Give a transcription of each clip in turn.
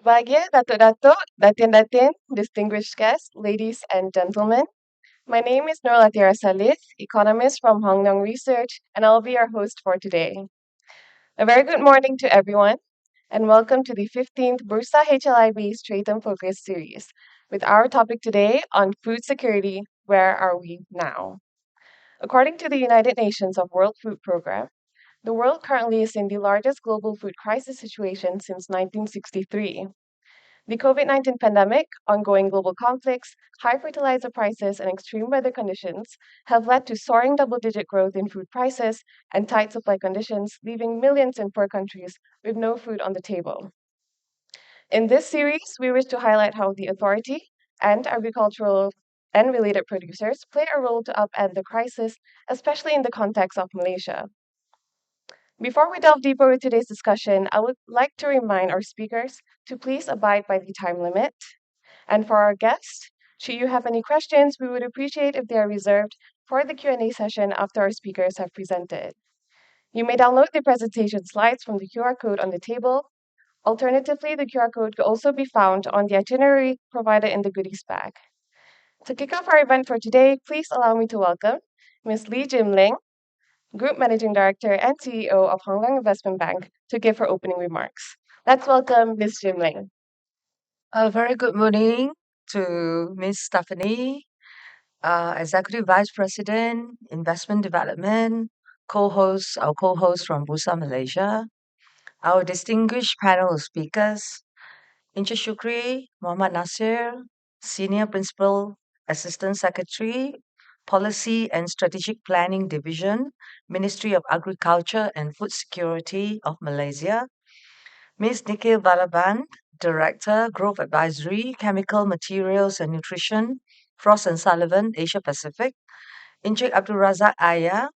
Bahagia, Datuk-Datuk, Datin-Datin, distinguished guests, ladies and gentlemen. My name is Nur Latira Salith, economist from Hong Kong Research, and I'll be your host for today. A very good morning to everyone, and welcome to the 15th Bursa-HLIB Stratum Focus Series, with our topic today on food security, where are we now? According to the United Nations of World Food Program, the world currently is in the largest global food crisis situation since 1963. The COVID 19 pandemic, ongoing global conflicts, high fertilizer prices, and extreme weather conditions have led to soaring double digit growth in food prices and tight supply conditions, leaving millions in poor countries with no food on the table. In this series, we wish to highlight how the authority and agricultural and related producers play a role to upend the crisis, especially in the context of Malaysia. Before we delve deeper with today's discussion, I would like to remind our speakers to please abide by the time limit. And for our guests, should you have any questions, we would appreciate if they are reserved for the Q&A session after our speakers have presented. You may download the presentation slides from the QR code on the table. Alternatively, the QR code could also be found on the itinerary provided in the goodies bag. To kick off our event for today, please allow me to welcome Ms. Lee Jim Ling, Group Managing Director and CEO of Hong Kong Investment Bank, to give her opening remarks. Let's welcome Ms. Jim Ling. A very good morning to Ms. Stephanie, Executive Vice President, Investment Development, our co-host from Bursa Malaysia, our distinguished panel of speakers, Incha Shukri, Muhammad Nasir, Senior Principal Assistant Secretary, Policy and Strategic Planning Division, Ministry of Agriculture and Food Security of Malaysia, Ms. Nikhil Balaban, Director, Growth Advisory, Chemical Materials and Nutrition, Frost and Sullivan, Asia Pacific, Encik Abdul Razak Ayah,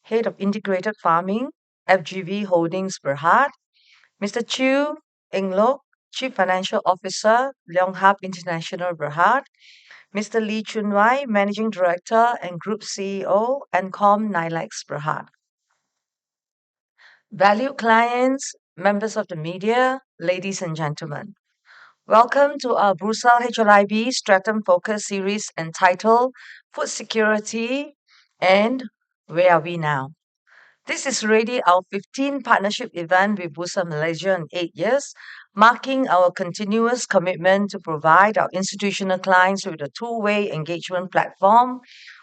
Head of Integrated Farming, FGV Holdings Berhad, Mr. Chew Eng Lok, Chief Financial Officer, Leong Hap International Berhad, Mr. Lee Chun Wai, Managing Director and Group CEO, Ancom Nilex Berhad. Valued clients, members of the media, ladies and gentlemen, welcome to our Bursa HLIB Stratum Focus series entitled Food Security and Where Are We Now? This is already our 15th partnership event with Bursa Malaysia in 8 years, marking our continuous commitment to provide our institutional clients with a two-way engagement platform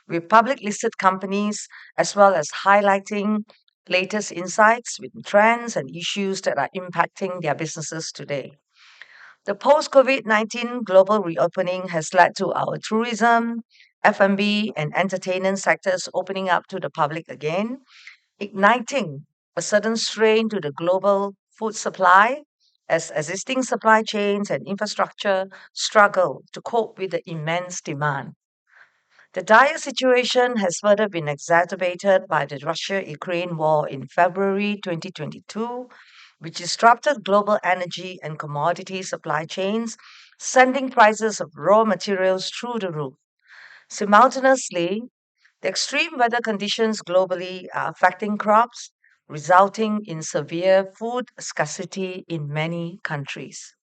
with public listed companies, as well as highlighting latest insights with trends and issues that are impacting their businesses today. The post-COVID 19 global reopening has led to our tourism, F&B, and entertainment sectors opening up to the public again, igniting a sudden strain to the global food supply as existing supply chains and infrastructure struggle to cope with the immense demand. The dire situation has further been exacerbated by the Russia Ukraine war in February 2022, which disrupted global energy and commodity supply chains, sending prices of raw materials through the roof. Simultaneously, the extreme weather conditions globally are affecting crops, resulting in severe food scarcity in many countries.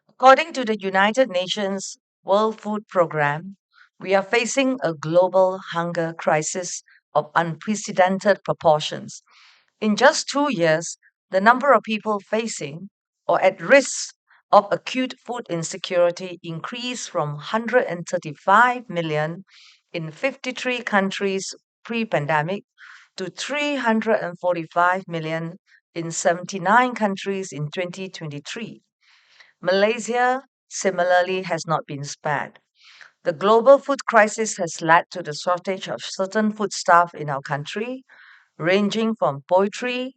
According to the United Nations World Food Programme, we are facing a global hunger crisis of unprecedented proportions. In just 2 years, the number of people facing or at risk of acute food insecurity increased from 135 million in 53 countries pre pandemic to 345 million in 79 countries in 2023. Malaysia similarly has not been spared. The global food crisis has led to the shortage of certain foodstuff in our country, ranging from poultry,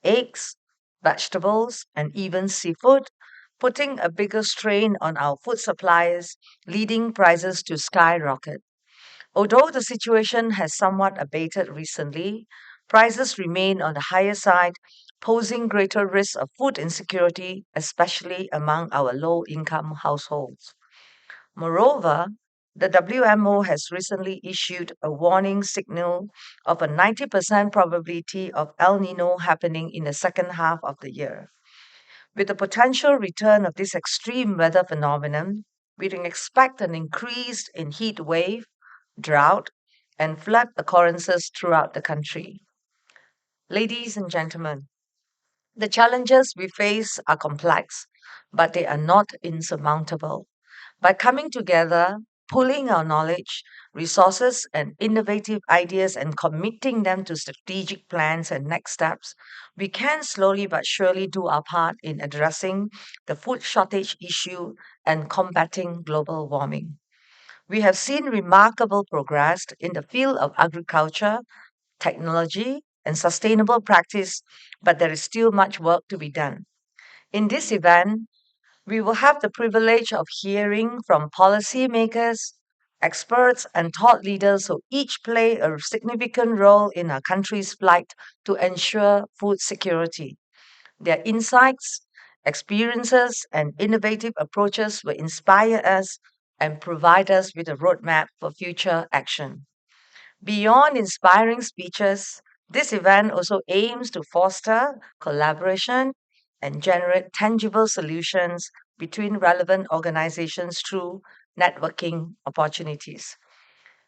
eggs, vegetables, and even seafood, putting a bigger strain on our food suppliers, leading prices to skyrocket. Although the situation has somewhat abated recently, prices remain on the higher side, posing greater risk of food insecurity, especially among our low income households. Moreover, The WMO has recently issued a warning signal of a 90% probability of El Nino happening in the second half of the year. With the potential return of this extreme weather phenomenon, we can expect an increase in heat wave, drought, and flood occurrences throughout the country. Ladies and gentlemen, the challenges we face are complex, but they are not insurmountable. By coming together, pooling our knowledge, resources, and innovative ideas and committing them to strategic plans and next steps, we can slowly but surely do our part in addressing the food shortage issue and combating global warming. We have seen remarkable progress in the field of agriculture, technology, and sustainable practice, but there is still much work to be done. In this event, we will have the privilege of hearing from policymakers, experts, and thought leaders who each play a significant role in our country's fight to ensure food security. Their insights, experiences, and innovative approaches will inspire us and provide us with a roadmap for future action. Beyond inspiring speeches, this event also aims to foster collaboration and generate tangible solutions between relevant organizations through networking opportunities.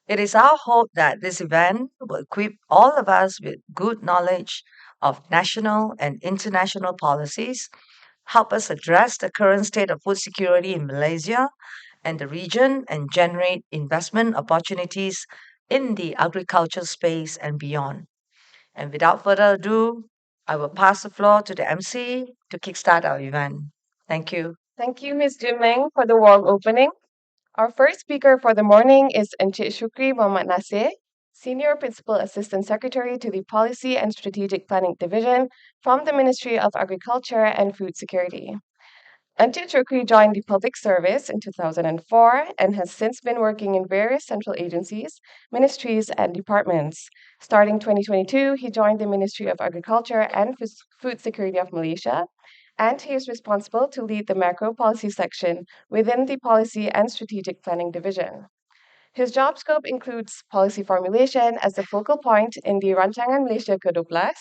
It is our hope that this event will equip all of us with good knowledge of national and international policies, help us address the current state of food security in Malaysia and the region, and generate investment opportunities in the agriculture space and beyond. And without further ado, I will pass the floor to the MC to kickstart our event. Thank you. Thank you, Ms. Jumeng, for the warm opening. Our first speaker for the morning is Encik Shukri Muhammad Nasir, Senior Principal Assistant Secretary to the Policy and Strategic Planning Division from the Ministry of Agriculture and Food Security. Encik Shukri joined the public service in 2004 and has since been working in various central agencies, ministries, and departments. Starting 2022, he joined the Ministry of Agriculture and Food Security of Malaysia, and he is responsible to lead the macro policy section within the Policy and Strategic Planning Division. His job scope includes policy formulation as the focal point in the Rancangan Malaysia ke-12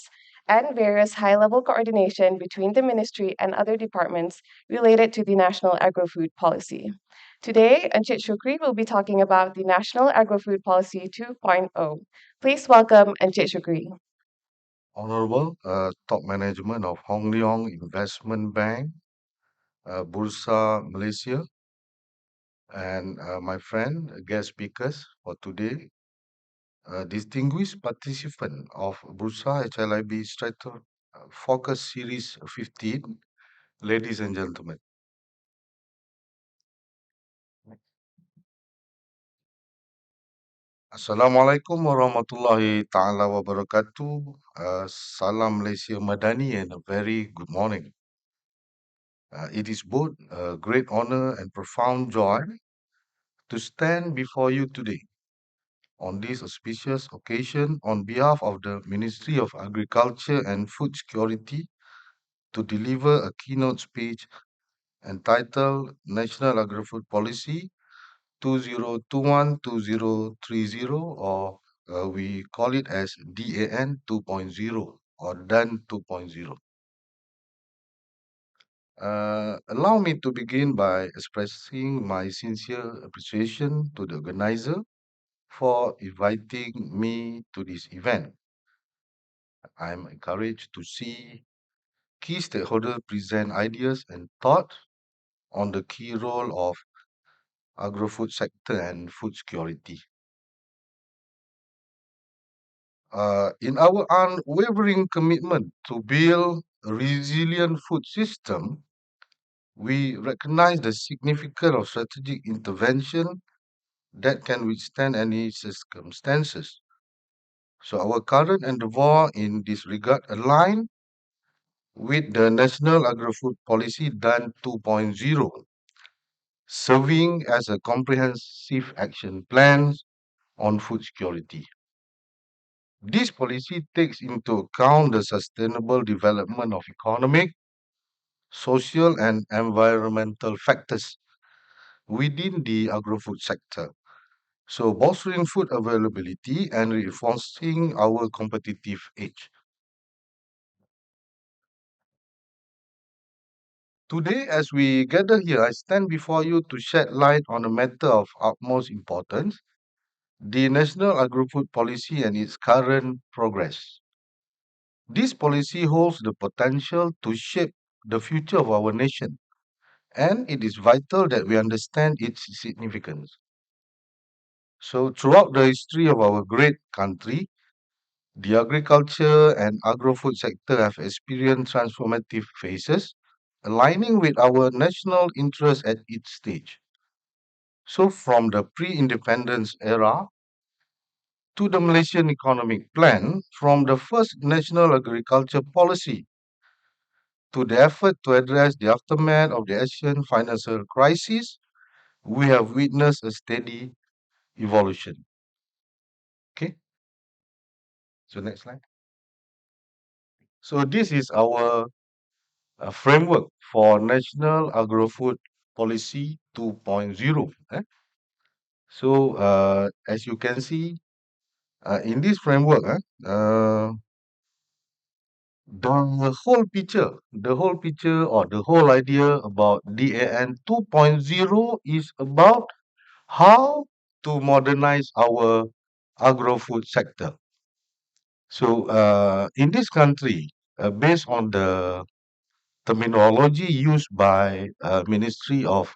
and various high-level coordination between the ministry and other departments related to the National Agro-Food Policy. Today, Encik Shukri will be talking about the National Agro-Food Policy 2.0. Please welcome Encik Shukri. Honorable top management of Hong Leong Investment Bank, Bursa Malaysia, and my friend, guest speakers for today, distinguished participant of Bursa-HLIB Stratum Focus Series 15, ladies and gentlemen. Assalamualaikum warahmatullahi ta'ala wabarakatuh. Salam Malaysia Madani and a very good morning. It is both a great honor and profound joy to stand before you today on this auspicious occasion on behalf of the Ministry of Agriculture and Food Security to deliver a keynote speech entitled National Agri-Food Policy 2021-2030, or we call it as DAN 2.0 or DAN 2.0. Allow me to begin by expressing my sincere appreciation to the organizer for inviting me to this event. I'm encouraged to see key stakeholders present ideas and thoughts on the key role of agro-food sector and food security. In our unwavering commitment to build a resilient food system, we recognize the significance of strategic intervention that can withstand any circumstances. So our current endeavor in this regard align with the National Agri-Food Policy DAN 2.0, serving as a comprehensive action plan on food security. This policy takes into account the sustainable development of economic, social, and environmental factors within the agro-food sector, So, bolstering food availability and reinforcing our competitive edge. Today, as we gather here, I stand before you to shed light on a matter of utmost importance, the National Agri-Food Policy and its current progress. This policy holds the potential to shape the future of our nation, and it is vital that we understand its significance. So, throughout the history of our great country, the agriculture and agro-food sector have experienced transformative phases, aligning with our national interests at each stage. So, from the pre-independence era to the Malaysian Economic Plan, from the first national agriculture policy to the effort to address the aftermath of the Asian financial crisis, we have witnessed a steady evolution. Okay, so next slide. So this is our framework for National Agro-Food Policy 2.0. As you can see, in this framework, the whole picture or the whole idea about DAN 2.0 is about how to modernize our agro-food sector. So, in this country, based on the terminology used by Ministry of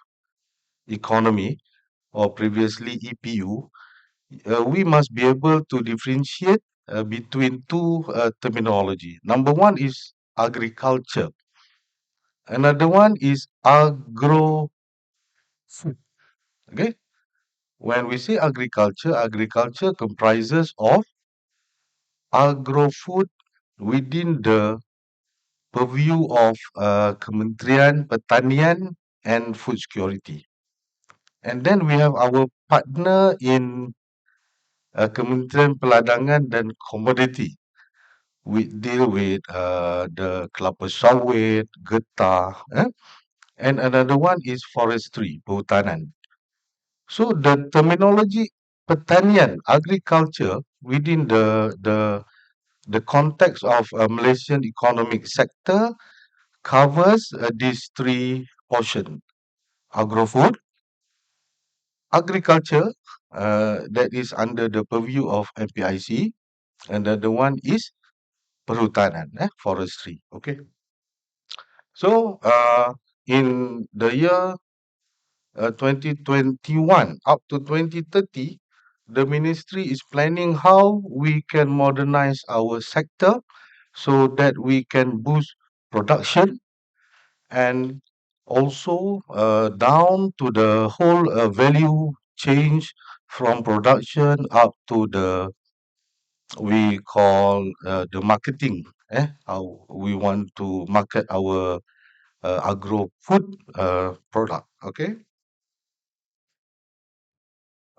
Economy or previously EPU, we must be able to differentiate between two terminology. Number one is agriculture. Another one is agro food. Okay. When we say agriculture, agriculture comprises of agro food within the purview of Kementerian Pertanian and Food Security. And then we have our partner in Kementerian Peladangan dan Komoditi. We deal with the kelapa sawit, getah, and another one is forestry, perhutanan. So the terminology pertanian, agriculture within the context of Malaysian economic sector covers these three portions: agro-food, agriculture, that is under the purview of MPIC, and the other one is perhutanan, forestry. Okay. So in the year 2021 up to 2030, the ministry is planning how we can modernize our sector so that we can boost production and also down to the whole value change from production up to the we call the marketing, how we want to market our agro food product. Okay.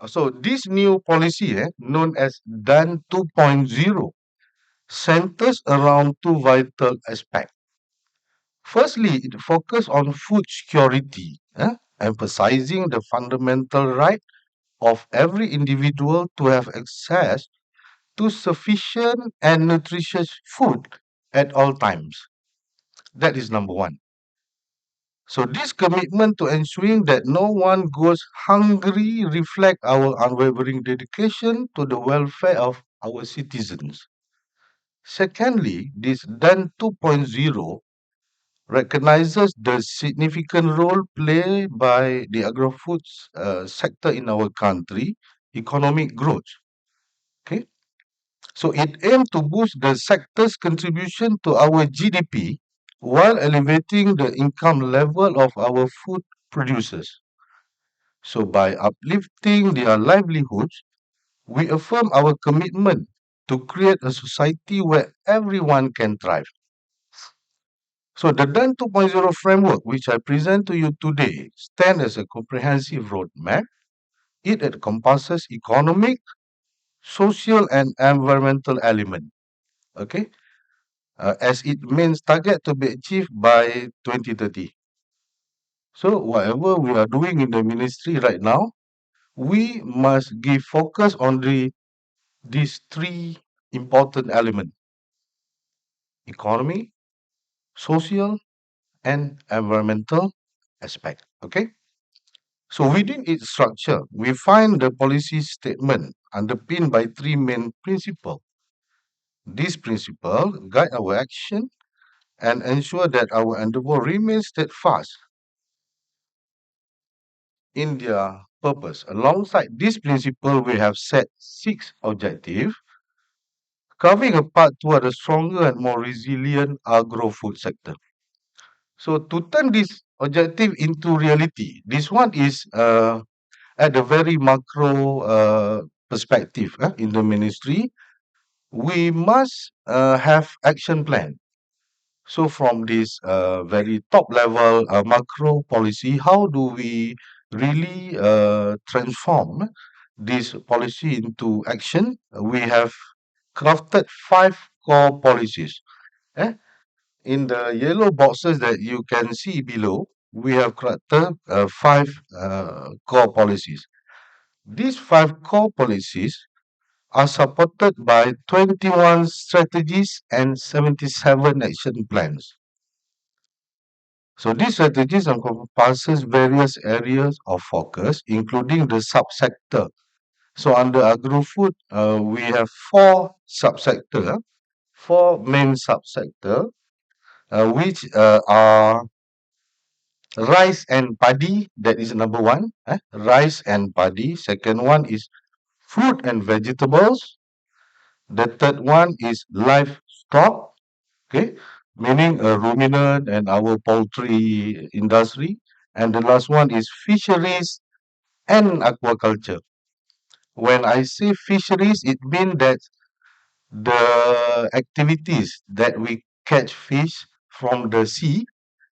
So this new policy, known as DAN 2.0, centers around two vital aspects. Firstly, it focuses on food security, emphasizing the fundamental right of every individual to have access to sufficient and nutritious food at all times. That is number one. So this commitment to ensuring that no one goes hungry reflect our unwavering dedication to the welfare of our citizens. Secondly, this DAN 2.0 recognizes the significant role played by the agro-foods sector in our country economic growth. Okay, so it aims to boost the sector's contribution to our GDP while elevating the income level of our food producers. So, by uplifting their livelihoods, we affirm our commitment to create a society where everyone can thrive. So, the DAN 2.0 framework, which I present to you today, stands as a comprehensive roadmap. It encompasses economic, social, and environmental elements. Okay, as it means target to be achieved by 2030. So, whatever we are doing in the ministry right now, we must give focus on these three important elements: economy, social, and environmental aspect. Okay. So within its structure, we find the policy statement underpinned by three main principles. These principles guide our action and ensure that our endeavor remains steadfast in their purpose. Alongside this principle, we have set six objectives, carving a path toward a stronger and more resilient agro-food sector. So to turn this objective into reality, this one is at the very macro perspective in the ministry. We must have action plan. So from this very top level macro policy, how do we really transform this policy into action? We have crafted five core policies. eh. In the yellow boxes that you can see below, we have crafted five core policies. These five core policies are supported by 21 strategies and 77 action plans. So these strategies encompasses various areas of focus, including the subsector. So under agro-food, we have four subsector, four main subsector, which are rice and paddy. That is number one. Rice and paddy. Second one is fruit and vegetables. The third one is livestock. Okay, meaning ruminant and our poultry industry. And the last one is fisheries and aquaculture. When I say fisheries, it means that the activities that we catch fish from the sea,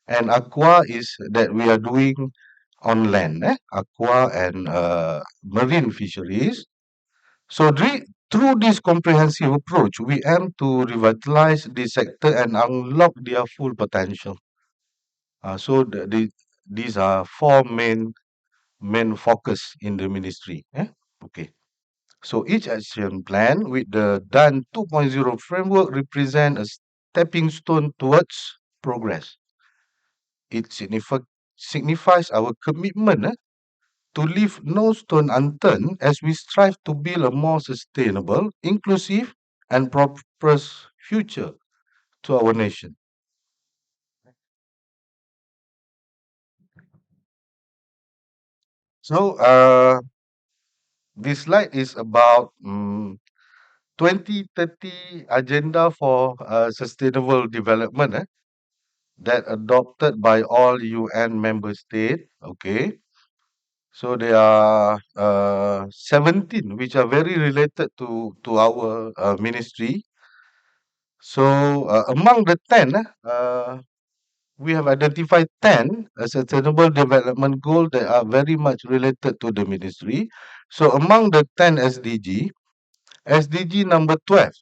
and aqua is that we are doing on land, aqua and marine fisheries. So through this comprehensive approach, we aim to revitalize the sector and unlock their full potential. So these are four main focus in the ministry. Okay. So each action plan with the DAN 2.0 framework represent a stepping stone towards progress. It signifies our commitment to leave no stone unturned as we strive to build a more sustainable, inclusive, and prosperous future to our nation. So, this slide is about 2030 agenda for sustainable development that adopted by all UN member states. Okay. So there are 17 which are very related to our ministry. So among the 10, we have identified 10 sustainable development goals that are very much related to the ministry. So among the 10 SDG, SDG number 12,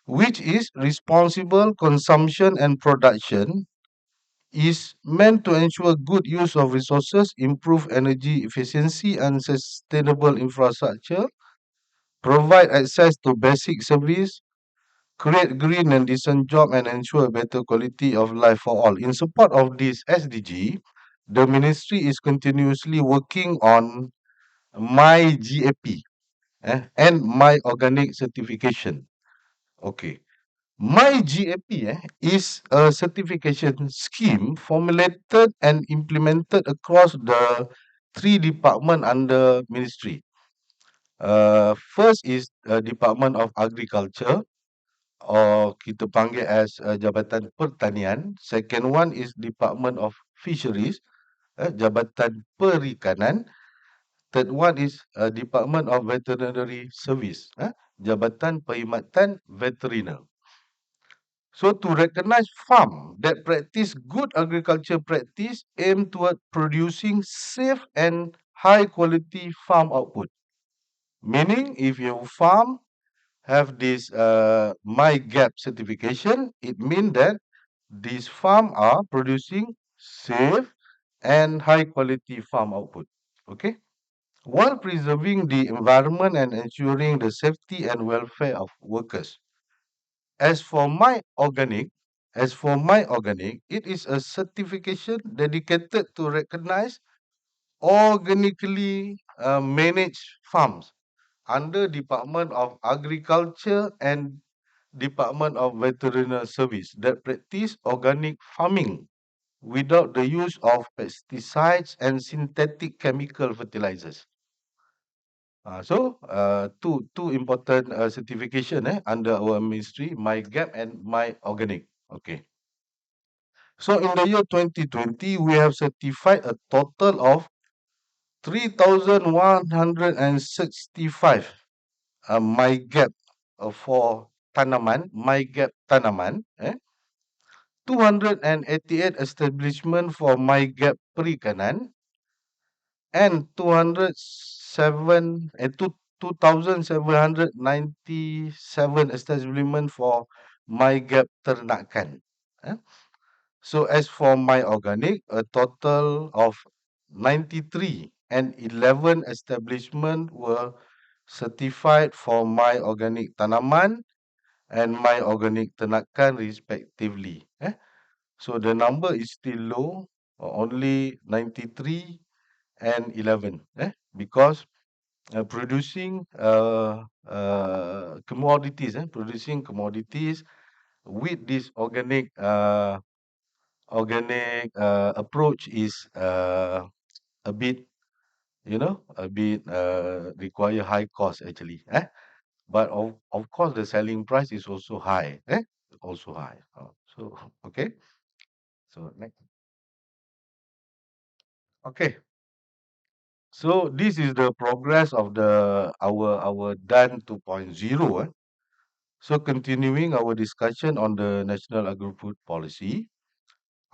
which is responsible consumption and production, is meant to ensure good use of resources, improve energy efficiency and sustainable infrastructure, provide access to basic service, create green and decent job, and ensure better quality of life for all. In support of this SDG, the ministry is continuously working on my GAP and my organic certification. Okay. My GAP is a certification scheme formulated and implemented across the three departments under ministry. First is Department of Agriculture, or kita panggil as Jabatan Pertanian. Second one is Department of Fisheries, Jabatan Perikanan. Third one is Department of Veterinary Service, Jabatan Perkhidmatan Veteriner. So to recognize farm that practice good agriculture practice aim toward producing safe and high quality farm output. Meaning if your farm have this my gap certification, it means that these farm are producing safe and high quality farm output. Okay. while preserving the environment and ensuring the safety and welfare of workers. As for my organic, it is a certification dedicated to recognize organically managed farms under Department of Agriculture and Department of Veterinary Service that practice organic farming without the use of pesticides and synthetic chemical fertilizers. Two important certification under our ministry, my gap and my organic. Okay. So in the year 2020, we have certified a total of 3,165 my gap for my gap tanaman, 288 establishment for my gap perikanan, and 2,797 establishment for my gap ternakan. eh. So as for my organic, a total of 93 and 11 establishment were certified for my organic tanaman and my organic ternakan respectively. So the number is still low, only 93 and 11, because producing commodities with this organic approach is a bit, require high cost actually. But of course, the selling price is also high. Also high. So okay. So next. Okay. So this is the progress of the our DAN 2.0. So continuing our discussion on the National Agri-Food Policy,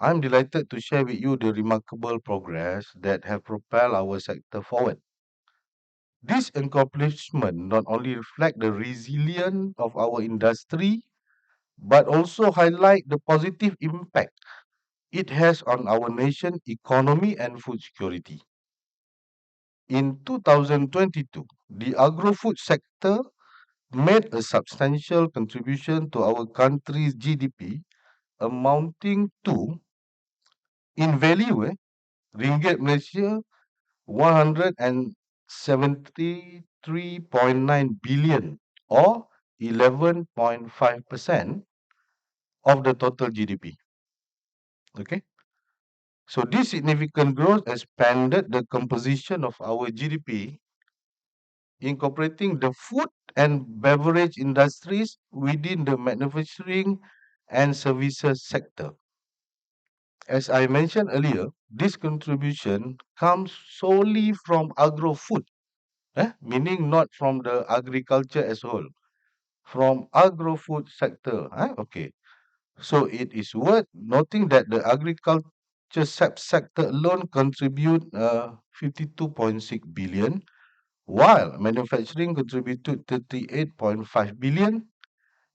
I'm delighted to share with you the remarkable progress that have propelled our sector forward. This accomplishment not only reflect the resilience of our industry, but also highlight the positive impact it has on our nation economy and food security. In 2022, the agro-food sector made a substantial contribution to our country's GDP, amounting to, in value, ringgit Malaysia 173.9 billion, or 11.5% of the total GDP. Okay. So this significant growth expanded the composition of our GDP, incorporating the food and beverage industries within the manufacturing and services sector. As I mentioned earlier, this contribution comes solely from agro-food, meaning not from the agriculture as a whole, from agro-food sector. Okay. So it is worth noting that the agriculture sector alone contribute 52.6 billion, while manufacturing contributed 38.5 billion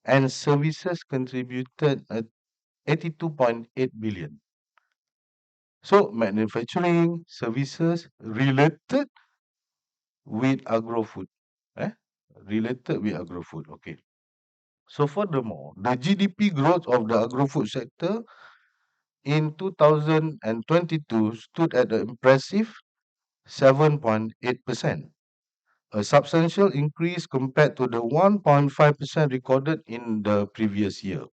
and services contributed 82.8 billion. So manufacturing services with agro-food. Eh? Related with agro-food. Okay. So furthermore, the GDP growth of the agro-food sector in 2022 stood at an impressive 7.8%, a substantial increase compared to the 1.5% recorded in the previous year.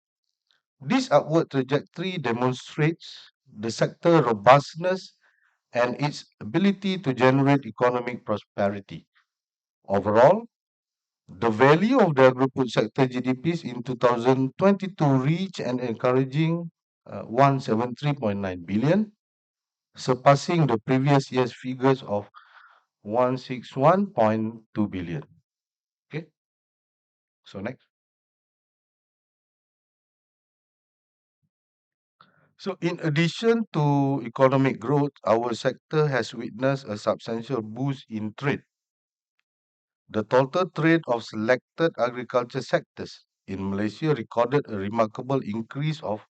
This upward trajectory demonstrates the sector robustness and its ability to generate economic prosperity. Overall, the value of the agri-food sector GDPs in 2022 reached an encouraging 173.9 billion, surpassing the previous year's figures of 161.2 billion. Okay, so next. So in addition to economic growth, our sector has witnessed a substantial boost in trade. The total trade of selected agriculture sectors in Malaysia recorded a remarkable increase of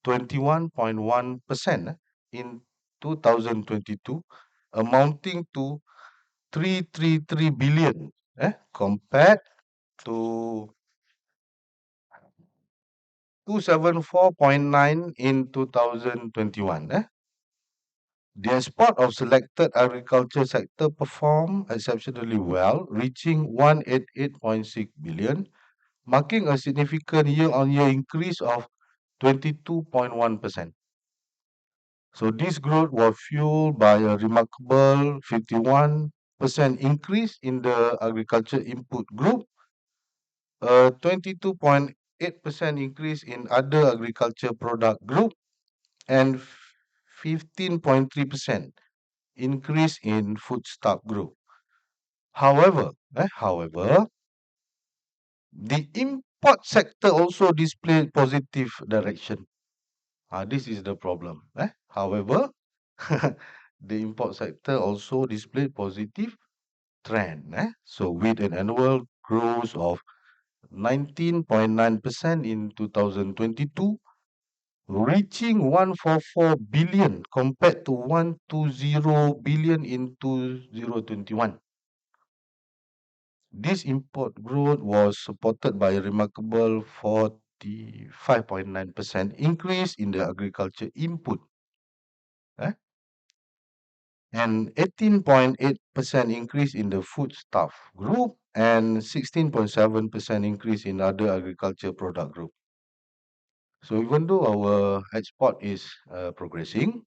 21.1% in 2022, amounting to 333 billion compared to 274.9 in 2021. The export of selected agriculture sector performed exceptionally well, reaching 188.6 billion, marking a significant year-on-year increase of 22.1%. So this growth was fueled by a remarkable 51% increase in the agriculture input group, a 22.8% increase in other agriculture product group, and 15.3% increase in foodstuff group. However, the import sector also displayed positive direction. This is the problem. However, the import sector also displayed positive trend. So with an annual growth of 19.9% in 2022, reaching 144 billion compared to 120 billion in 2021. This import growth was supported by a remarkable 45.9% increase in the agriculture input, eh, and 18.8% increase in the foodstuff group, and 16.7% increase in other agriculture product group. So even though our export is progressing,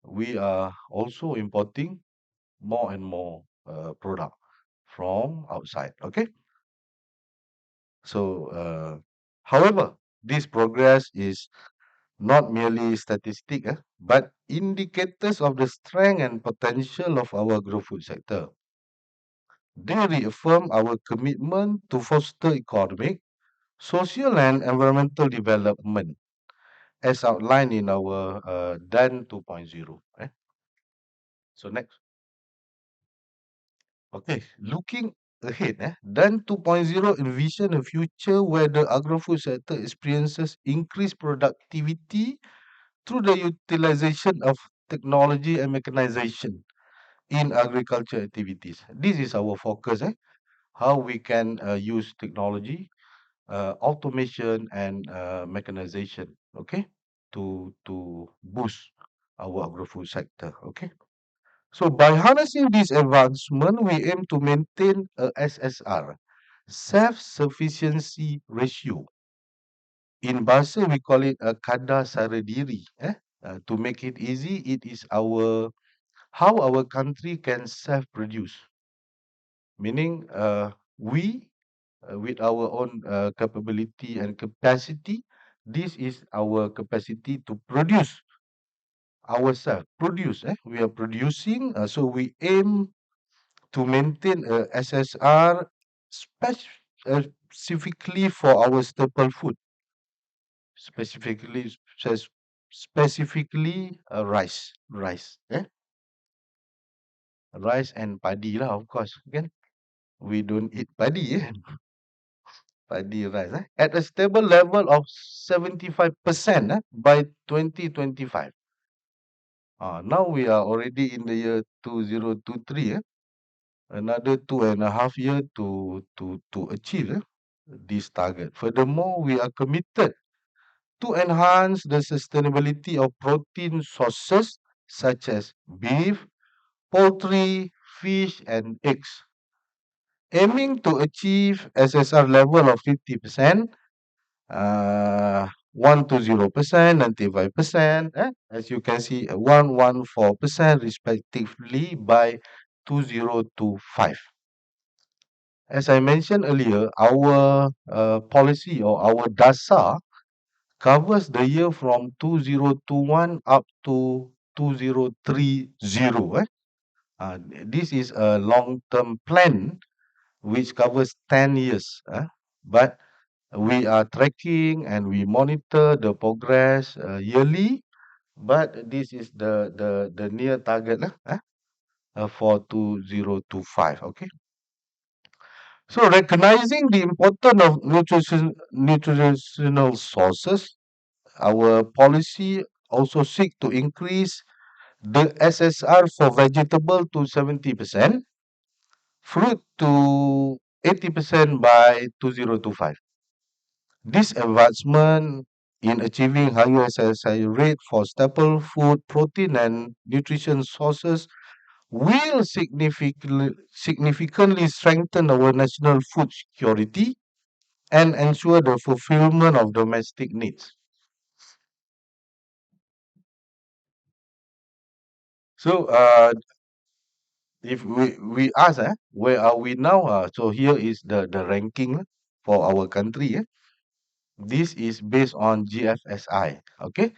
we are also importing more and more product from outside. Okay. So, however, this progress is not merely statistic, but indicators of the strength and potential of our agro-food sector. They reaffirm our commitment to foster economic, social, and environmental development as outlined in our DAN 2.0. So next. Okay, looking ahead, DAN 2.0 envision a future where the agro-food sector experiences increased productivity through the utilization of technology and mechanization in agriculture activities. This is our focus, how we can use technology, automation, and mechanization, okay, to boost our agro-food sector, okay. So by harnessing this advancement, we aim to maintain a SSR, self-sufficiency ratio. In Bahasa, we call it a kadar sara diri. To make it easy, it is how our country can self-produce. Meaning, we, with our own capability and capacity, this is our capacity to produce ourselves. Produce, we are producing, so we aim to maintain a SSR specifically for our staple food, specifically specifically rice and padi lah, of course, kan. We don't eat padi, padi rice, at a stable level of 75% by 2025. Now we are already in the year 2023. Another 2.5 years to achieve this target. Furthermore, we are committed to enhance the sustainability of protein sources such as beef, poultry, fish, and eggs, aiming to achieve SSR level of 50%, 120%, 95%, as you can see, 114% respectively by 2025. As I mentioned earlier, our policy or our DASA covers the year from 2021 up to 2030. This is a long-term plan which covers 10 years. But we are tracking and we monitor the progress yearly. But this is the near target for 2025. Okay. So recognizing the importance of nutritional sources, our policy also seek to increase the SSR for vegetable to 70%, fruit to 80% by 2025. This advancement in achieving higher SSI rate for staple food, protein, and nutrition sources will significantly strengthen our national food security and ensure the fulfillment of domestic needs. So, if we ask, where are we now? So here is the ranking for our country. This is based on GFSI. Okay,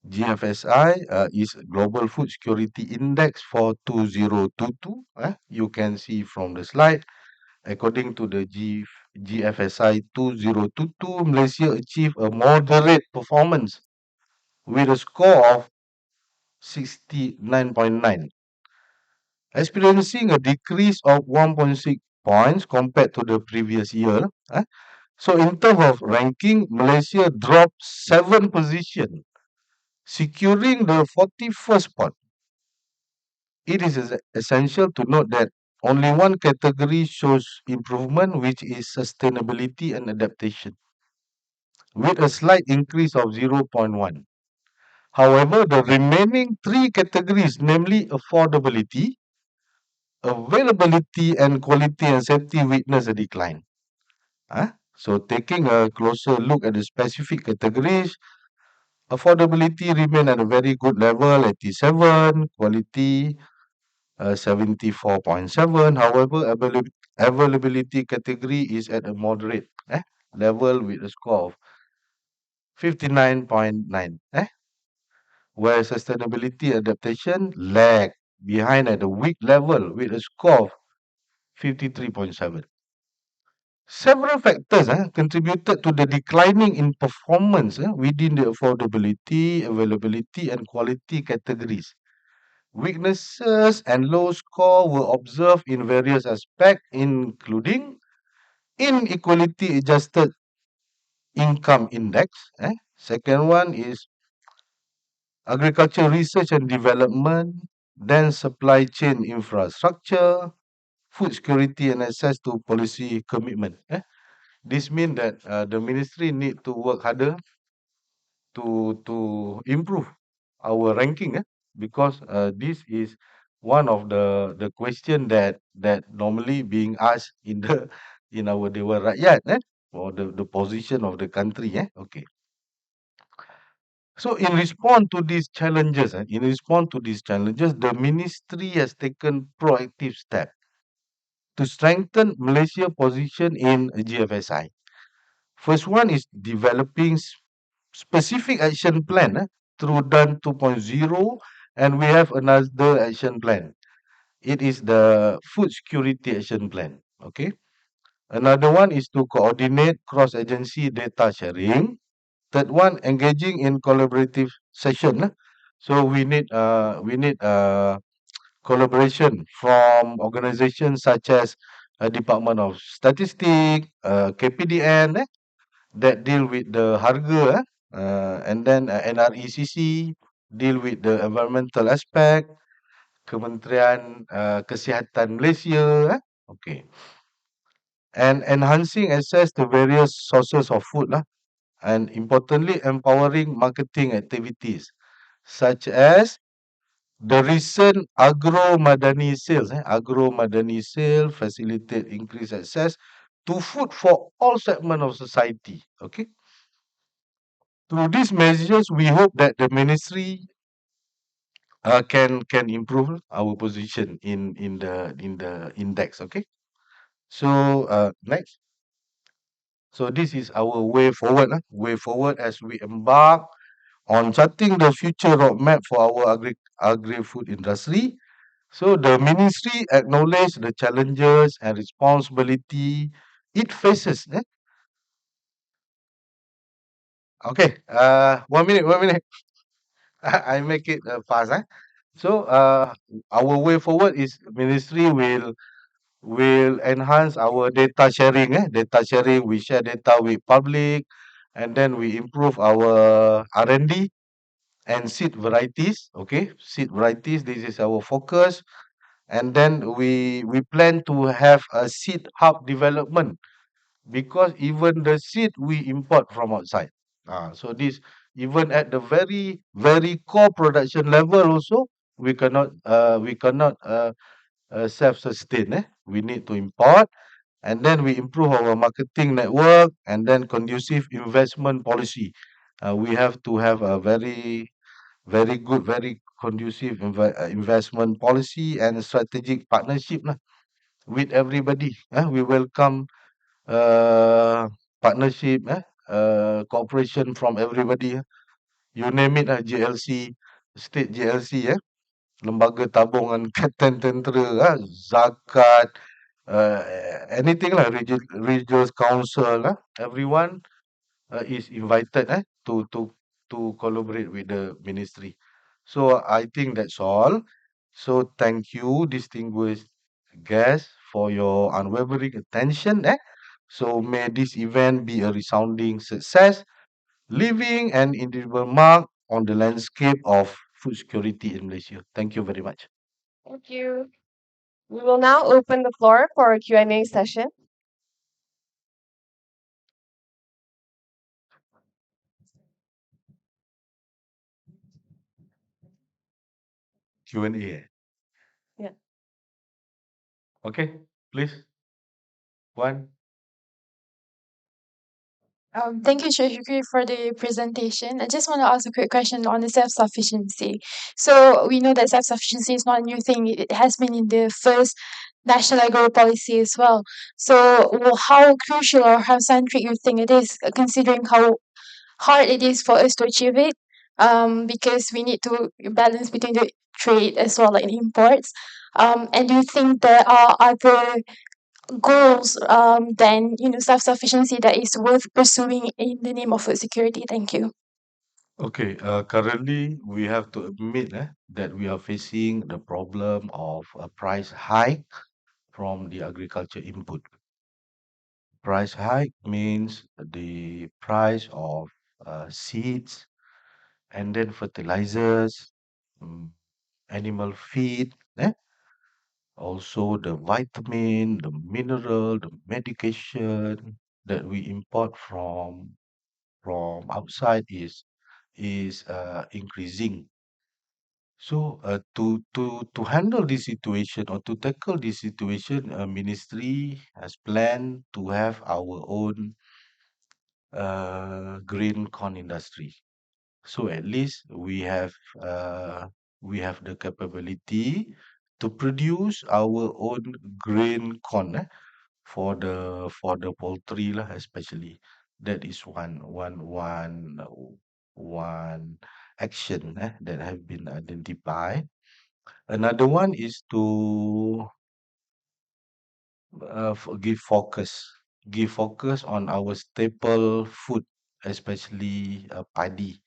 GFSI is Global Food Security Index for 2022. You can see from the slide. According to the GFSI 2022, Malaysia achieved a moderate performance with a score of 69.9, experiencing a decrease of 1.6 points compared to the previous year. So in terms of ranking, Malaysia dropped 7 positions, securing the 41st spot. It is essential to note that only one category shows improvement, which is sustainability and adaptation, with a slight increase of zero point 0.1. However, the remaining three categories, namely affordability, availability, and quality and safety, witness a decline. So, taking a closer look at the specific categories, affordability remain at a very good level, 87, quality 74.7. However, availability category is at a moderate level with a score of 59.9. Where sustainability adaptation lag behind at a weak level with a score of 53.7. Several factors contributed to the declining in performance within the affordability, availability, and quality categories. Weaknesses and low score were observed in various aspects, including inequality adjusted income index. Second one is agriculture research and development, then supply chain infrastructure, food security and access to policy commitment. This means that the ministry need to work harder to improve our ranking, because this is one of the question that normally being asked in the in our Dewan Rakyat, or the position of the country. Okay. So in response to these challenges, the ministry has taken proactive steps to strengthen Malaysia's position in GFSI. First one is developing specific action plan through DAN 2.0, and we have another action plan. It is the Food Security Action Plan. Okay. Another one is to coordinate cross-agency data sharing. Third one, engaging in collaborative session. So we need collaboration from organizations such as Department of Statistics, KPDN, that deal with the harga, and then NRECC deal with the environmental aspect, Kementerian Kesihatan Malaysia, okay, and enhancing access to various sources of food lah, and importantly empowering marketing activities such as the recent agro madani sales. Agro madani sale facilitate increased access to food for all segments of society. Okay. Through these measures, we hope that the ministry can improve our position in the index. Okay. So next. So this is our way forward. Way forward as we embark on charting the future roadmap for our agri-food industry. So the ministry acknowledge the challenges and responsibility it faces. Okay. 1 minute. 1 minute. I make it fast. So our way forward is ministry will enhance our data sharing. Data sharing, we share data with public, and then we improve our R&D, and seed varieties. Okay, seed varieties. This is our focus, and then we plan to have a seed hub development because even the seed we import from outside. So this even at the very core production level also we cannot self-sustain. We need to import, and then we improve our marketing network, and then conducive investment policy. We have to have a very good, very conducive investment policy and strategic partnership lah, with everybody. We welcome partnership, cooperation from everybody. You name it, JLC, state JLC, lembaga tabungan Kapten Tentera, zakat, uh, anything lah, religious council, everyone is invited to collaborate with the ministry. So I think that's all. So thank you, distinguished guests, for your unwavering attention. So may this event be a resounding success, leaving an indelible mark on the landscape of food security in Malaysia. Thank you very much. Thank you. We will now open the floor for a Q&A session. Q&A. Yeah. Okay, please. One. Thank you, Shashukri, for the presentation. I just want to ask a quick question on the self-sufficiency. So we know that self-sufficiency is not a new thing. It has been in the first national agro policy as well. So how crucial or how centric you think it is, considering how hard it is for us to achieve it? Because we need to balance between the trade as well, like the imports. And do you think there are other goals than self-sufficiency that is worth pursuing in the name of food security? Thank you. Okay, currently we have to admit that we are facing the problem of a price hike from the agriculture input. Price hike means the price of seeds and then fertilizers, mm, animal feed, also the vitamin, the mineral, the medication that we import from outside is increasing. So to handle this situation or to tackle this situation, ministry has planned to have our own green corn industry. So at least we have the capability to produce our own grain corn, for the poultry lah, especially. That is one action that have been identified. Another one is to give focus on our staple food, especially paddy.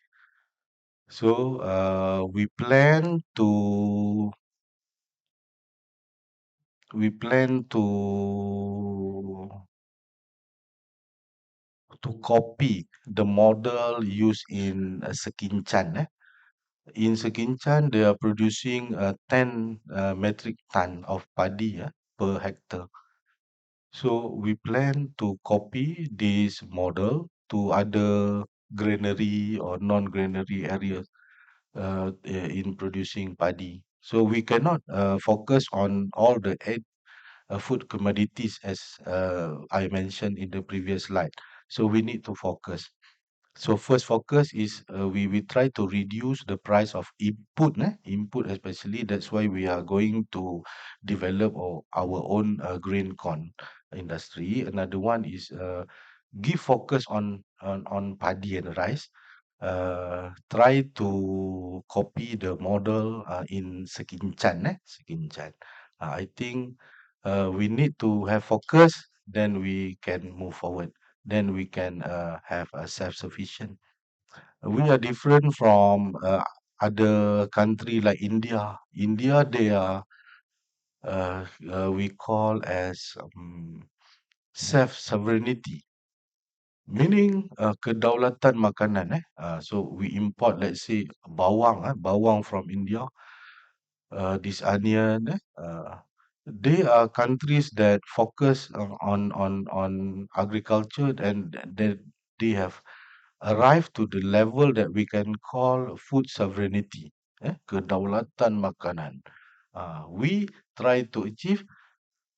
So we plan to copy the model used in Sekinchan. In Sekinchan, they are producing 10 metric ton of paddy per hectare. So we plan to copy this model to other granary or non-granary areas in producing paddy. So we cannot focus on all the eight food commodities as I mentioned in the previous slide. So we need to focus. So first focus is we try to reduce the price of input especially. That's why we are going to develop our own green corn industry. Another one is give focus on paddy and rice. Try to copy the model in Sekinchan. Sekinchan. I think we need to have focus, then we can move forward. Then we can have a self-sufficient. We are different from other country like India. India, they are we call as self-sovereignty. meaning kedaulatan makanan. So we import, let's say, bawang from India, this onion. They are countries that focus on agriculture, and they have arrived to the level that we can call food sovereignty, kedaulatan makanan. We try to achieve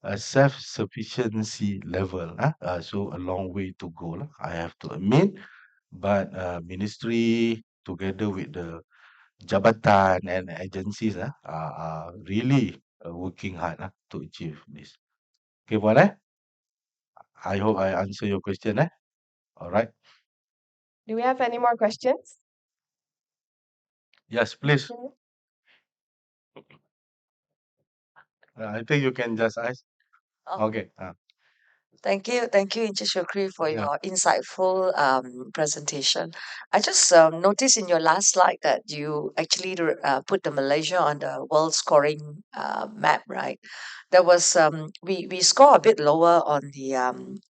a self-sufficiency level. So a long way to go, lah, I have to admit. But ministry together with the jabatan and agencies are really working hard to achieve this. Okay, Puan, I hope I answer your question. All right. Do we have any more questions? Yes, please. Mhm. I think you can just ask. Oh, Okay. thank you, Encik Shukri, for Yeah. your insightful presentation. I just noticed in your last slide that you actually put the Malaysia on the world scoring map, right? There was we score a bit lower on the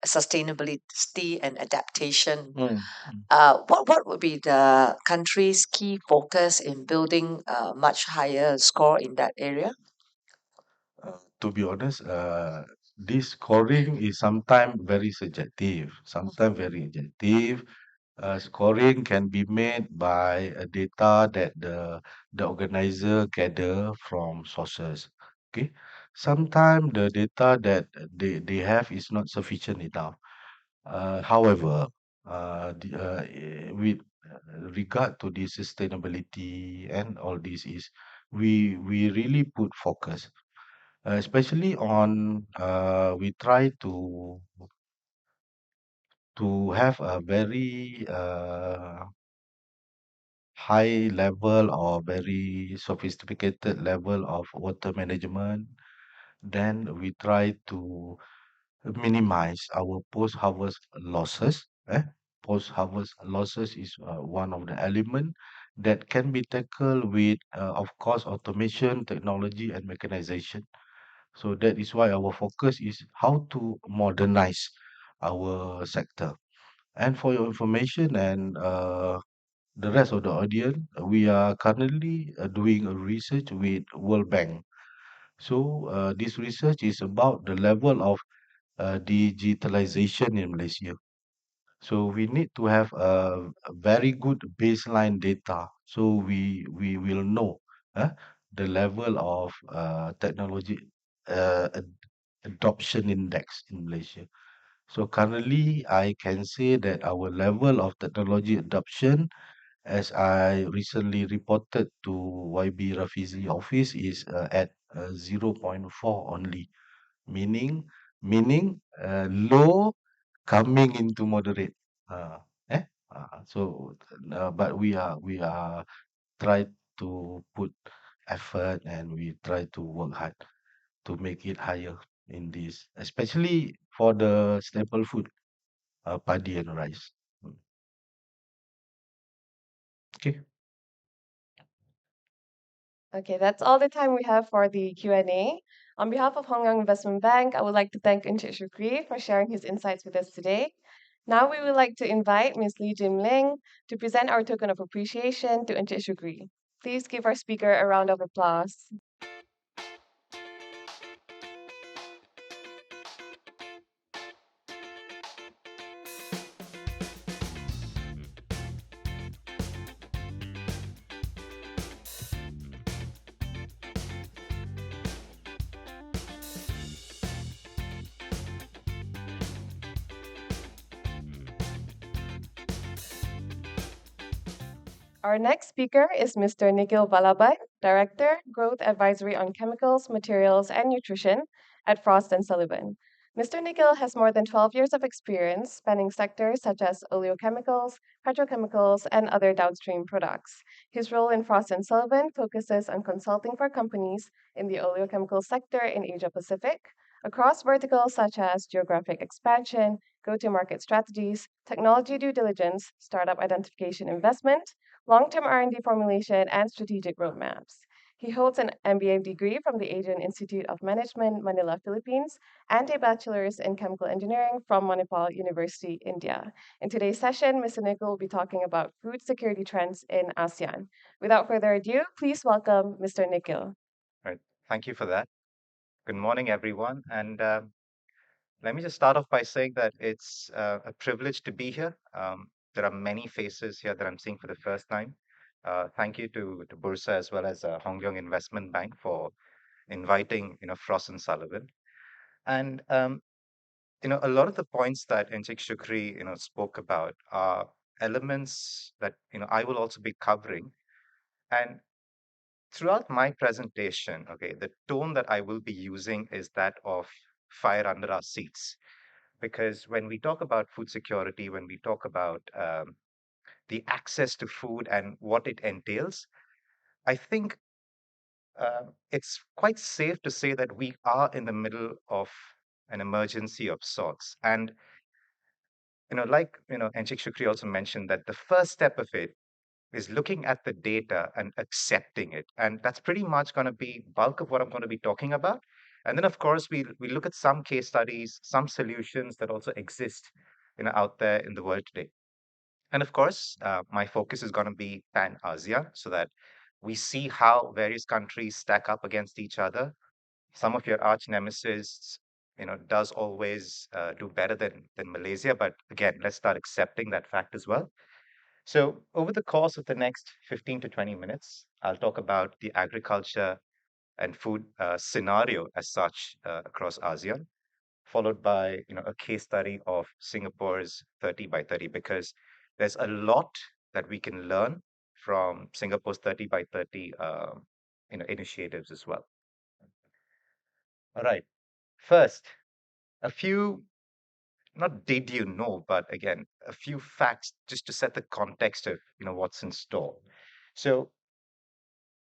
sustainability and adaptation. Mm, mm. What would be the country's key focus in building a much higher score in that area? To be honest, this scoring is sometimes very subjective, sometimes very objective. Scoring can be made by data that the organizer gather from sources. Okay, sometimes the data that they have is not sufficient enough. However, with regard to the sustainability and all this is we really put focus, especially on we try to have a very high level or very sophisticated level of water management. Then we try to minimize our post-harvest losses. Post-harvest losses is one of the element that can be tackled with, of course, automation, technology, and mechanization. So that is why our focus is how to modernize our sector. And for your information and the rest of the audience, we are currently doing a research with World Bank. So this research is about the level of digitalization in Malaysia. So we need to have a very good baseline data, so we will know the level of technology adoption index in Malaysia. So currently, I can say that our level of technology adoption, as I recently reported to YB Rafizi office, is at 0.4 only, meaning low coming into moderate. Uh, eh? But we are try to put effort, and we try to work hard to make it higher in this, especially for the staple food, paddy and rice. Mm. Okay. Okay, that's all the time we have for the Q&A. On behalf of Hong Kong Investment Bank, I would like to thank Inchit Shukri for sharing his insights with us today. Now we would like to invite Ms. Lee Jim Ling to present our token of appreciation to Inchit Shukri. Please give our speaker a round of applause. Our next speaker is Mr. Nikhil Vallabhai, Director, Growth Advisory on Chemicals, Materials, and Nutrition at Frost & Sullivan. Mr. Nikhil has more than 12 years of experience spanning sectors such as oleochemicals, petrochemicals, and other downstream products. His role in Frost & Sullivan focuses on consulting for companies in the oleochemical sector in Asia Pacific, across verticals such as geographic expansion, go-to-market strategies, technology due diligence, startup identification investment, long-term R&D formulation, and strategic roadmaps. He holds an MBA degree from the Asian Institute of Management, Manila, Philippines, and a bachelor's in chemical engineering from Manipal University, India. In today's session, Mr. Nikhil will be talking about food security trends in ASEAN. Without further ado, please welcome Mr. Nikhil. Right. Thank you for that. Good morning, everyone. And let me just start off by saying that it's a privilege to be here. There are many faces here that I'm seeing for the first time. Thank you to Bursa as well as Hong Kong Investment Bank for inviting Frost and Sullivan. And a lot of the points that Enchik Shukri spoke about are elements that I will also be covering. And throughout my presentation, okay, the tone that I will be using is that of fire under our seats. Because when we talk about food security, when we talk about the access to food and what it entails, I think it's quite safe to say that we are in the middle of an emergency of sorts. And like Anshik Shukri also mentioned that the first step of it is looking at the data and accepting it. And that's pretty much going to be bulk of what I'm going to be talking about. And then, of course, we look at some case studies, some solutions that also exist out there in the world today. And of course, my focus is going to be pan-ASEAN so that we see how various countries stack up against each other. Some of your arch nemesis, does always do better than Malaysia. But again, let's start accepting that fact as well. So, over the course of the next 15 to 20 minutes, I'll talk about the agriculture and food scenario as such across ASEAN, followed by a case study of Singapore's 30 by 30, because there's a lot that we can learn from Singapore's 30 by 30 initiatives as well. All right. First, a few, not did you know, but again, a few facts just to set the context of what's in store. So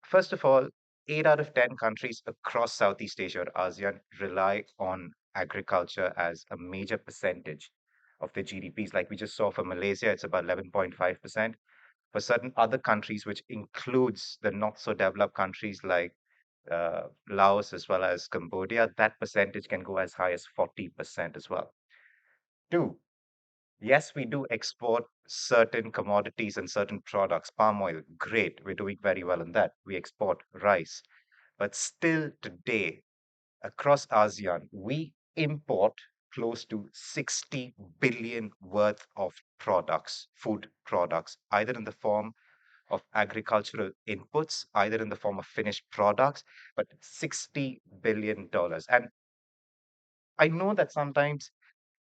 first of all, 8 out of 10 countries across Southeast Asia or ASEAN rely on agriculture as a major percentage of their GDPs. Like we just saw for Malaysia, it's about 11.5%. For certain other countries, which includes the not so developed countries like Laos as well as Cambodia, that percentage can go as high as 40% as well. Two, yes, we do export certain commodities and certain products. Palm oil, great. We're doing very well in that. We export rice. But still today, across ASEAN, we import close to 60 billion worth of products, food products, either in the form of agricultural inputs, either in the form of finished products, but $60 billion. And I know that sometimes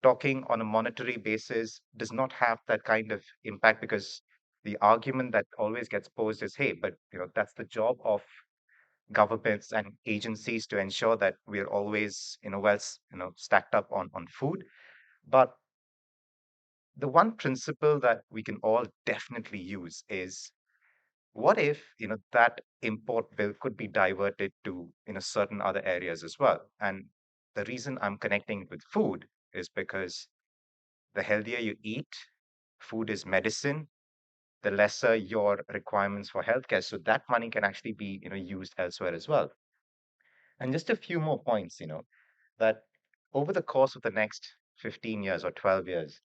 talking on a monetary basis does not have that kind of impact because the argument that always gets posed is, hey, but that's the job of governments and agencies to ensure that we're always stacked up on food. But the one principle that we can all definitely use is what if that import bill could be diverted to certain other areas as well. And the reason I'm connecting with food is because the healthier you eat, food is medicine, the lesser your requirements for healthcare. So that money can actually be, used elsewhere as well. And just a few more points, that over the course of the next 15 years or 12 years,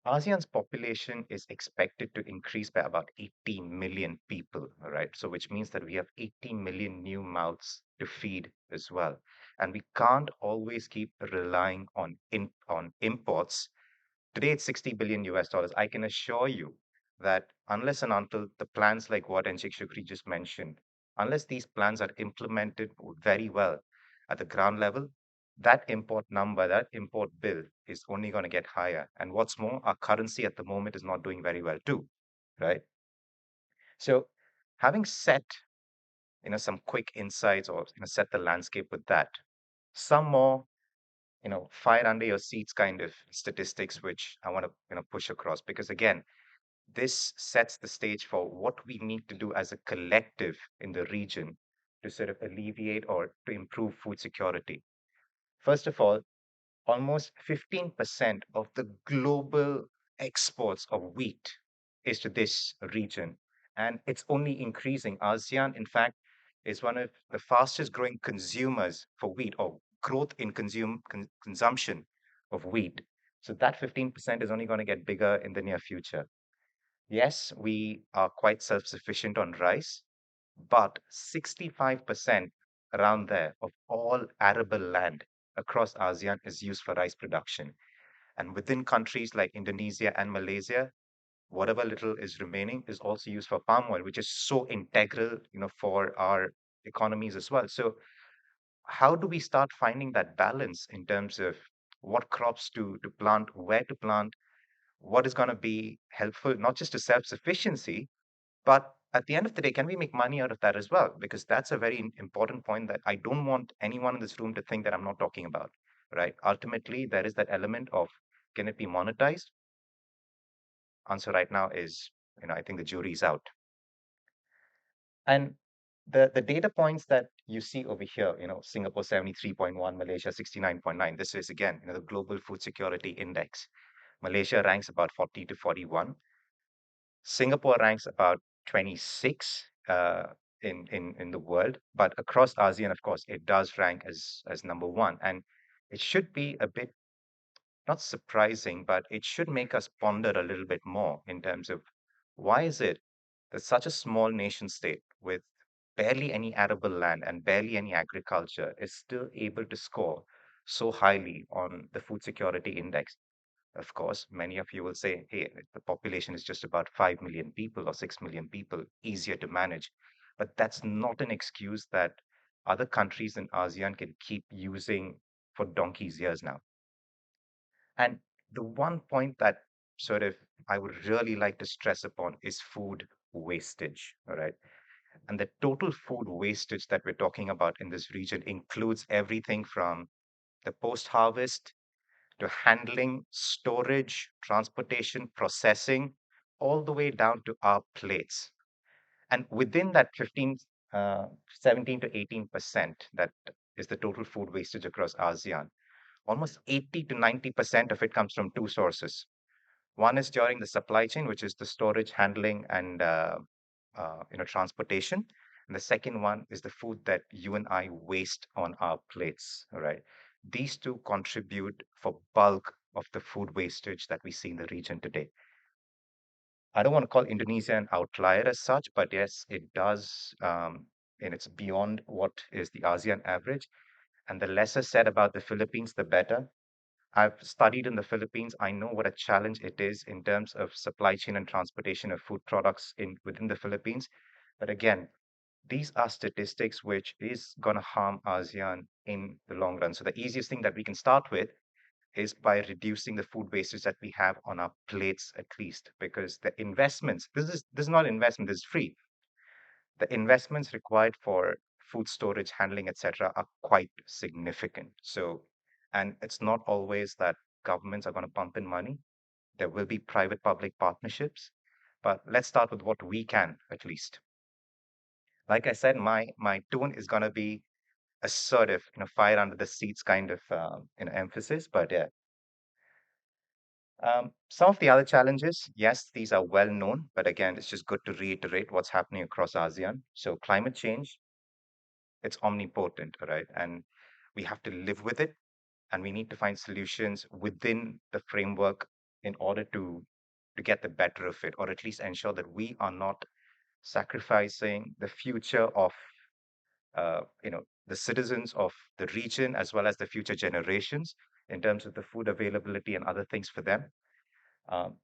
ASEAN's population is expected to increase by about 18 million people, all right? So which means that we have 18 million new mouths to feed as well. And we can't always keep relying on imports. Today, it's 60 billion US dollars. I can assure you that unless and until the plans like what Enchik Shukri just mentioned, unless these plans are implemented very well at the ground level, that import number, that import bill is only going to get higher. And what's more, our currency at the moment is not doing very well too, right? So having set, some quick insights or, set the landscape with that, some more fire under your seats kind of statistics, which I want to, push across. Because again, this sets the stage for what we need to do as a collective in the region to sort of alleviate or to improve food security. First of all, almost 15% of the global exports of wheat is to this region. And it's only increasing. ASEAN, in fact, is one of the fastest growing consumers for wheat, or growth in consumption of wheat. So that 15% is only going to get bigger in the near future. Yes, we are quite self sufficient on rice, but 65% around there of all arable land across ASEAN is used for rice production. And within countries like Indonesia and Malaysia, whatever little is remaining is also used for palm oil, which is so integral, for our economies as well. So how do we start finding that balance in terms of what crops to plant, where to plant, what is going to be helpful, not just to self-sufficiency, but at the end of the day, can we make money out of that as well? Because that's a very important point that I don't want anyone in this room to think that I'm not talking about, right? Ultimately, there is that element of, can it be monetized? Answer right now is, I think the jury's out. And the data points that you see over here, Singapore 73.1, Malaysia 69.9. This is again, the Global Food Security Index. Malaysia ranks about 40 to 41. Singapore ranks about 26 in the world, but across ASEAN, of course, it does rank as number one. And it should be a bit not surprising, but it should make us ponder a little bit more in terms of why is it that such a small nation state with barely any arable land and barely any agriculture is still able to score so highly on the food security index. Of course, many of you will say, hey, the population is just about 5 million people or 6 million people, easier to manage. But that's not an excuse that other countries in ASEAN can keep using for donkey's years now. And the one point that sort of I would really like to stress upon is food wastage. All right. And the total food wastage that we're talking about in this region includes everything from the post harvest to handling, storage, transportation, processing, all the way down to our plates. And within that 17 to 18% that is the total food wastage across ASEAN, almost 80 to 90% of it comes from two sources. One is during the supply chain, which is the storage, handling, and transportation. And the second one is the food that you and I waste on our plates. All right, these two contribute for bulk of the food wastage that we see in the region today. I don't want to call Indonesia an outlier as such, but yes, it does, and it's beyond what is the ASEAN average. And the lesser said about the Philippines, the better. I've studied in the Philippines. I know what a challenge it is in terms of supply chain and transportation of food products within the Philippines. But again, these are statistics which is going to harm ASEAN in the long run. So the easiest thing that we can start with is by reducing the food wastage that we have on our plates at least, because the investments, this is not investment, this is free. The investments required for food storage, handling, etc., are quite significant. So, and it's not always that governments are going to pump in money. There will be private-public partnerships, but let's start with what we can at least. Like I said, my tone is going to be a sort of fire under the seats kind of emphasis, but yeah. Some of the other challenges, yes, these are well known, but again, it's just good to reiterate what's happening across ASEAN. So climate change, it's omnipotent, right? And we have to live with it, and we need to find solutions within the framework in order to get the better of it, or at least ensure that we are not sacrificing the future of the citizens of the region as well as the future generations in terms of the food availability and other things for them. Um,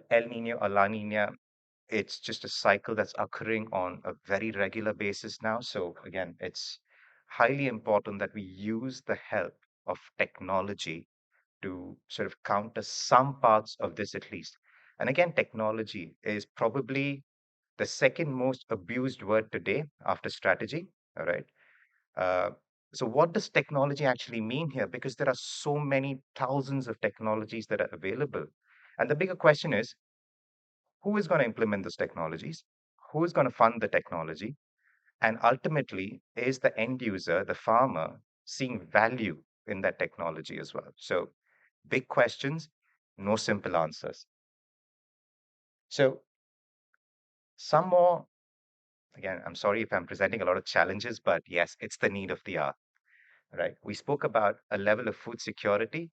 El Nino or La Nina, it's just a cycle that's occurring on a very regular basis now. So again, it's highly important that we use the help of technology to sort of counter some parts of this at least. And again, technology is probably the second most abused word today after strategy. All right. Uh, so what does technology actually mean here? Because there are so many thousands of technologies that are available. And the bigger question is, who is going to implement those technologies? Who is going to fund the technology? And ultimately, is the end user, the farmer, seeing value in that technology as well? So, big questions, no simple answers. So, some more Again, I'm sorry if I'm presenting a lot of challenges, but yes, it's the need of the hour, right? We spoke about a level of food security.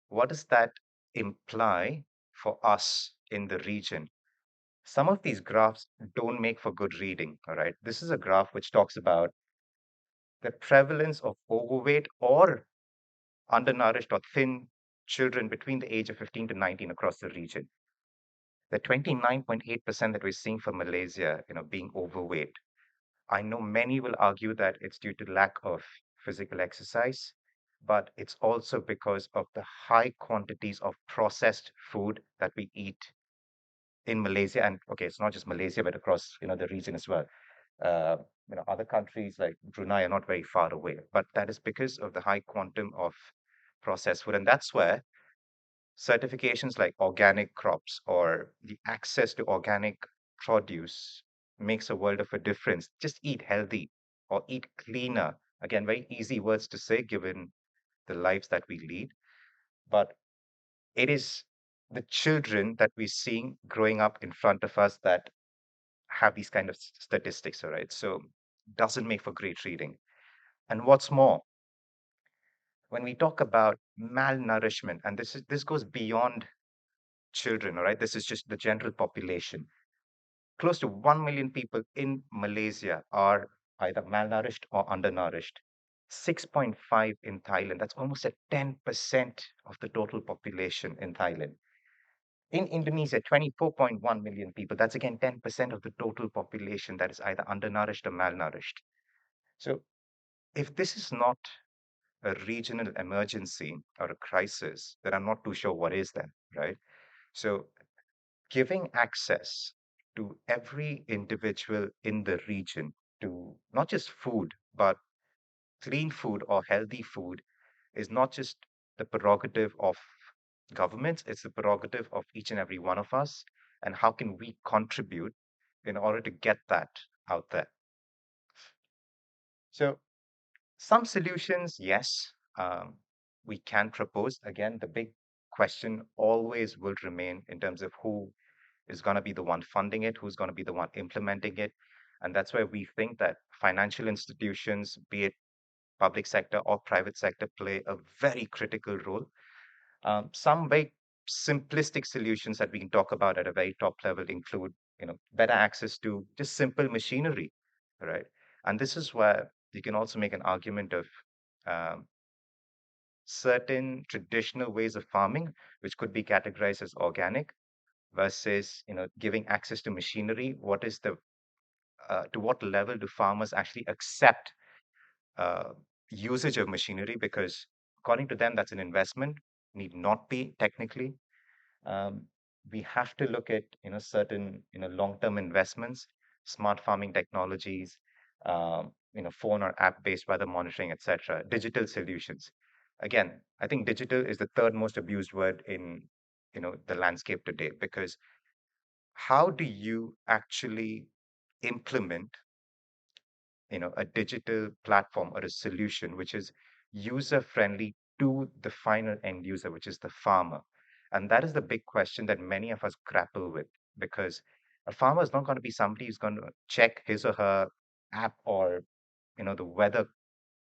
What does that imply for us in the region? Some of these graphs don't make for good reading, all right? This is a graph which talks about the prevalence of overweight or undernourished or thin children between the age of 15 to 19 across the region. The 29.8% that we're seeing for Malaysia, being overweight. I know many will argue that it's due to lack of physical exercise, but it's also because of the high quantities of processed food that we eat in Malaysia. And okay, it's not just Malaysia, but across, the region as well. Uh, other countries like Brunei are not very far away, but that is because of the high quantum of processed food. And that's where certifications like organic crops or the access to organic produce makes a world of a difference. Just eat healthy or eat cleaner. Again, very easy words to say given the lives that we lead, but it is the children that we're seeing growing up in front of us that have these kind of statistics, all right? So doesn't make for great reading. And what's more, when we talk about malnourishment, and this goes beyond children, all right? This is just the general population. Close to 1 million people in Malaysia are either malnourished or undernourished. 6.5 in Thailand. That's almost at 10% of the total population in Thailand. In Indonesia, 24.1 million people. That's again 10% of the total population that is either undernourished or malnourished. So if this is not a regional emergency or a crisis, then I'm not too sure what is then, right? So giving access to every individual in the region to not just food, but clean food or healthy food is not just the prerogative of governments, it's the prerogative of each and every one of us. And how can we contribute in order to get that out there? So, some solutions, yes, we can propose. Again, the big question always will remain in terms of who is going to be the one funding it, who's going to be the one implementing it. And that's where we think that financial institutions, be it public sector or private sector, play a very critical role. Some very simplistic solutions that we can talk about at a very top level include, better access to just simple machinery, right? And this is where you can also make an argument of um, certain traditional ways of farming, which could be categorized as organic, versus giving access to machinery. What is the to what level do farmers actually accept uh, usage of machinery? Because according to them, that's an investment, need not be technically. um, we have to look at certain long-term investments, smart farming technologies, phone or app-based weather monitoring, etc., digital solutions. Again, I think digital is the third most abused word in the landscape today, because how do you actually implement a digital platform or a solution which is user friendly to the final end user, which is the farmer? And that is the big question that many of us grapple with, because a farmer is not going to be somebody who's going to check his or her app or the weather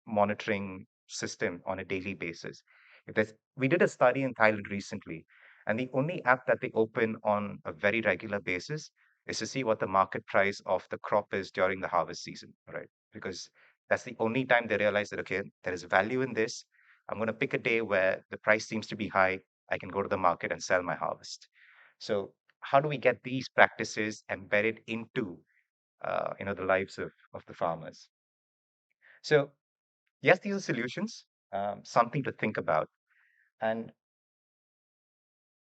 monitoring system on a daily basis. If there's, we did a study in Thailand recently, and the only app that they open on a very regular basis is to see what the market price of the crop is during the harvest season, right? Because that's the only time they realize that, okay, there is value in this. I'm going to pick a day where the price seems to be high. I can go to the market and sell my harvest. So, how do we get these practices embedded into the lives of the farmers? So, yes, these are solutions, something to think about. And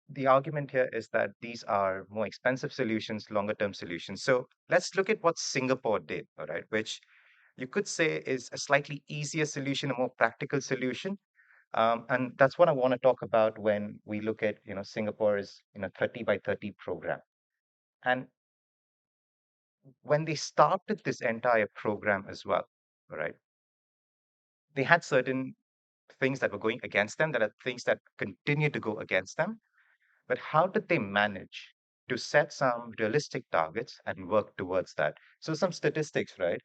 the argument here is that these are more expensive solutions, longer term solutions. So let's look at what Singapore did, all right, which you could say is a slightly easier solution, a more practical solution. And that's what I want to talk about when we look at, Singapore's, 30 by 30 program. And when they started this entire program as well, all right, they had certain things that were going against them, that are things that continue to go against them. But how did they manage to set some realistic targets and work towards that. So, some statistics, right?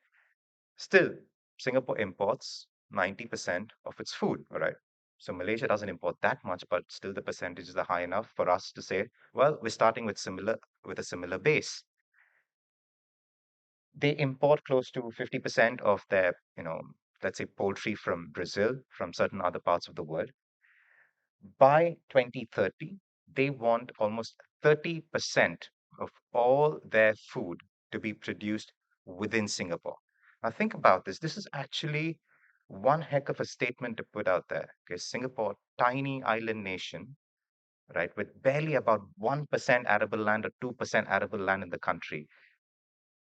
Still, Singapore imports 90% of its food, all right? So Malaysia doesn't import that much, but still the percentages are high enough for us to say, well, we're starting with a similar base. They import close to 50% of their, let's say poultry from Brazil, from certain other parts of the world. By 2030, they want almost 30% of all their food to be produced within Singapore. Now, think about this. This is actually one heck of a statement to put out there. Okay, Singapore, tiny island nation, right, with barely about 1% arable land or 2% arable land in the country,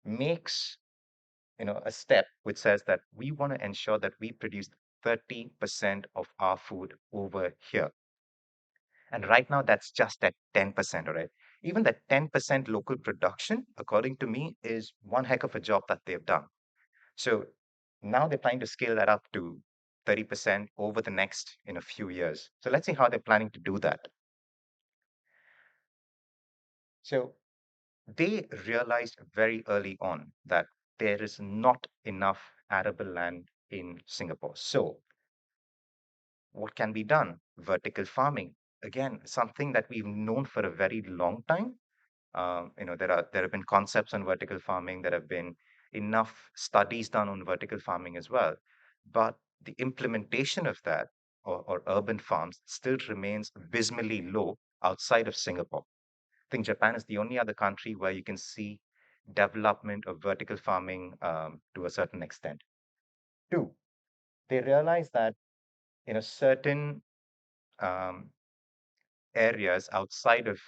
makes a step which says that we want to ensure that we produce 30% of our food over here. And right now, that's just at 10%, all right? Even that 10% local production, according to me, is one heck of a job that they've done. So now they're trying to scale that up to 30% over the next few years. So let's see how they're planning to do that. So they realized very early on that there is not enough arable land in Singapore. So what can be done? Vertical farming. Again, something that we've known for a very long time. There have been concepts on vertical farming. There have been enough studies done on vertical farming as well, but the implementation of that or urban farms still remains abysmally low outside of Singapore. I think Japan is the only other country where you can see development of vertical farming to a certain extent. Two, they realize that certain um, areas outside of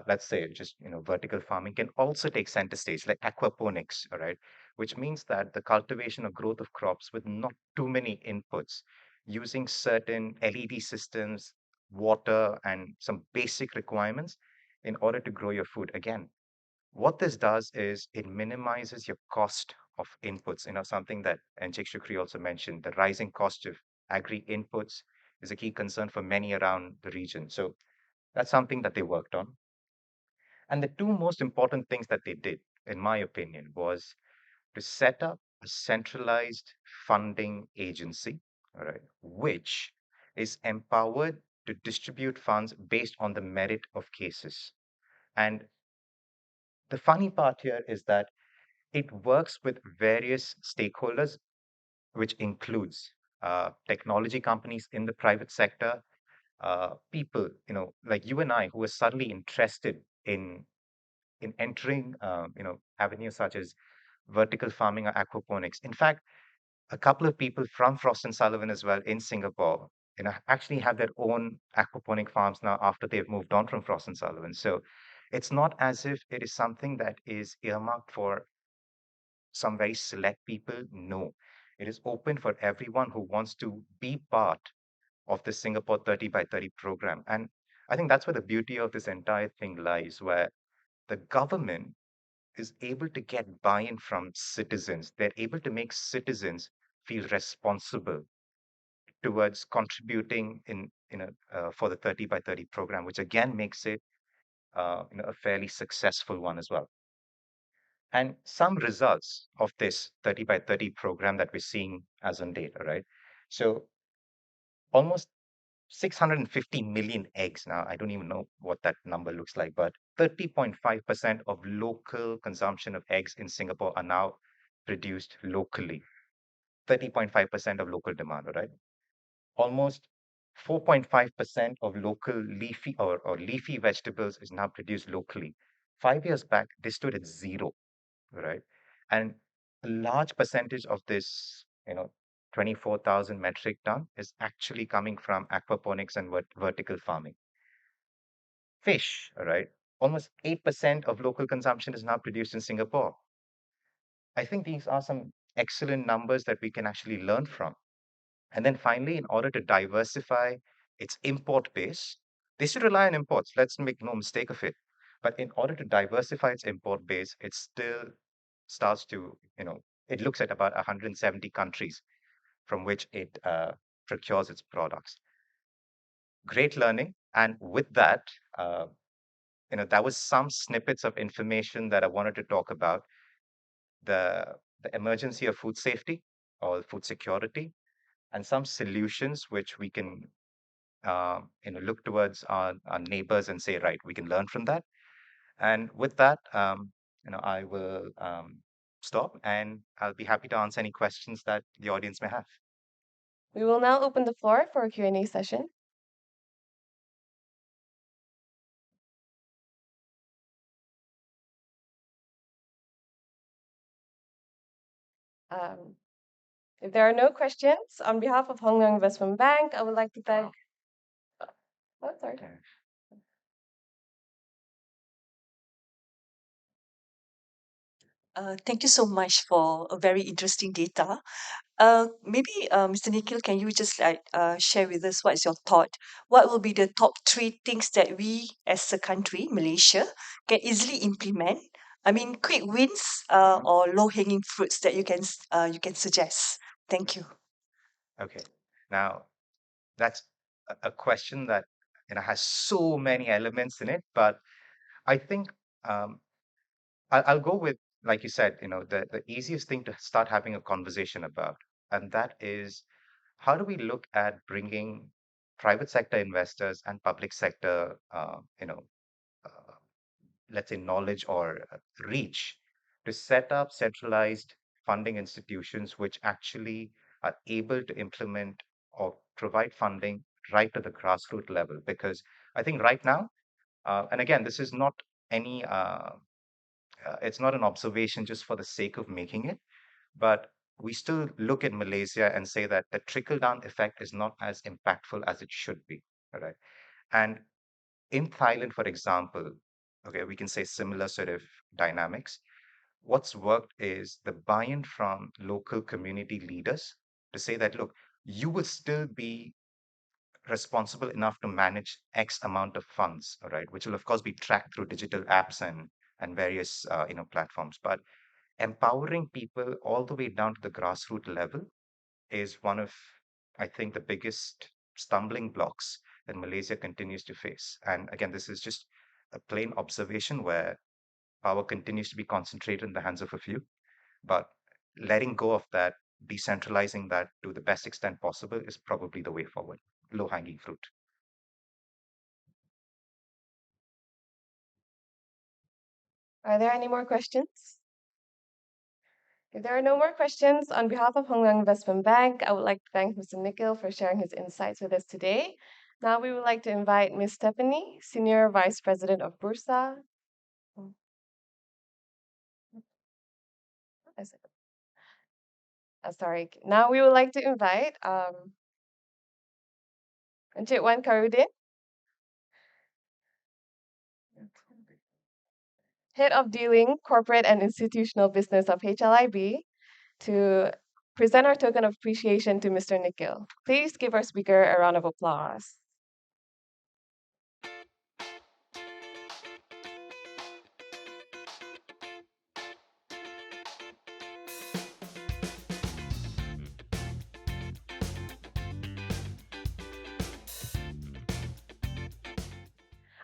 let's say just vertical farming can also take center stage, like aquaponics, all right, which means that the cultivation or growth of crops with not too many inputs, using certain LED systems, water, and some basic requirements in order to grow your food. Again, what this does is it minimizes your cost of inputs, something that Enchik Shukri also mentioned. The rising cost of agri inputs is a key concern for many around the region. So that's something that they worked on. And the two most important things that they did, in my opinion, was to set up a centralized funding agency, all right, which is empowered to distribute funds based on the merit of cases. And the funny part here is that it works with various stakeholders, which includes technology companies in the private sector, people, like you and I, who are suddenly interested in entering, avenues such as vertical farming or aquaponics. In fact, a couple of people from Frost and Sullivan as well in Singapore, actually have their own aquaponic farms now after they've moved on from Frost and Sullivan. So it's not as if it is something that is earmarked for some very select people. No, it is open for everyone who wants to be part of the Singapore 30 by 30 program. And I think that's where the beauty of this entire thing lies, where the government is able to get buy-in from citizens. They're able to make citizens feel responsible towards contributing for the 30 by 30 program, which again makes it a fairly successful one as well. And some results of this 30 by 30 program that we're seeing as on date, all right? So almost 650 million eggs now. I don't even know what that number looks like, but 30.5% of local consumption of eggs in Singapore are now produced locally. 30.5% of local demand, all right? Almost 4.5% of local leafy or leafy vegetables is now produced locally. 5 years back, they stood at zero, right? And a large percentage of this, 24,000 metric ton is actually coming from aquaponics and vertical farming. Fish, all right? Almost 8% of local consumption is now produced in Singapore. I think these are some excellent numbers that we can actually learn from. And then finally, in order to diversify its import base, they should rely on imports. Let's make no mistake of it. But in order to diversify its import base, it still starts to, it looks at about 170 countries from which it procures its products. Great learning. And with that, that was some snippets of information that I wanted to talk about the emergency of food safety or food security, and some solutions which we can look towards our neighbors and say, right, we can learn from that. And with that, I will stop, and I'll be happy to answer any questions that the audience may have. We will now open the floor for a Q&A session. Um, if there are no questions, on behalf of Hong Leong Investment Bank, I would like to thank. Oh, sorry. Okay. Thank you so much for a very interesting data. Maybe, Mr. Nikhil, can you just share with us what is your thought? What will be the top three things that we, as a country, Malaysia, can easily implement? I mean, quick wins or low-hanging fruits that you can suggest. Thank you. Okay. Now, that's a question that has so many elements in it, but I think I'll go with, like you said, the easiest thing to start having a conversation about, and that is how do we look at bringing private sector investors and public sector, uh, let's say, knowledge or reach to set up centralized funding institutions which actually are able to implement or provide funding right to the grassroots level. Because I think right now, and again, this is not any, it's not an observation just for the sake of making it, but we still look at Malaysia and say that the trickle down effect is not as impactful as it should be. All right. And in Thailand, for example, okay, we can say similar sort of dynamics. What's worked is the buy-in from local community leaders to say that, look, you will still be responsible enough to manage X amount of funds, all right, which will of course be tracked through digital apps and various platforms. But empowering people all the way down to the grassroots level is one of, I think, the biggest stumbling blocks that Malaysia continues to face. And again, this is just a plain observation where power continues to be concentrated in the hands of a few, but letting go of that, decentralizing that to the best extent possible is probably the way forward. Low hanging fruit. Are there any more questions? If there are no more questions, on behalf of Hong Leong Investment Bank, I would like to thank Mr. Nikhil for sharing his insights with us today. Now we would like to invite Ms. Stephanie, Senior Vice President of Bursa. Sorry. Now we would like to invite Encik Wan Karudin, Head of Dealing, Corporate and Institutional Business of HLIB, to present our token of appreciation to Mr. Nikhil. Please give our speaker a round of applause.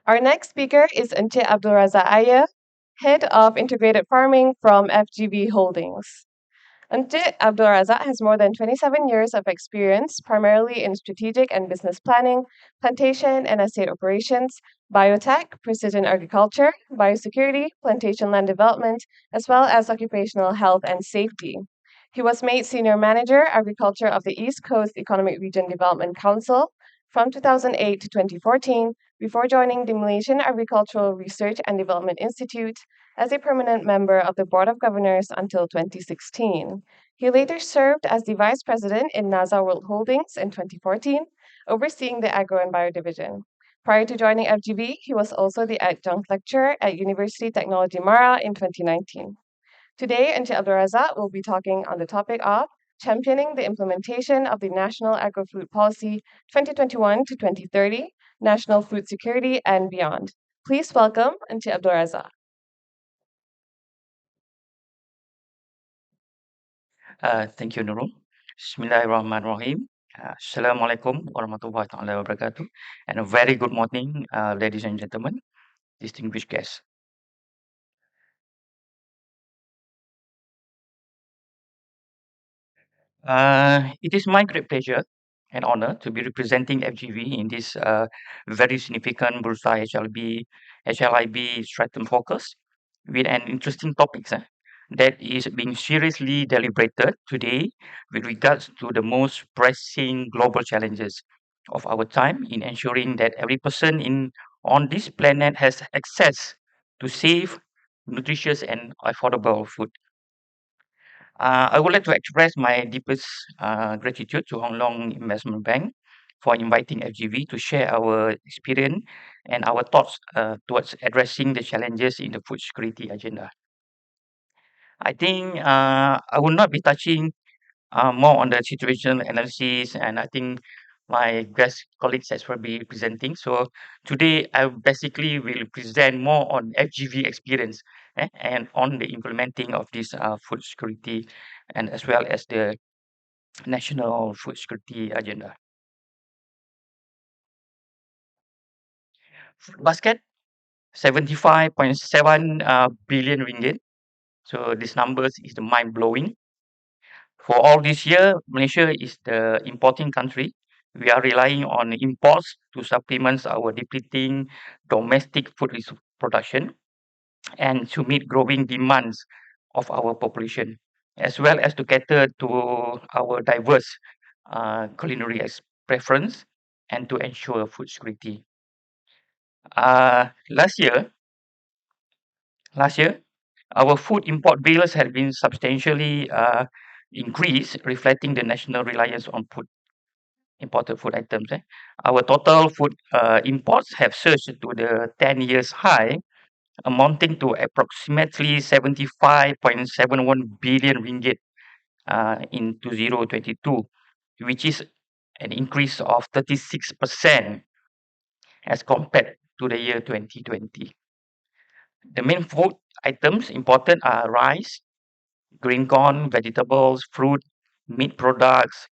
Our next speaker is Encik Abdul Razak Ayer, Head of Integrated Farming from FGB Holdings. Encik Abdul Razak has more than 27 years of experience, primarily in strategic and business planning, plantation and estate operations, biotech, precision agriculture, biosecurity, plantation land development, as well as occupational health and safety. He was made Senior Manager, Agriculture of the East Coast Economic Region Development Council from 2008 to 2014, before joining the Malaysian Agricultural Research and Development Institute as a permanent member of the Board of Governors until 2016. He later served as the Vice President in NASA World Holdings in 2014, overseeing the Agro and Bio Division. Prior to joining FGB, he was also the adjunct lecturer at University Technology Mara in 2019. Today, Encik Abdul Razak will be talking on the topic of championing the implementation of the National Agro-Food Policy 2021 to 2030, national food security, and beyond. Please welcome Encik Abdul Razak. Thank you, Nurul. Bismillahirrahmanirrahim. Assalamualaikum warahmatullahi taala wabarakatuh. And a very good morning, ladies and gentlemen. distinguished guests. It is my great pleasure and honor to be representing FGV in this very significant Bursa-HLIB Stratum focus with an interesting topic that is being seriously deliberated today with regards to the most pressing global challenges of our time in ensuring that every person on this planet has access to safe, nutritious, and affordable food. I would like to express my deepest gratitude to Hong Leong Investment Bank for inviting FGV to share our experience and our thoughts towards addressing the challenges in the food security agenda. I think I will not be touching more on the situational analysis, and I think my guest colleagues has will be presenting. So today I basically will present more on FGV experience and on the implementing of this food security and as well as the national food security agenda. Food basket 75.7 billion ringgit. So this numbers is the mind blowing. For all this year, Malaysia is the importing country. We are relying on imports to supplement our depleting domestic food production and to meet growing demands of our population, as well as to cater to our diverse culinary preference and to ensure food security. Uh, last year, last year, our food import bills had been substantially increased, reflecting the national reliance on imported food items. Our total food imports have surged to the 10 years high, amounting to approximately 75.71 billion ringgit in 2022, which is an increase of 36% as compared to the year 2020. The main food items imported are rice, green corn, vegetables, fruit, meat products,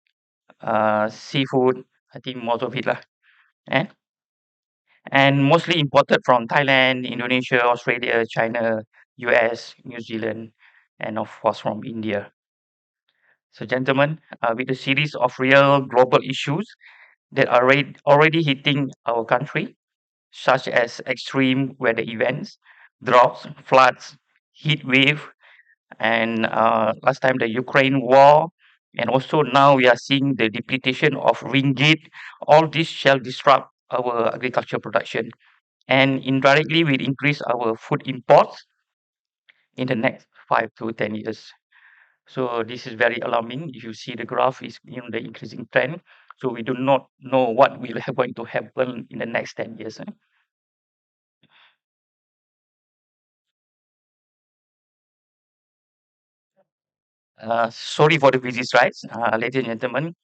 seafood. I think most of it lah. Eh? And mostly imported from Thailand, Indonesia, Australia, China, US, New Zealand, and of course from India. So, gentlemen, with a series of real global issues that are already hitting our country, such as extreme weather events, droughts, floods, heat wave, and last time the Ukraine war, and also now we are seeing the depletion of ringgit. All this shall disrupt our agriculture production and indirectly will increase our food imports in the next 5 to 10 years. So this is very alarming. If you see the graph is in the increasing trend. So we do not know what will going to happen in the next 10 years. Sorry for the busy slides, ladies and gentlemen.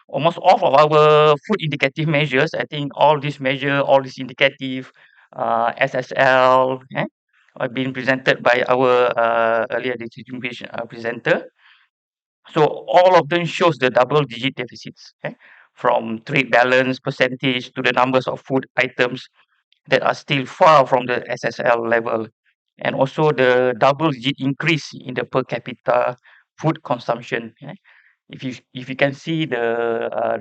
Almost all of our food indicative measures, I think all these measure, all these indicative, SSL, are being presented by our earlier distinguished presenter. So all of them shows the double-digit deficits, from trade balance percentage to the numbers of food items that are still far from the SSL level, and also the double-digit increase in the per capita food consumption. If you can see the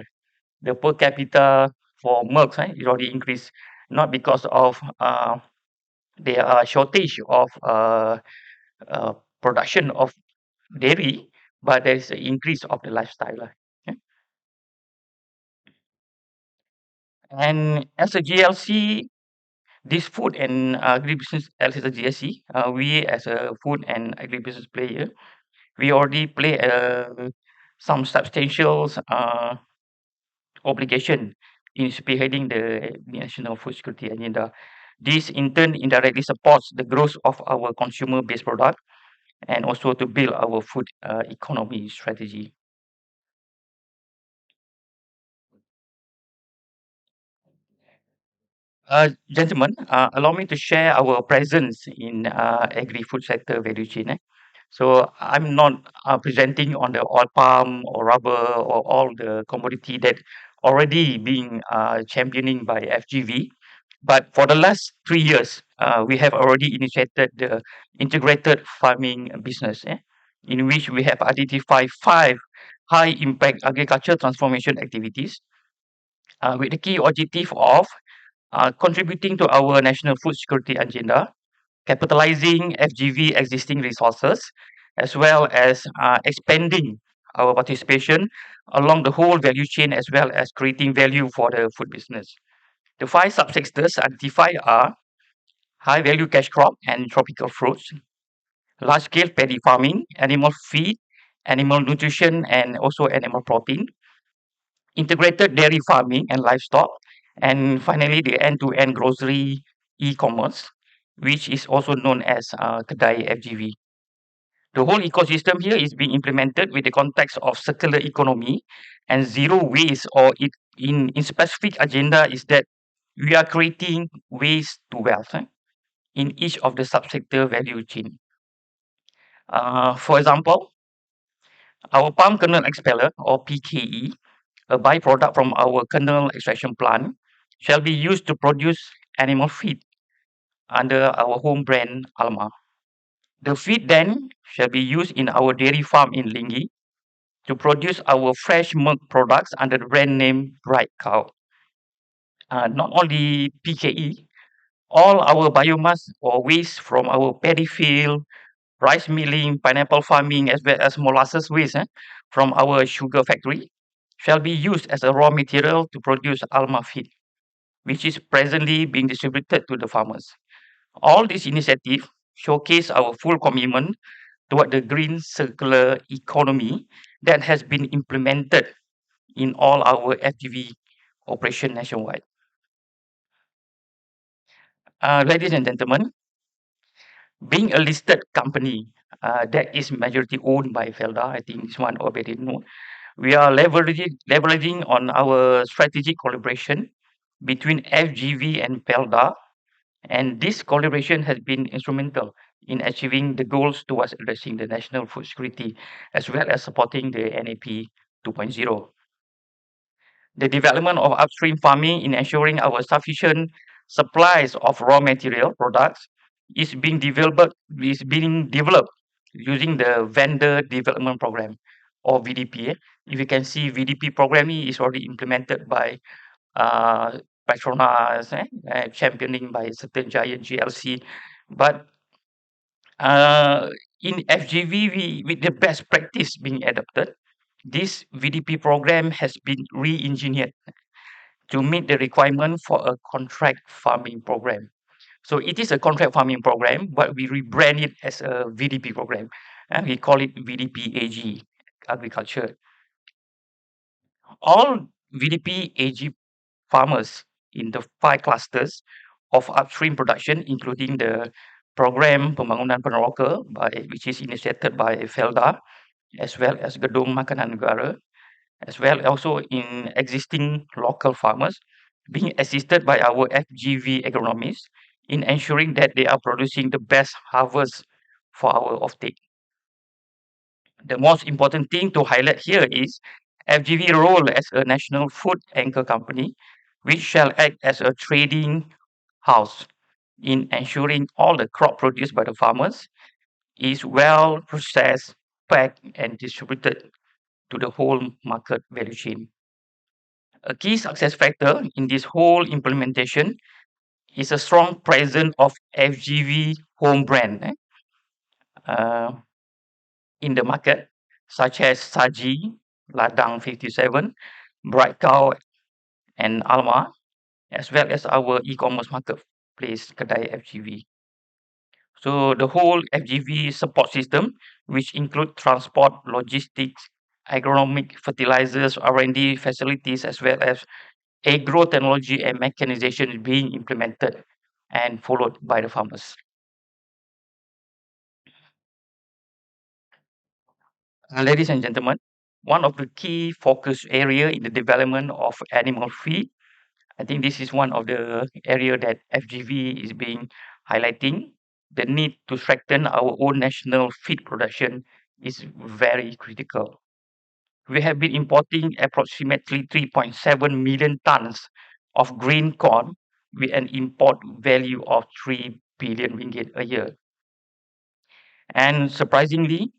per capita for milk, it already increased, not because of there are shortage of uh, production of dairy, but there is an increase of the lifestyle. Okay. And as a GLC, this food and agribusiness, as a GSC, we as a food and agribusiness player, we already play some substantial obligation in spearheading the national food security agenda. This in turn indirectly supports the growth of our consumer-based product and also to build our food economy strategy. Gentlemen, allow me to share our presence in agri-food sector value chain. So I'm not presenting on the oil palm or rubber or all the commodity that already being championing by FGV, But for the last 3 years, we have already initiated the integrated farming business, in which we have identified 5 high impact agriculture transformation activities, with the key objective of contributing to our national food security agenda, capitalizing FGV existing resources, as well as expanding our participation along the whole value chain, as well as creating value for the food business. The 5 subsectors identified are high value cash crop and tropical fruits, large scale paddy farming, animal feed, animal nutrition, and also animal protein, integrated dairy farming and livestock, and finally the end-to-end grocery e-commerce, which is also known as Kedai FGV. The whole ecosystem here is being implemented with the context of circular economy and zero waste, or in specific agenda is that we are creating waste to wealth in each of the subsector value chain. For example, our palm kernel expeller, or PKE, a byproduct from our kernel extraction plant, shall be used to produce animal feed under our home brand Alma. The feed then shall be used in our dairy farm in Lingi to produce our fresh milk products under the brand name Bright Cow. Not only PKE, all our biomass or waste from our paddy field, rice milling, pineapple farming, as well as molasses waste from our sugar factory shall be used as a raw material to produce Alma feed, which is presently being distributed to the farmers. All these initiatives showcase our full commitment toward the green circular economy that has been implemented in all our FGV operation nationwide. Ladies and gentlemen, being a listed company that is majority owned by Felda, I think this one already known. We are leveraging on our strategic collaboration between FGV and Felda, and this collaboration has been instrumental in achieving the goals towards addressing the national food security as well as supporting the NAP 2.0. The development of upstream farming in ensuring our sufficient supplies of raw material products is being developed using the vendor development program, or VDP. If you can see, VDP program is already implemented by uh, Petronas, championing by certain giant GLC. But uh, in FGV, with the best practice being adopted, this VDP program has been re-engineered to meet the requirement for a contract farming program. So it is a contract farming program, but we rebrand it as a VDP program, and we call it VDP AG agriculture. All VDP AG farmers in the 5 clusters of upstream production, including the program Pembangunan Peneroka, which is initiated by Felda, as well as Gedung Makanan Negara, as well also in existing local farmers, being assisted by our FGV agronomists in ensuring that they are producing the best harvest for our offtake. The most important thing to highlight here is FGV role as a national food anchor company, which shall act as a trading house in ensuring all the crop produced by the farmers is well processed, packed, and distributed to the whole market value chain. A key success factor in this whole implementation is a strong presence of FGV home brand uh, in the market, such as Saji, Ladang 57, Bright Cow, and Alma, as well as our e-commerce marketplace, Kedai FGV. So the whole FGV support system, which include transport, logistics, agronomic fertilizers, R&D facilities, as well as agro technology and mechanization, is being implemented and followed by the farmers. Ladies and gentlemen, one of the key focus area in the development of animal feed, I think this is one of the area that FGV is being highlighting. The need to strengthen our own national feed production is very critical. We have been importing approximately 3.7 million tons of green corn with an import value of 3 billion ringgit a year. And surprisingly,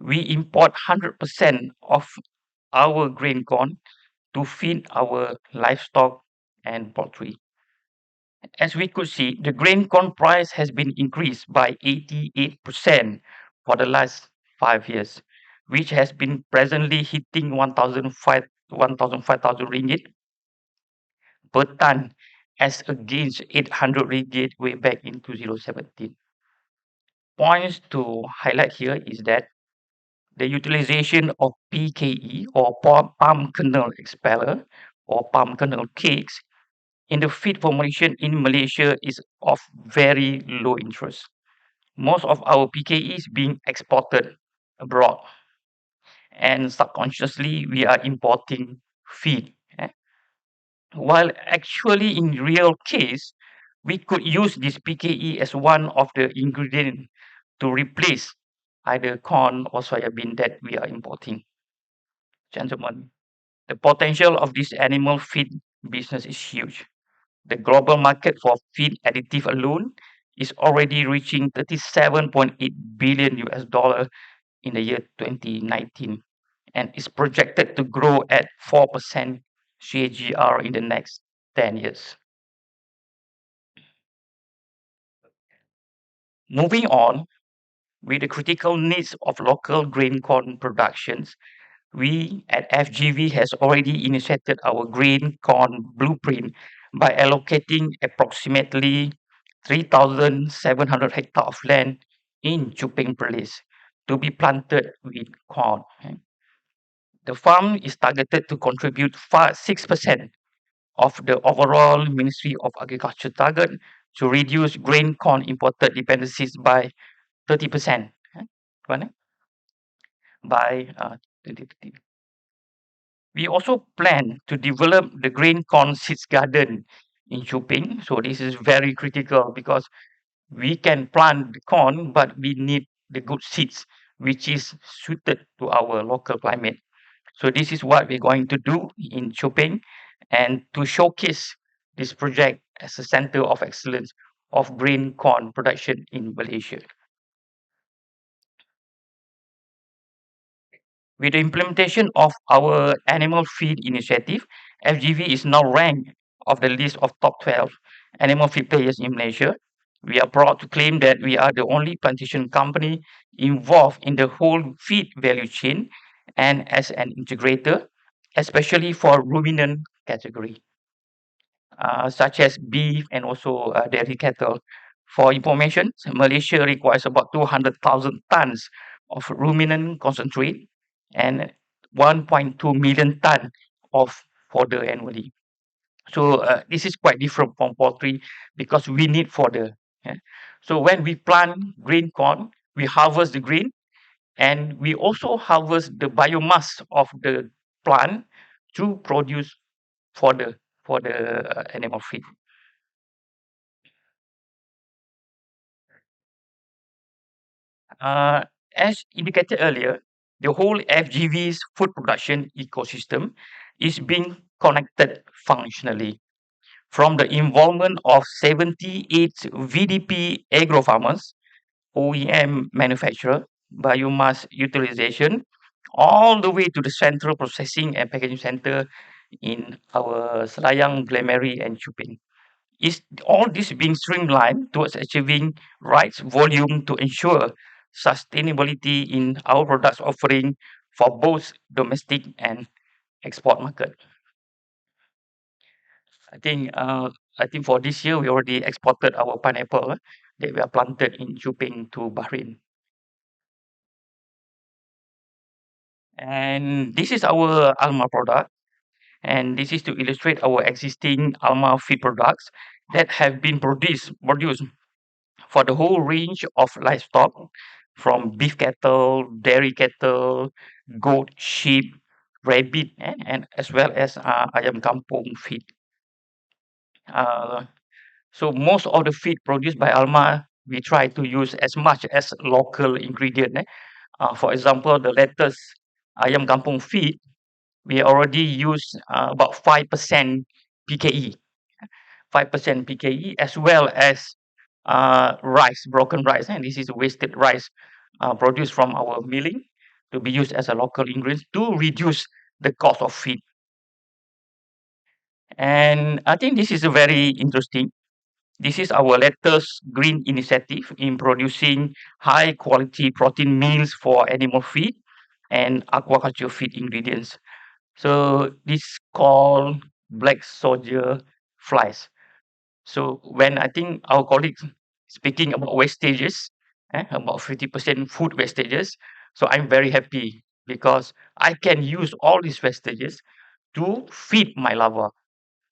we import 100% of our grain corn to feed our livestock and poultry. As we could see, the grain corn price has been increased by 88% for the last 5 years, which has been presently hitting 1,500 ringgit per ton as against 800 ringgit way back in 2017. Points to highlight here is that the utilization of PKE or palm kernel expeller or palm kernel cakes in the feed formulation in Malaysia is of very low interest. Most of our PKE is being exported abroad, and subconsciously we are importing feed. While actually in real case, we could use this PKE as one of the ingredient to replace either corn or soybean that we are importing. Gentlemen, the potential of this animal feed business is huge. The global market for feed additive alone is already reaching 37.8 billion US dollar in the year 2019 and is projected to grow at 4% CAGR in the next 10 years. Moving on, with the critical needs of local grain corn productions, we at FGV has already initiated our grain corn blueprint by allocating approximately 3,700 hectares of land in Chupeng Perlis to be planted with corn. The farm is targeted to contribute 6% of the overall Ministry of Agriculture target to reduce grain corn imported dependencies by 30% by 2030. We also plan to develop the grain corn seeds garden in Chuping. So this is very critical because we can plant the corn, but we need the good seeds, which is suited to our local climate. So this is what we're going to do in Chuping and to showcase this project as a center of excellence of grain corn production in Malaysia. With the implementation of our animal feed initiative, FGV is now ranked of the list of top 12 animal feed players in Malaysia. We are proud to claim that we are the only plantation company involved in the whole feed value chain and as an integrator, especially for ruminant category, such as beef and also dairy cattle. For information, Malaysia requires about 200,000 tons of ruminant concentrate and 1.2 million ton of fodder annually. So this is quite different from poultry because we need fodder. Yeah. So when we plant green corn, we harvest the green and we also harvest the biomass of the plant to produce fodder for the animal feed. Uh, as indicated earlier, the whole FGV's food production ecosystem is being connected functionally. From the involvement of 78 VDP agro farmers, OEM manufacturer, biomass utilization, all the way to the central processing and packaging center in our Selayang, Glameri, and Chuping. Is all this being streamlined towards achieving right volume to ensure sustainability in our products offering for both domestic and export market. I think I think for this year we already exported our pineapple that we are planted in Chuping to Bahrain. And this is our Alma product. And this is to illustrate our existing Alma feed products that have been produced for the whole range of livestock from beef cattle, dairy cattle, goat, sheep, rabbit, and as well as ayam kampung feed. Uh, so most of the feed produced by Alma, we try to use as much as local ingredient. For example, the latest ayam kampung feed, we already use about 5% PKE 5% PKE, as well as rice, broken rice, and this is wasted rice produced from our milling to be used as a local ingredient to reduce the cost of feed. And I think this is a very interesting. This is our latest green initiative in producing high quality protein meals for animal feed and aquaculture feed ingredients. So this called black soldier flies. So when I think our colleagues speaking about wastages, about 50% food wastages, so I'm very happy because I can use all these wastages to feed my larva.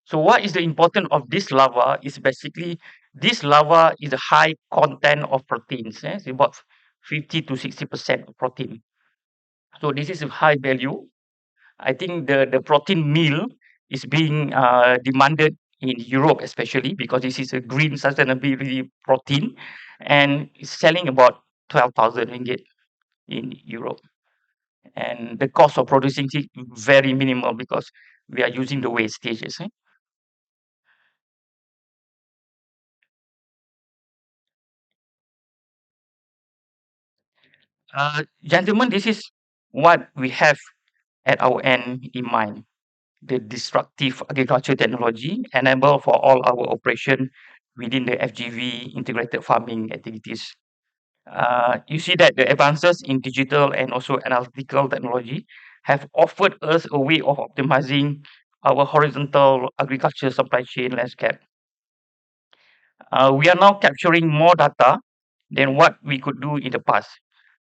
So what is the importance of this larva is basically this larva is a high content of proteins. It's about 50 to 60% of protein. So this is a high value. I think the protein meal is being demanded in Europe, especially because this is a green sustainability protein, and it's selling about 12,000 ringgit in Europe. And the cost of producing it very minimal because we are using the wastages. Gentlemen, this is what we have at our end in mind. The disruptive agriculture technology enable for all our operation within the FGV integrated farming activities. You see that the advances in digital and also analytical technology have offered us a way of optimizing our horizontal agriculture supply chain landscape. We are now capturing more data than what we could do in the past.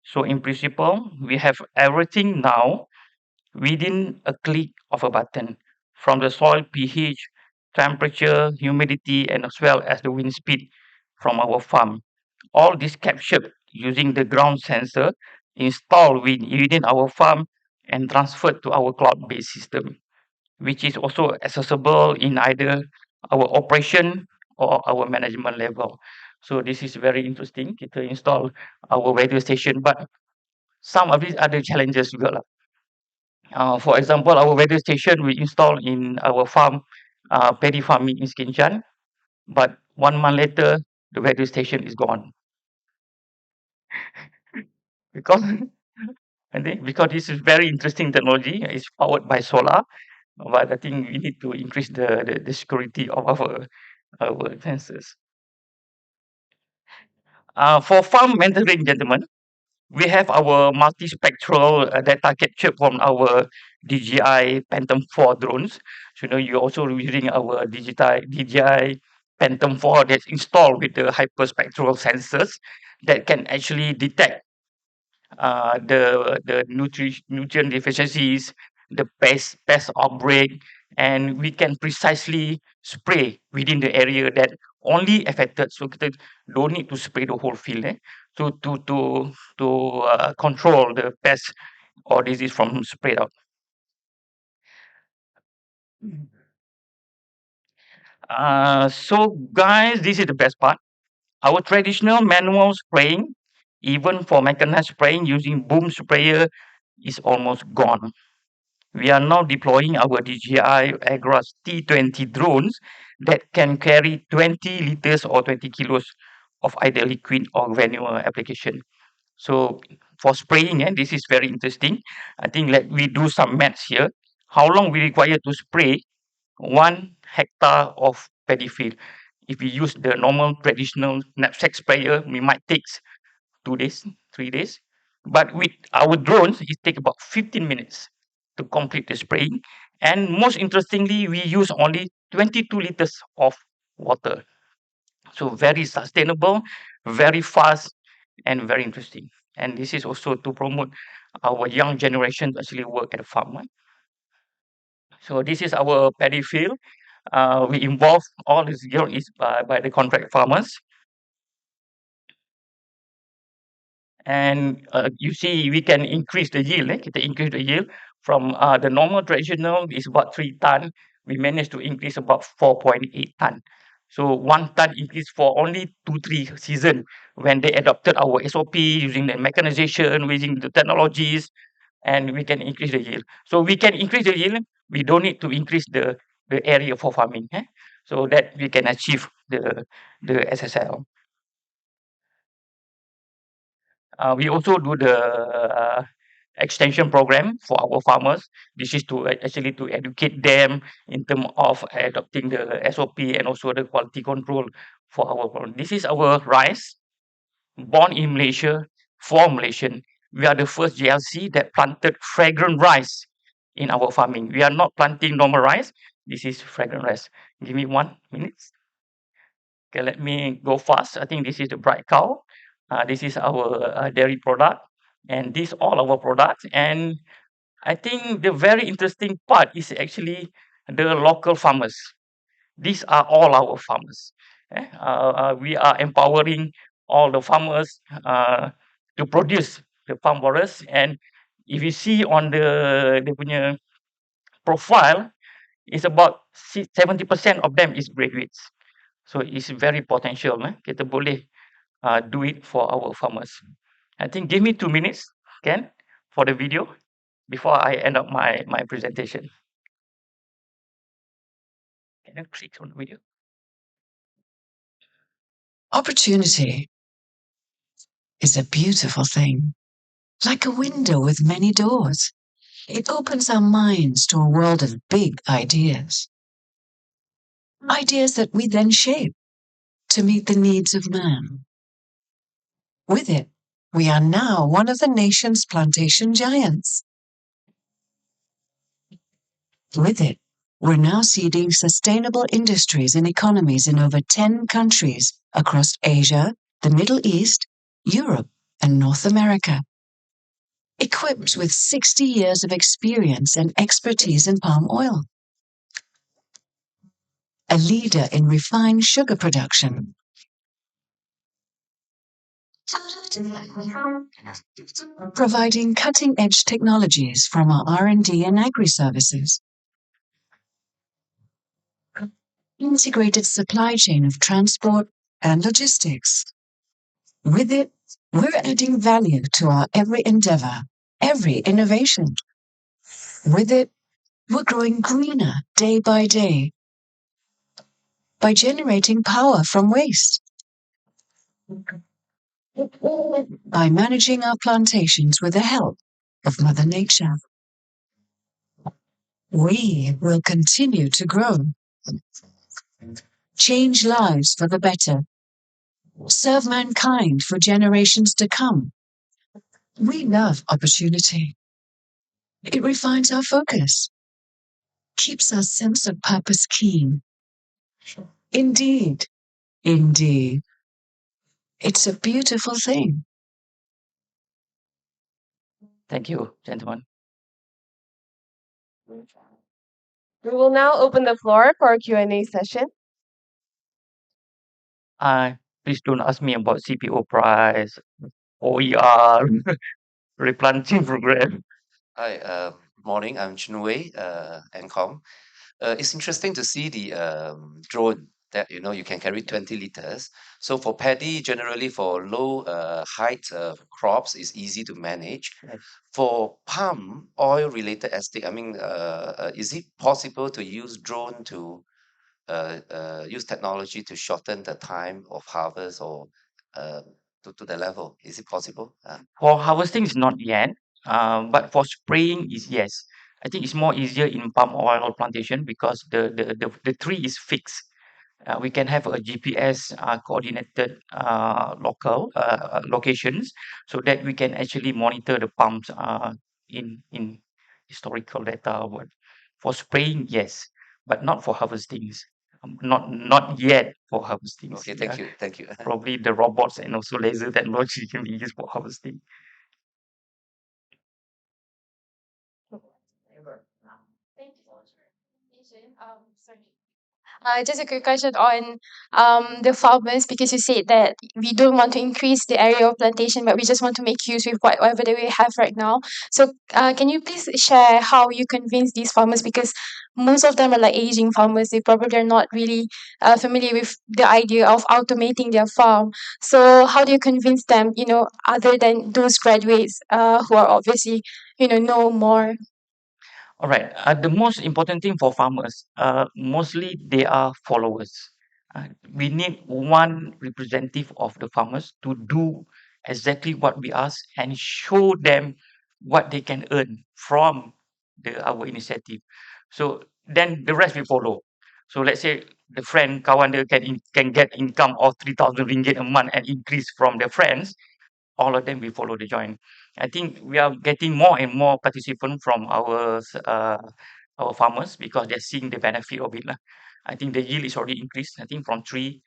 So in principle, we have everything now within a click of a button, from the soil pH, temperature, humidity, and as well as the wind speed from our farm. All this captured using the ground sensor installed within our farm and transferred to our cloud-based system, which is also accessible in either our operation or our management level. So this is very interesting. Kita install our weather station, but some of these other challenges juga lah. For example, our weather station we install in our farm, paddy farming in Skinchan, but 1 month later, the weather station is gone. Because I think because this is very interesting technology, it's powered by solar, but I think we need to increase the security of our sensors. For farm mentoring, gentlemen, we have our multispectral data captured from our DJI Phantom 4 drones. So, you're also using our DJI Phantom 4 that's installed with the hyperspectral sensors that can actually detect the nutrient deficiencies, the pest outbreak, and we can precisely spray within the area that only affected. So kita don't need to spray the whole field to control the pest or disease from spread out. So guys, this is the best part. Our traditional manual spraying, even for mechanized spraying using boom sprayer, is almost gone. We are now deploying our DJI Agras T20 drones that can carry 20 liters or 20 kilos of either liquid or granular application. So for spraying, this is very interesting. I think let we do some maths here. How long we require to spray 1 hectare of paddy field? If we use the normal traditional knapsack sprayer, we might take 2 days, 3 days. But with our drones, it take about 15 minutes to complete the spraying. And most interestingly, we use only 22 liters of water. So very sustainable, very fast, and very interesting. And this is also to promote our young generation to actually work at a farm. So this is our paddy field. We involve all this yield is by the contract farmers. And you see we can increase the yield, kita increase the yield from the normal traditional is about 3 ton, we managed to increase about 4.8 ton. So 1 ton increase for only 2-3 season when they adopted our SOP using the mechanization, using the technologies, and we can increase the yield. So we can increase the yield, we don't need to increase the area for farming. so that we can achieve the SSL. We also do the extension program for our farmers. This is to actually to educate them in terms of adopting the SOP and also the quality control for our farm. This is our rice, born in Malaysia, for Malaysian. We are the first GLC that planted fragrant rice in our farming. We are not planting normal rice. This is fragrant rice. Give me 1 minute. Okay, let me go fast. I think this is the bright cow. This is our dairy product, and this all our products. And I think the very interesting part is actually the local farmers. These are all our farmers. We are empowering all the farmers to produce the palm forest. And if you see on the punya profile, it's about 70% of them is graduates. So it's very potential. Kita boleh do it for our farmers. I think give me 2 minutes, Ken, for the video before I end up my presentation. Can you click on the video? Opportunity is a beautiful thing, like a window with many doors. It opens our minds to a world of big ideas. Ideas that we then shape to meet the needs of man. With it, we are now one of the nation's plantation giants. With it, we're now seeding sustainable industries and economies in over 10 countries across Asia, the Middle East, Europe, and North America. Equipped with 60 years of experience and expertise in palm oil. A leader in refined sugar production. Providing cutting-edge technologies from our R&D and agri-services. Integrated supply chain of transport and logistics. With it, we're adding value to our every endeavor, every innovation. With it, we're growing greener day by day by generating power from waste. By managing our plantations with the help of Mother Nature. We will continue to grow. Change lives for the better. Serve mankind for generations to come. We love opportunity. It refines our focus, keeps our sense of purpose keen. Indeed, indeed, it's a beautiful thing. Thank you, gentlemen. We will now open the floor for a Q&A session. Please don't ask me about CPO price, OER, replanting program. Hi, morning. I'm Chinwei, NCOM. It's interesting to see the drone that you can carry 20 liters. So for paddy, generally for low height crops, is easy to manage. Yes. For palm oil related estate, I mean, is it possible to use drone to use technology to shorten the time of harvest or to the level? Is it possible? For harvesting is not yet, but for spraying is yes. I think it's more easier in palm oil plantation because the tree is fixed. We can have a GPS coordinated locations so that we can actually monitor the palms in historical data. But for spraying, yes, but not for harvestings. Not yet for harvestings. Okay, thank you, thank you. Probably the robots and also laser technology can be used for harvesting. Just a quick question on the farmers, because you said that we don't want to increase the area of plantation, but we just want to make use with whatever that we have right now. So can you please share how you convince these farmers? Because most of them are like aging farmers. They probably are not really familiar with the idea of automating their farm. So how do you convince them, other than those graduates who are obviously, know more? All right. The most important thing for farmers, mostly they are followers. We need one representative of the farmers to do exactly what we ask and show them what they can earn from our initiative. So then the rest will follow. So let's say the friend kawan dia can get income of 3,000 ringgit a month and increase from their friends, all of them will follow the join. I think we are getting more and more participants from our farmers because they're seeing the benefit of it lah. I think the yield is already increased. I think from 3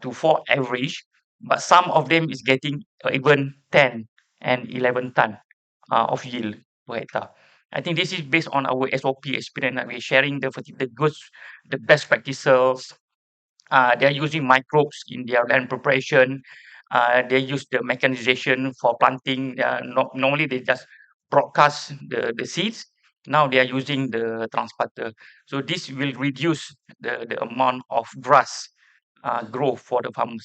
to 4 average, but some of them is getting even 10 and 11 ton of yield per hectare. I think this is based on our SOP experience that we're sharing the goods, the best practices. They're using microbes in their land preparation. They use the mechanization for planting. Normally they just broadcast the seeds. Now they are using the transplanter. So this will reduce the amount of grass growth for the farmers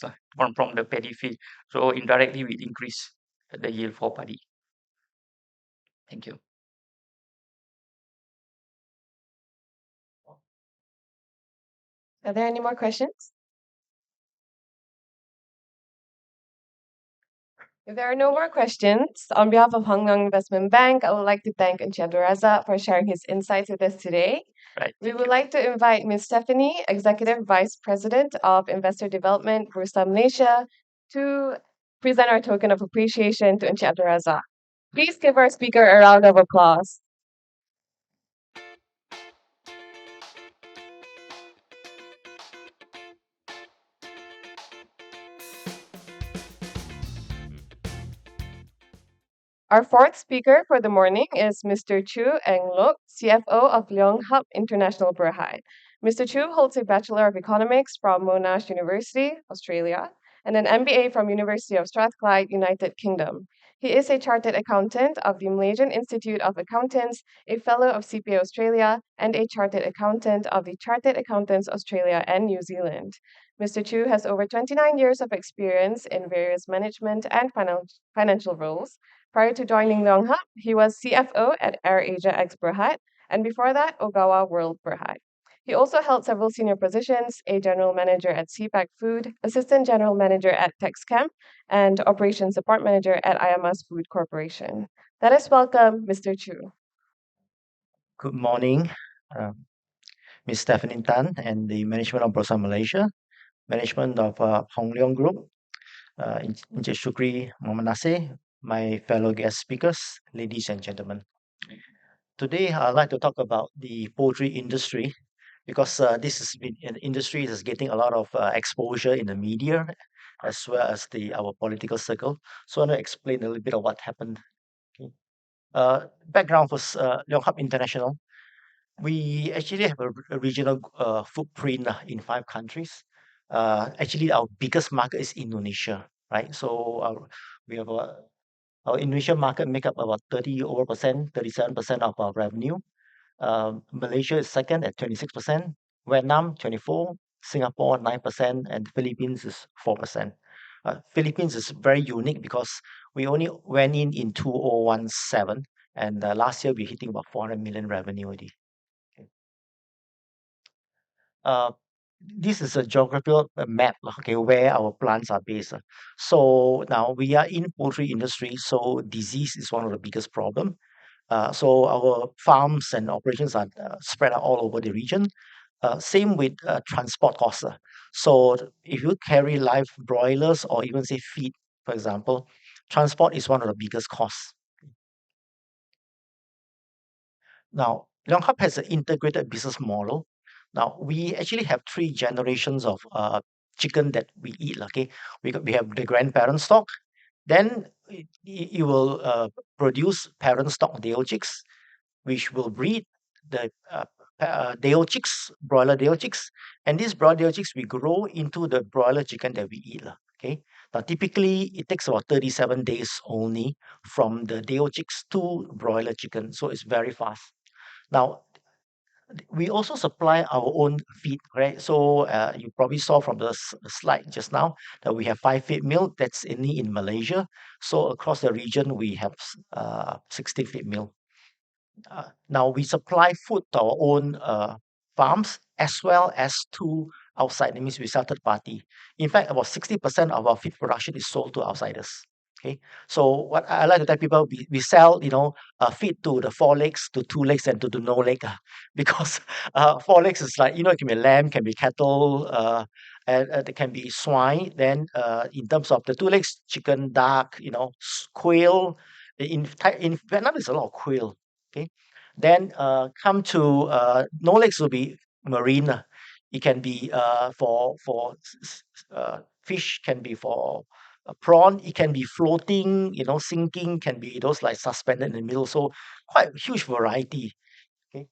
from the paddy field. So indirectly will increase the yield for paddy. Thank you. Are there any more questions? If there are no more questions, on behalf of Hong Leong Investment Bank, I would like to thank Encik Raza for sharing his insights with us today. Right. We Thank would you. like to invite Ms. Stephanie, Executive Vice President of Investor Development, Bursa Malaysia, to present our token of appreciation to Encik Raza. Please give our speaker a round of applause. Our fourth speaker for the morning is Mr. Chu Eng Lok, CFO of Leong Hub International Berhad. Mr. Chu holds a Bachelor of Economics from Monash University, Australia, and an MBA from University of Strathclyde, United Kingdom. He is a chartered accountant of the Malaysian Institute of Accountants, a fellow of CPA Australia, and a chartered accountant of the Chartered Accountants Australia and New Zealand. Mr. Chu has over 29 years of experience in various management and financial roles. Prior to joining Leonghap, he was CFO at AirAsia X Berhad, and before that, Ogawa World Berhad. He also held several senior positions, a general manager at CPAC Food, assistant general manager at TexCamp, and operations support manager at IMAS Food Corporation. Let us welcome Mr. Chu. Good morning, Ms. Stephanie Tan and the management of Bursa Malaysia, management of Hong Leong Group, Encik Shukri Muhammad Nasir, my fellow guest speakers, ladies and gentlemen. Today, I'd like to talk about the poultry industry because this is an industry that's getting a lot of exposure in the media as well as our political circle. So I want to explain a little bit of what happened. Okay. Background was Leong Hub International. We actually have a regional footprint in 5 countries. Actually, our biggest market is Indonesia, right? So we have our Indonesian market make up about 37% of our revenue. Malaysia is second at 26%, Vietnam 24%, Singapore 9%, and Philippines is 4%. Philippines is very unique because we only went in 2017, and last year we're hitting about 400 million revenue already. Uh, this is a geographical map, okay, where our plants are based. So now we are in poultry industry, so disease is one of the biggest problem. So our farms and operations are spread out all over the region. Same with transport costs. So if you carry live broilers or even say feed, for example, transport is one of the biggest costs. Now, Leong Hub has an integrated business model. Now, we actually have 3 generations of chicken that we eat. Okay, we have the grandparent stock, then it will produce parent stock day chicks, which will breed the day chicks, broiler day chicks, and these broiler day chicks we grow into the broiler chicken that we eat. Okay, now typically it takes about 37 days only from the day chicks to broiler chicken, so it's very fast. Now, we also supply our own feed, right? So you probably saw from the slide just now that we have 5 feed mill that's only in Malaysia. So across the region, we have 16 feed mill. Now we supply food to our own farms as well as to outside. That means we sell third party. In fact, about 60% of our feed production is sold to outsiders. Okay, so what I like to tell people, we sell feed to the four legs, to two legs, and to the no leg, because four legs is like it can be lamb, can be cattle, and it can be swine. Then in terms of the two legs, chicken, duck, quail. In Vietnam, there's a lot of quail. Okay, then come to no legs will be marine. It can be for fish, can be for prawn. It can be floating, sinking, can be those like suspended in the middle. So quite huge variety. Okay.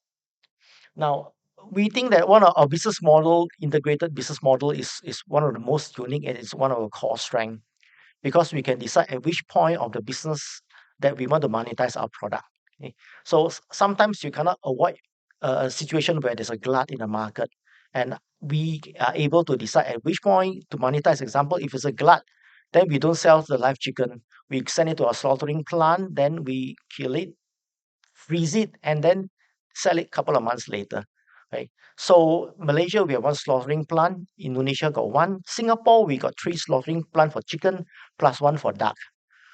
Now we think that one of our business model, integrated business model, is one of the most unique, and it's one of our core strength, because we can decide at which point of the business that we want to monetize our product. Okay. So sometimes you cannot avoid a situation where there's a glut in the market, and we are able to decide at which point to monetize. Example, if it's a glut, then we don't sell the live chicken. We send it to our slaughtering plant, then we kill it, freeze it, and then sell it a couple of months later. Right. So Malaysia, we have one slaughtering plant. Indonesia got one. Singapore, we got 3 slaughtering plant for chicken plus 1 for duck.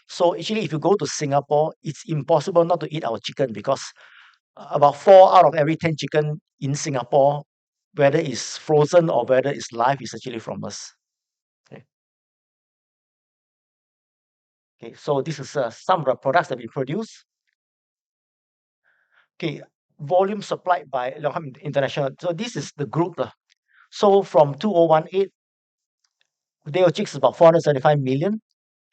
So actually, if you go to Singapore, it's impossible not to eat our chicken, because about 4 out of every 10 chicken in Singapore, whether it's frozen or whether it's live, is actually from us. Okay. Okay. So this is some of the products that we produce. Okay. Volume supplied by Longham International. So this is the group. So from 2018, day-old chicks is about 475 million,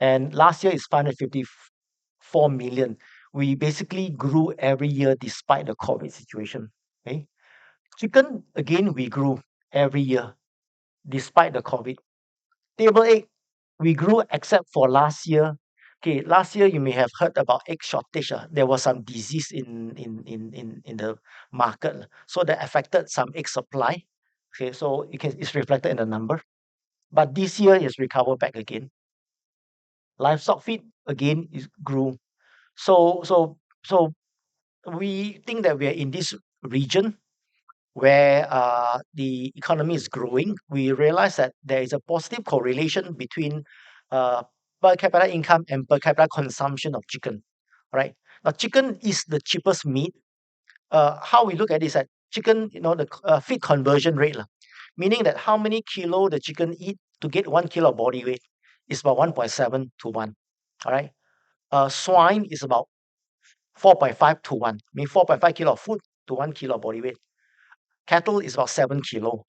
and last year is 554 million. We basically grew every year despite the COVID situation. Okay. Chicken, again, we grew every year despite the COVID. Table egg, we grew except for last year. Okay, last year you may have heard about egg shortage. There was some disease in the market, so that affected some egg supply. Okay, so it's reflected in the number. But this year it's recovered back again. Livestock feed again grew. So we think that we are in this region where the economy is growing. We realize that there is a positive correlation between per capita income and per capita consumption of chicken. Right. Now, chicken is the cheapest meat. How we look at this at chicken, the feed conversion rate, meaning that how many kilo the chicken eat to get 1 kilo of body weight is about 1.7 to 1. All right. Swine is about 4.5 to 1, mean 4.5 kilo of food to 1 kilo of body weight. Cattle is about 7 kilo.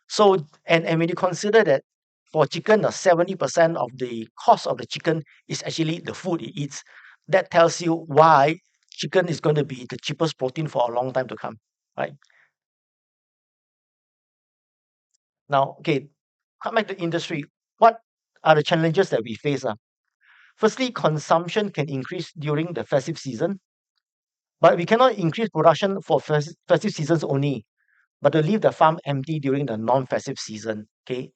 So, and when you consider that for chicken, 70% of the cost of the chicken is actually the food it eats, that tells you why chicken is going to be the cheapest protein for a long time to come, right? Now, okay, come back to industry. What are the challenges that we face? Firstly, consumption can increase during the festive season, but we cannot increase production for festive seasons only, but to leave the farm empty during the non-festive season, okay?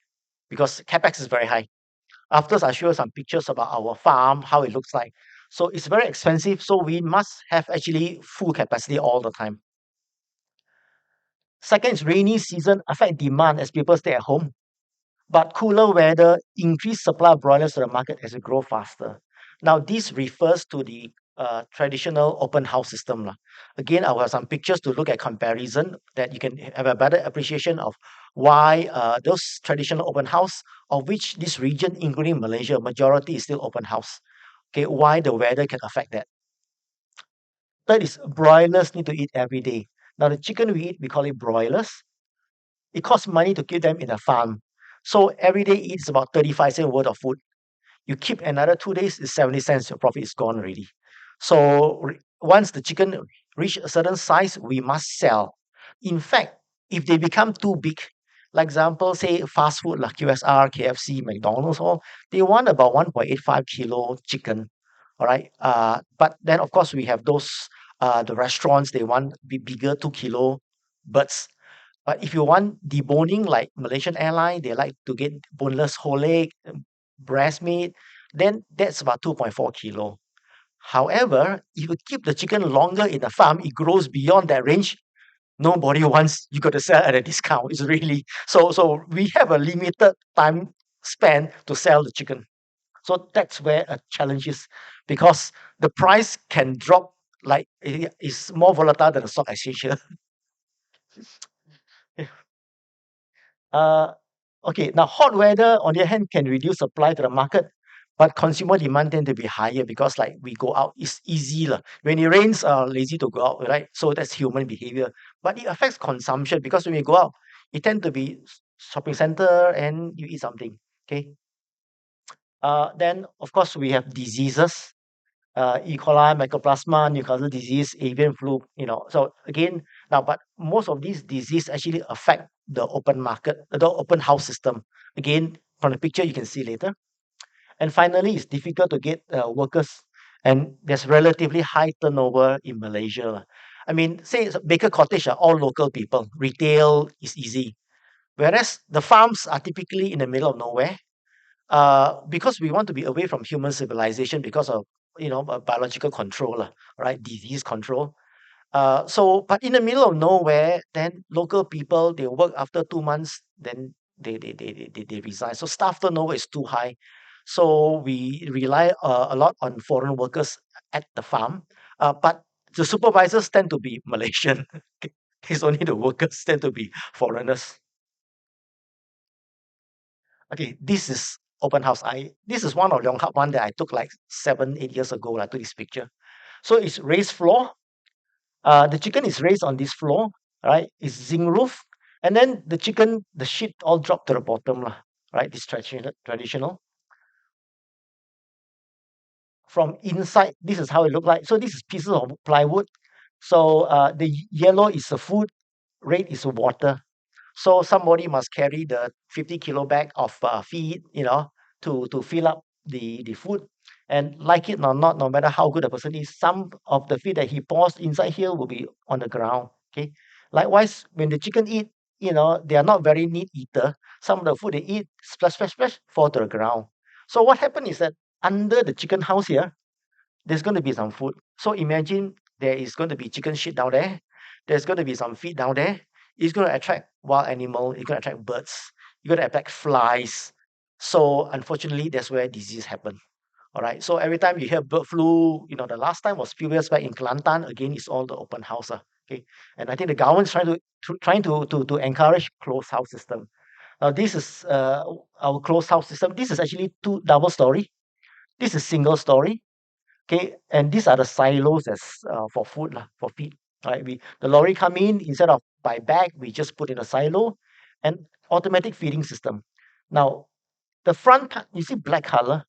Because capex is very high. After I show you some pictures about our farm, how it looks like. So it's very expensive. So we must have actually full capacity all the time. Second is rainy season affect demand as people stay at home. But cooler weather increase supply of broilers to the market as it grow faster. Now this refers to the traditional open house system. Again, I will have some pictures to look at comparison that you can have a better appreciation of why those traditional open house, of which this region, including Malaysia, majority is still open house. Okay, why the weather can affect that. Third is broilers need to eat every day. Now the chicken we eat, we call it broilers. It costs money to keep them in a farm. So every day eats about 35 cents worth of food. You keep another 2 days, it's 70 cents, your profit is gone already. So once the chicken reach a certain size, we must sell. In fact, if they become too big, like example, say fast food like QSR, KFC, McDonald's, all they want about 1.85 kilo chicken. All right. But then of course we have those the restaurants, they want bigger 2 kilo birds. But if you want deboning, like Malaysian Airline, they like to get boneless whole leg, breast meat, then that's about 2.4 kilo. However, if you keep the chicken longer in the farm, it grows beyond that range. Nobody wants you got to sell at a discount. It's really so we have a limited time span to sell the chicken. So that's where a challenge is because the price can drop like it's more volatile than the stock exchange here. Uh, okay, now hot weather on the other hand can reduce supply to the market, but consumer demand tend to be higher because like we go out, it's easy lah. When it rains, lazy to go out, right? So that's human behavior. But it affects consumption because when we go out, it tend to be shopping center and you eat something. Okay. Then of course we have diseases. E. coli, Mycoplasma, Newcastle disease, avian flu, So again, now, but most of these disease actually affect the open market, the open house system. Again, from the picture you can see later. And finally, it's difficult to get workers, and there's relatively high turnover in Malaysia. I mean, say it's Baker Cottage are all local people. Retail is easy, whereas the farms are typically in the middle of nowhere because we want to be away from human civilization because of biological control, right? Disease control. But in the middle of nowhere, then local people they work after 2 months, then they resign. So staff turnover is too high. So we rely a lot on foreign workers at the farm, but the supervisors tend to be Malaysian. It's only the workers tend to be foreigners. Okay, this is open house. This is one of Leong Hap one that I took like 7-8 years ago. I took this picture. So it's raised floor. The chicken is raised on this floor, right? It's zinc roof, and then the chicken, the shit all drop to the bottom, lah. Right? This traditional. From inside, this is how it look like. So this is pieces of plywood. So the yellow is the food, red is the water. So somebody must carry the 50 kilo bag of feed, to fill up the food. And like it or not, no matter how good a person is, some of the feed that he pours inside here will be on the ground. Okay. Likewise, when the chicken eat, they are not very neat eater. Some of the food they eat, splash, splash, splash, fall to the ground. So what happened is that under the chicken house here, there's going to be some food. So imagine there is going to be chicken shit down there. There's going to be some feed down there. It's going to attract wild animal. It's going to attract birds. You're going to attract flies. So unfortunately, that's where disease happen. All right. So every time you hear bird flu, the last time was few years back in Kelantan. Again, it's all the open house. Okay. And I think the government's trying to encourage closed house system. Now this is our closed house system. This is actually two double story. This is single story. Okay, and these are the silos as for food for feed. Right, the lorry come in instead of by bag, we just put in a silo, and automatic feeding system. Now, the front part, you see black color,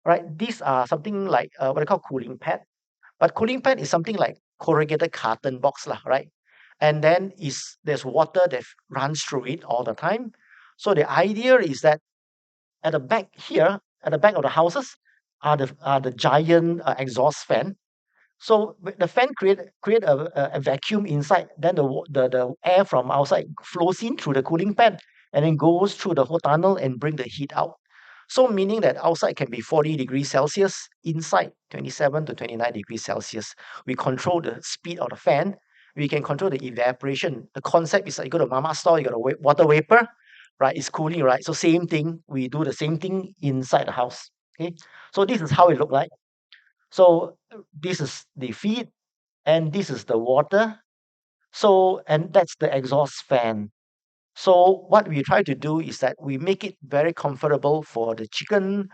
right? These are something like what I call cooling pad, but cooling pad is something like corrugated carton box right? And then there's water that runs through it all the time. So the idea is that at the back here, at the back of the houses, are the giant exhaust fan. So the fan create a vacuum inside. Then the air from outside flows in through the cooling pad and then goes through the whole tunnel and bring the heat out. So meaning that outside can be 40 degrees Celsius, inside 27 to 29 degrees Celsius. We control the speed of the fan. We can control the evaporation. The concept is like you go to mama store, you got a water vapor, right? It's cooling, right? So same thing. We do the same thing inside the house. Okay. So this is how it look like. So this is the feed and this is the water. So, and that's the exhaust fan. So what we try to do is that we make it very comfortable for the chicken.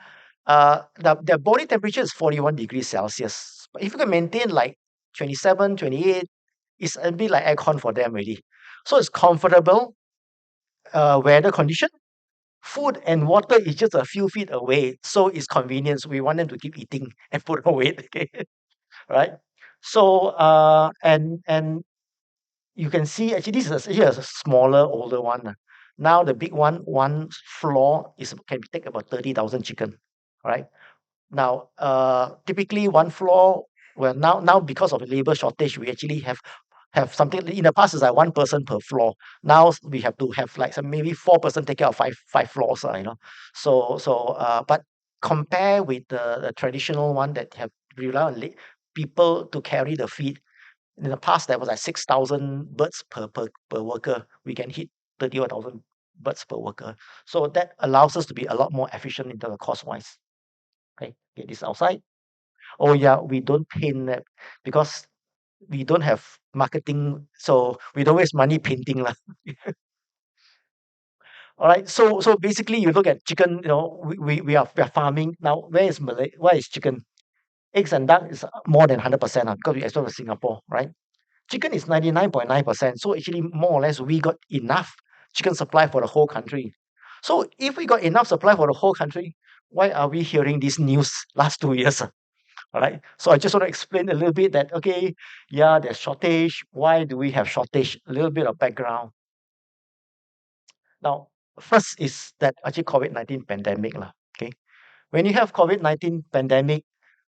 Their body temperature is 41 degrees Celsius. But if you can maintain like 27, 28, it's a bit like aircon for them really. So it's comfortable weather condition. Food and water is just a few feet away. So it's convenience. We want them to keep eating and put on weight. Okay. Right. So and you can see actually this is actually a smaller older one. Now the big one floor can take about 30,000 chicken. Right. Now typically one floor, well now because of the labor shortage we actually have something in the past is like one person per floor. Now we have to have like maybe 4 person take care of five floors. So but compare with the traditional one that have rely on people to carry the feed. In the past, there was like 6,000 birds per worker. We can hit 31,000 birds per worker. So that allows us to be a lot more efficient in terms of cost-wise. Okay, get this outside. Oh yeah, we don't paint that because we don't have marketing, so we don't waste money painting lah. All right. So basically, you look at chicken. We are farming now. Where is Malay? Where is chicken? Eggs and duck is more than 100% because we export to Singapore, right? Chicken is 99.9%. So actually, more or less, we got enough chicken supply for the whole country. So if we got enough supply for the whole country, why are we hearing this news last 2 years? All right. So I just want to explain a little bit that okay, yeah, there's shortage. Why do we have shortage? A little bit of background. Now, first is that actually COVID-19 pandemic lah. Okay, when you have COVID-19 pandemic,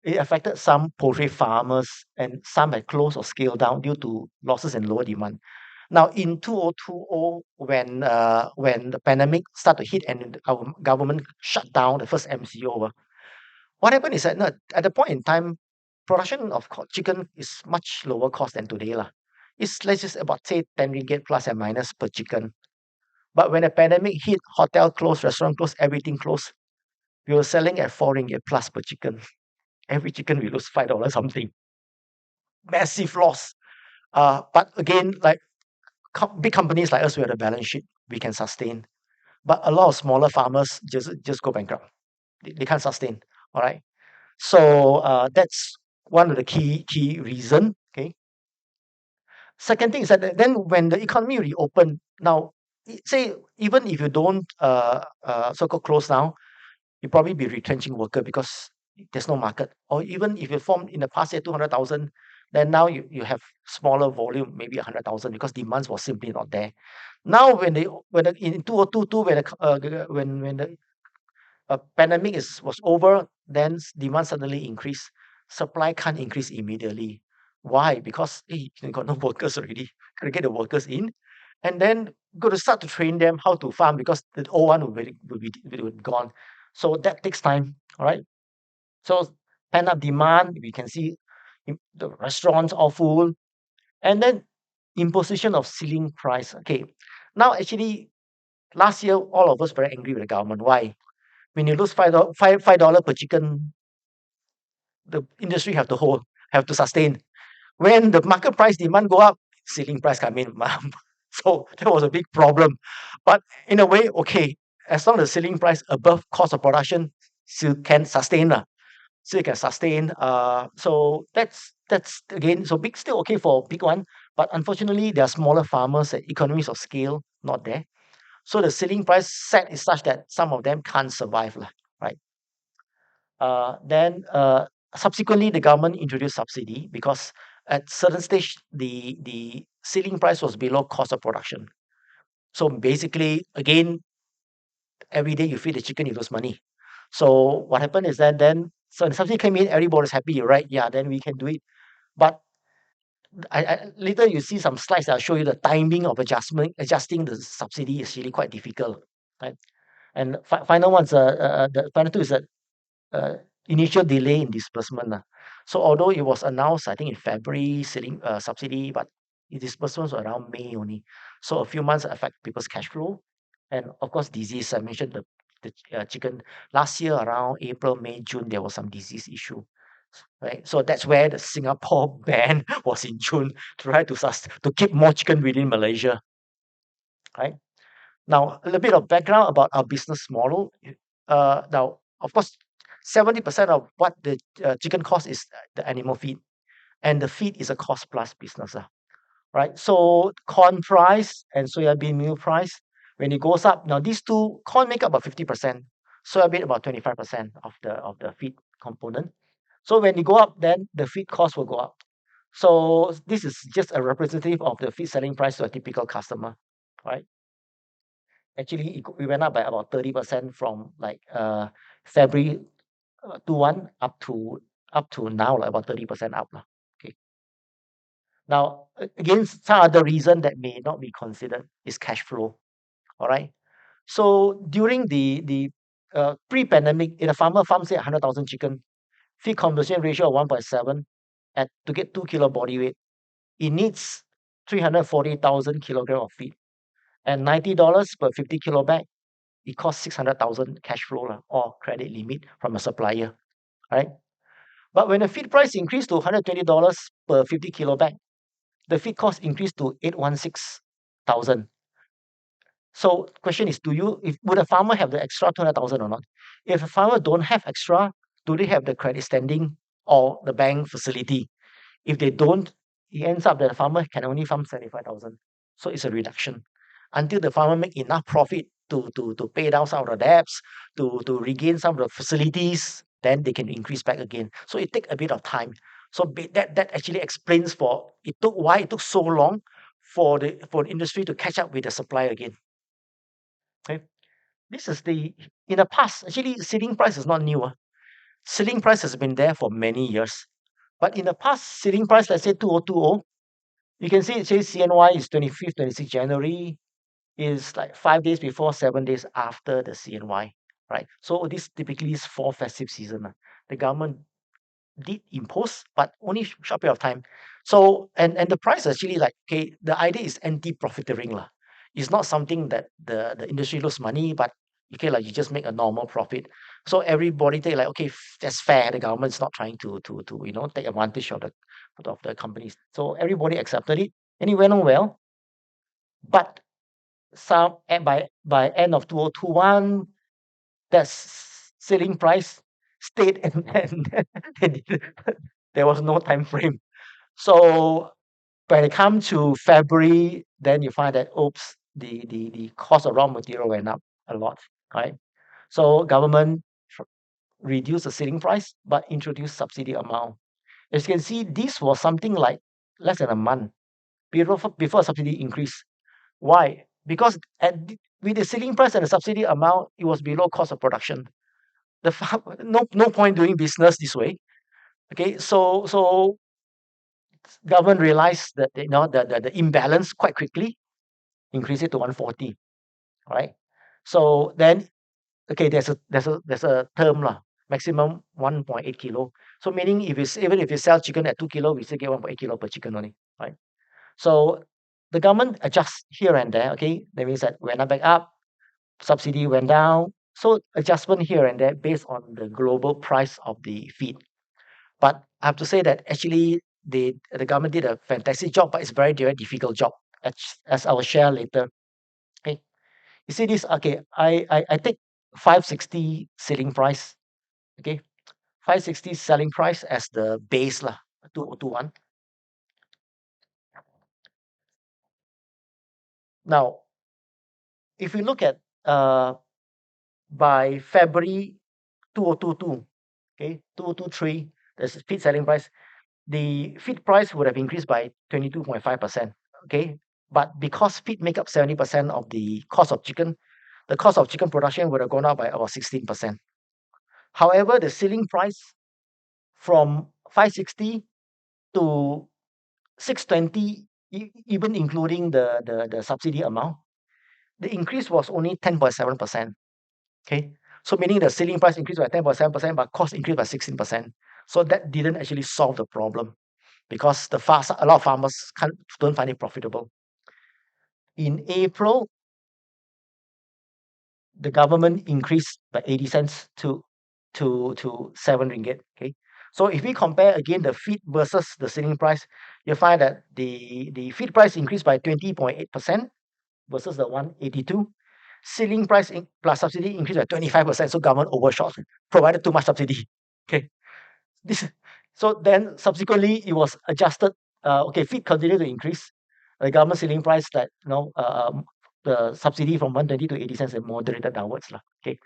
it affected some poultry farmers and some had closed or scaled down due to losses and lower demand. Now, in 2020, when the pandemic started to hit and our government shut down the first MCO, what happened is that no, at the point in time, production of chicken is much lower cost than today lah. It's let's just about say 10 ringgit plus and minus per chicken. But when the pandemic hit, hotel closed, restaurant closed, everything closed. We were selling at 4 ringgit plus per chicken. Every chicken we lose $5 something. Massive loss. But again, like big companies like us, we have a balance sheet, we can sustain. But a lot of smaller farmers just go bankrupt. They can't sustain. All right. So that's one of the key reason. Okay. Second thing is that then when the economy reopened, now say even if you don't so-called close down, you probably be retrenching worker because there's no market. Or even if you formed in the past year 200,000, then now you have smaller volume, maybe 100,000 because demands was simply not there. Now when in 2022 when the pandemic was over, then demand suddenly increased. Supply can't increase immediately. Why? Because you got no workers already. Gotta get the workers in, and then got to start to train them how to farm because the old one will be gone. So that takes time. All right. So pent up demand, we can see the restaurants all full, and then imposition of ceiling price. Okay. Now actually, last year all of us very angry with the government. Why? When you lose $5 per chicken, the industry have to sustain. When the market price demand go up, ceiling price come in. So that was a big problem. But in a way, okay, as long as the selling price above cost of production still can sustain. Still can sustain. So that's again, so big still okay for big one. But unfortunately, there are smaller farmers and economies of scale not there. So the selling price set is such that some of them can't survive, right? Then subsequently, the government introduced subsidy because at certain stage, the selling price was below cost of production. So basically, again, every day you feed the chicken, you lose money. So what happened is that then, so the subsidy came in, everybody's happy, right? Yeah, then we can do it. But later you see some slides that will show you the timing of adjusting the subsidy is really quite difficult, right? And final one's the final two is that initial delay in disbursement. So although it was announced, I think in February, selling subsidy, but the disbursements were around May only. So a few months affect people's cash flow. And of course, disease. I mentioned the chicken. Last year, around April, May, June, there was some disease issue. Right. So that's where the Singapore ban was in June to try to keep more chicken within Malaysia. Right. Now, a little bit of background about our business model. Now, of course, 70% of what the chicken cost is the animal feed, and the feed is a cost plus business, right? So corn price and soybean meal price, when it goes up, now these two, corn make up about 50%, soybean about 25% of the feed component. So when it go up, then the feed cost will go up. So this is just a representative of the feed selling price to a typical customer, right? Actually, we went up by about 30% from like February 21 up to now, like about 30% up. Okay. Now, again, some other reason that may not be considered is cash flow. All right. So during the pre-pandemic, if a farmer farms say 100,000 chicken, feed conversion ratio of 1.7 to get 2 kilo body weight, it needs 340,000 kilogram of feed. And $90 per 50 kilo bag, it costs 600,000 cash flow or credit limit from a supplier, right? But when the feed price increased to $120 per 50 kilo bag, the feed cost increased to 816,000. So question is, would a farmer have the extra 200,000 or not? If a farmer don't have extra, do they have the credit standing or the bank facility? If they don't, it ends up that the farmer can only farm 75,000. So it's a reduction until the farmer make enough profit to pay down some of the debts, to regain some of the facilities, then they can increase back again. So it take a bit of time. So that actually explains why it took so long for the industry to catch up with the supply again. Okay. This is in the past, actually, ceiling price is not new. Ceiling price has been there for many years. But in the past, ceiling price, let's say 2020, you can see it says CNY is 25th, 26th January, is like 5 days before, 7 days after the CNY, right? So this typically is for festive season. The government did impose, but only short period of time. So and the price actually the idea is anti-profiteering lah. It's not something that the industry lose money, but you just make a normal profit. So everybody take that's fair. The government's not trying to take advantage of the companies. So everybody accepted it, and it went on well. But by end of 2021, that ceiling price stayed and there was no time frame. So when it comes to February, then you find that the cost of raw material went up a lot, right? So government reduced the ceiling price but introduced subsidy amount. As you can see, this was something like less than a month before subsidy increase. Why? Because with the ceiling price and the subsidy amount, it was below cost of production. No point doing business this way. Okay, so government realized that the imbalance quite quickly, increase it to 140, right? So then, okay, there's a term lah, maximum 1.8 kilo. So meaning even if you sell chicken at 2 kilo, we still get 1.8 kilo per chicken only, right? So the government adjusts here and there. Okay, that means that went back up, subsidy went down. So adjustment here and there based on the global price of the feed. But I have to say that actually the government did a fantastic job, but it's very, very difficult job, as I will share later. Okay, you see this? Okay, I take 560 selling price. Okay, 560 selling price as the base lah, 2021. Now, if we look at by February 2022, okay, 2023, the feed selling price, the feed price would have increased by 22.5%. Okay, but because feed make up 70% of the cost of chicken, the cost of chicken production would have gone up by about 16%. However, the selling price from 560 to 620, even including the subsidy amount, the increase was only 10.7%. Okay, so meaning the selling price increased by 10.7%, but cost increased by 16%. So that didn't actually solve the problem because a lot of farmers don't find it profitable. In April, the government increased by 80 cents to 7 ringgit. Okay, so if we compare again the feed versus the selling price, you find that the feed price increased by 20.8% versus the 182. Selling price plus subsidy increased by 25%. So government overshot, provided too much subsidy. Okay, so then subsequently it was adjusted. Okay, feed continued to increase. The government selling price that the subsidy from 120 to 80 cents and moderated downwards lah. Okay,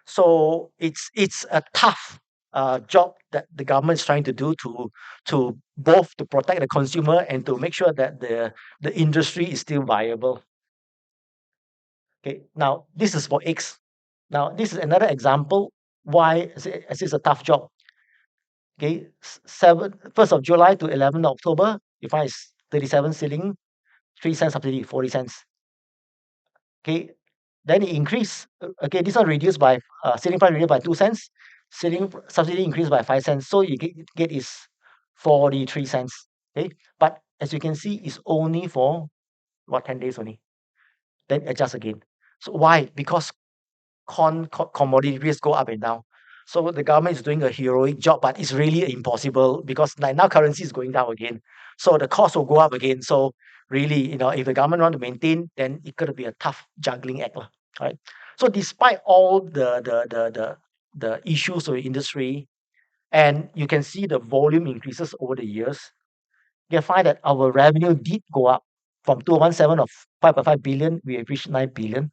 so it's a tough job that the government is trying to do to both to protect the consumer and to make sure that the industry is still viable. Okay, now this is for eggs. Now this is another example why it's a tough job. Okay, 1st of July to 11th October, you find it's 37 ceiling, 3 cents subsidy, 40 cents. Okay, then it increased. Okay, this one reduced by selling price reduced by 2 cents. subsidy increased by 5 cents, so you get is 43 cents. Okay, but as you can see, it's only for what 10 days only. Then adjust again. So why? Because commodity risk go up and down. So the government is doing a heroic job, but it's really impossible because like now currency is going down again. So the cost will go up again. So really, if the government want to maintain, then it could be a tough juggling act, lah, right? So despite all the issues of the industry, and you can see the volume increases over the years, you find that our revenue did go up from 217 of 5.5 billion, we have reached 9 billion.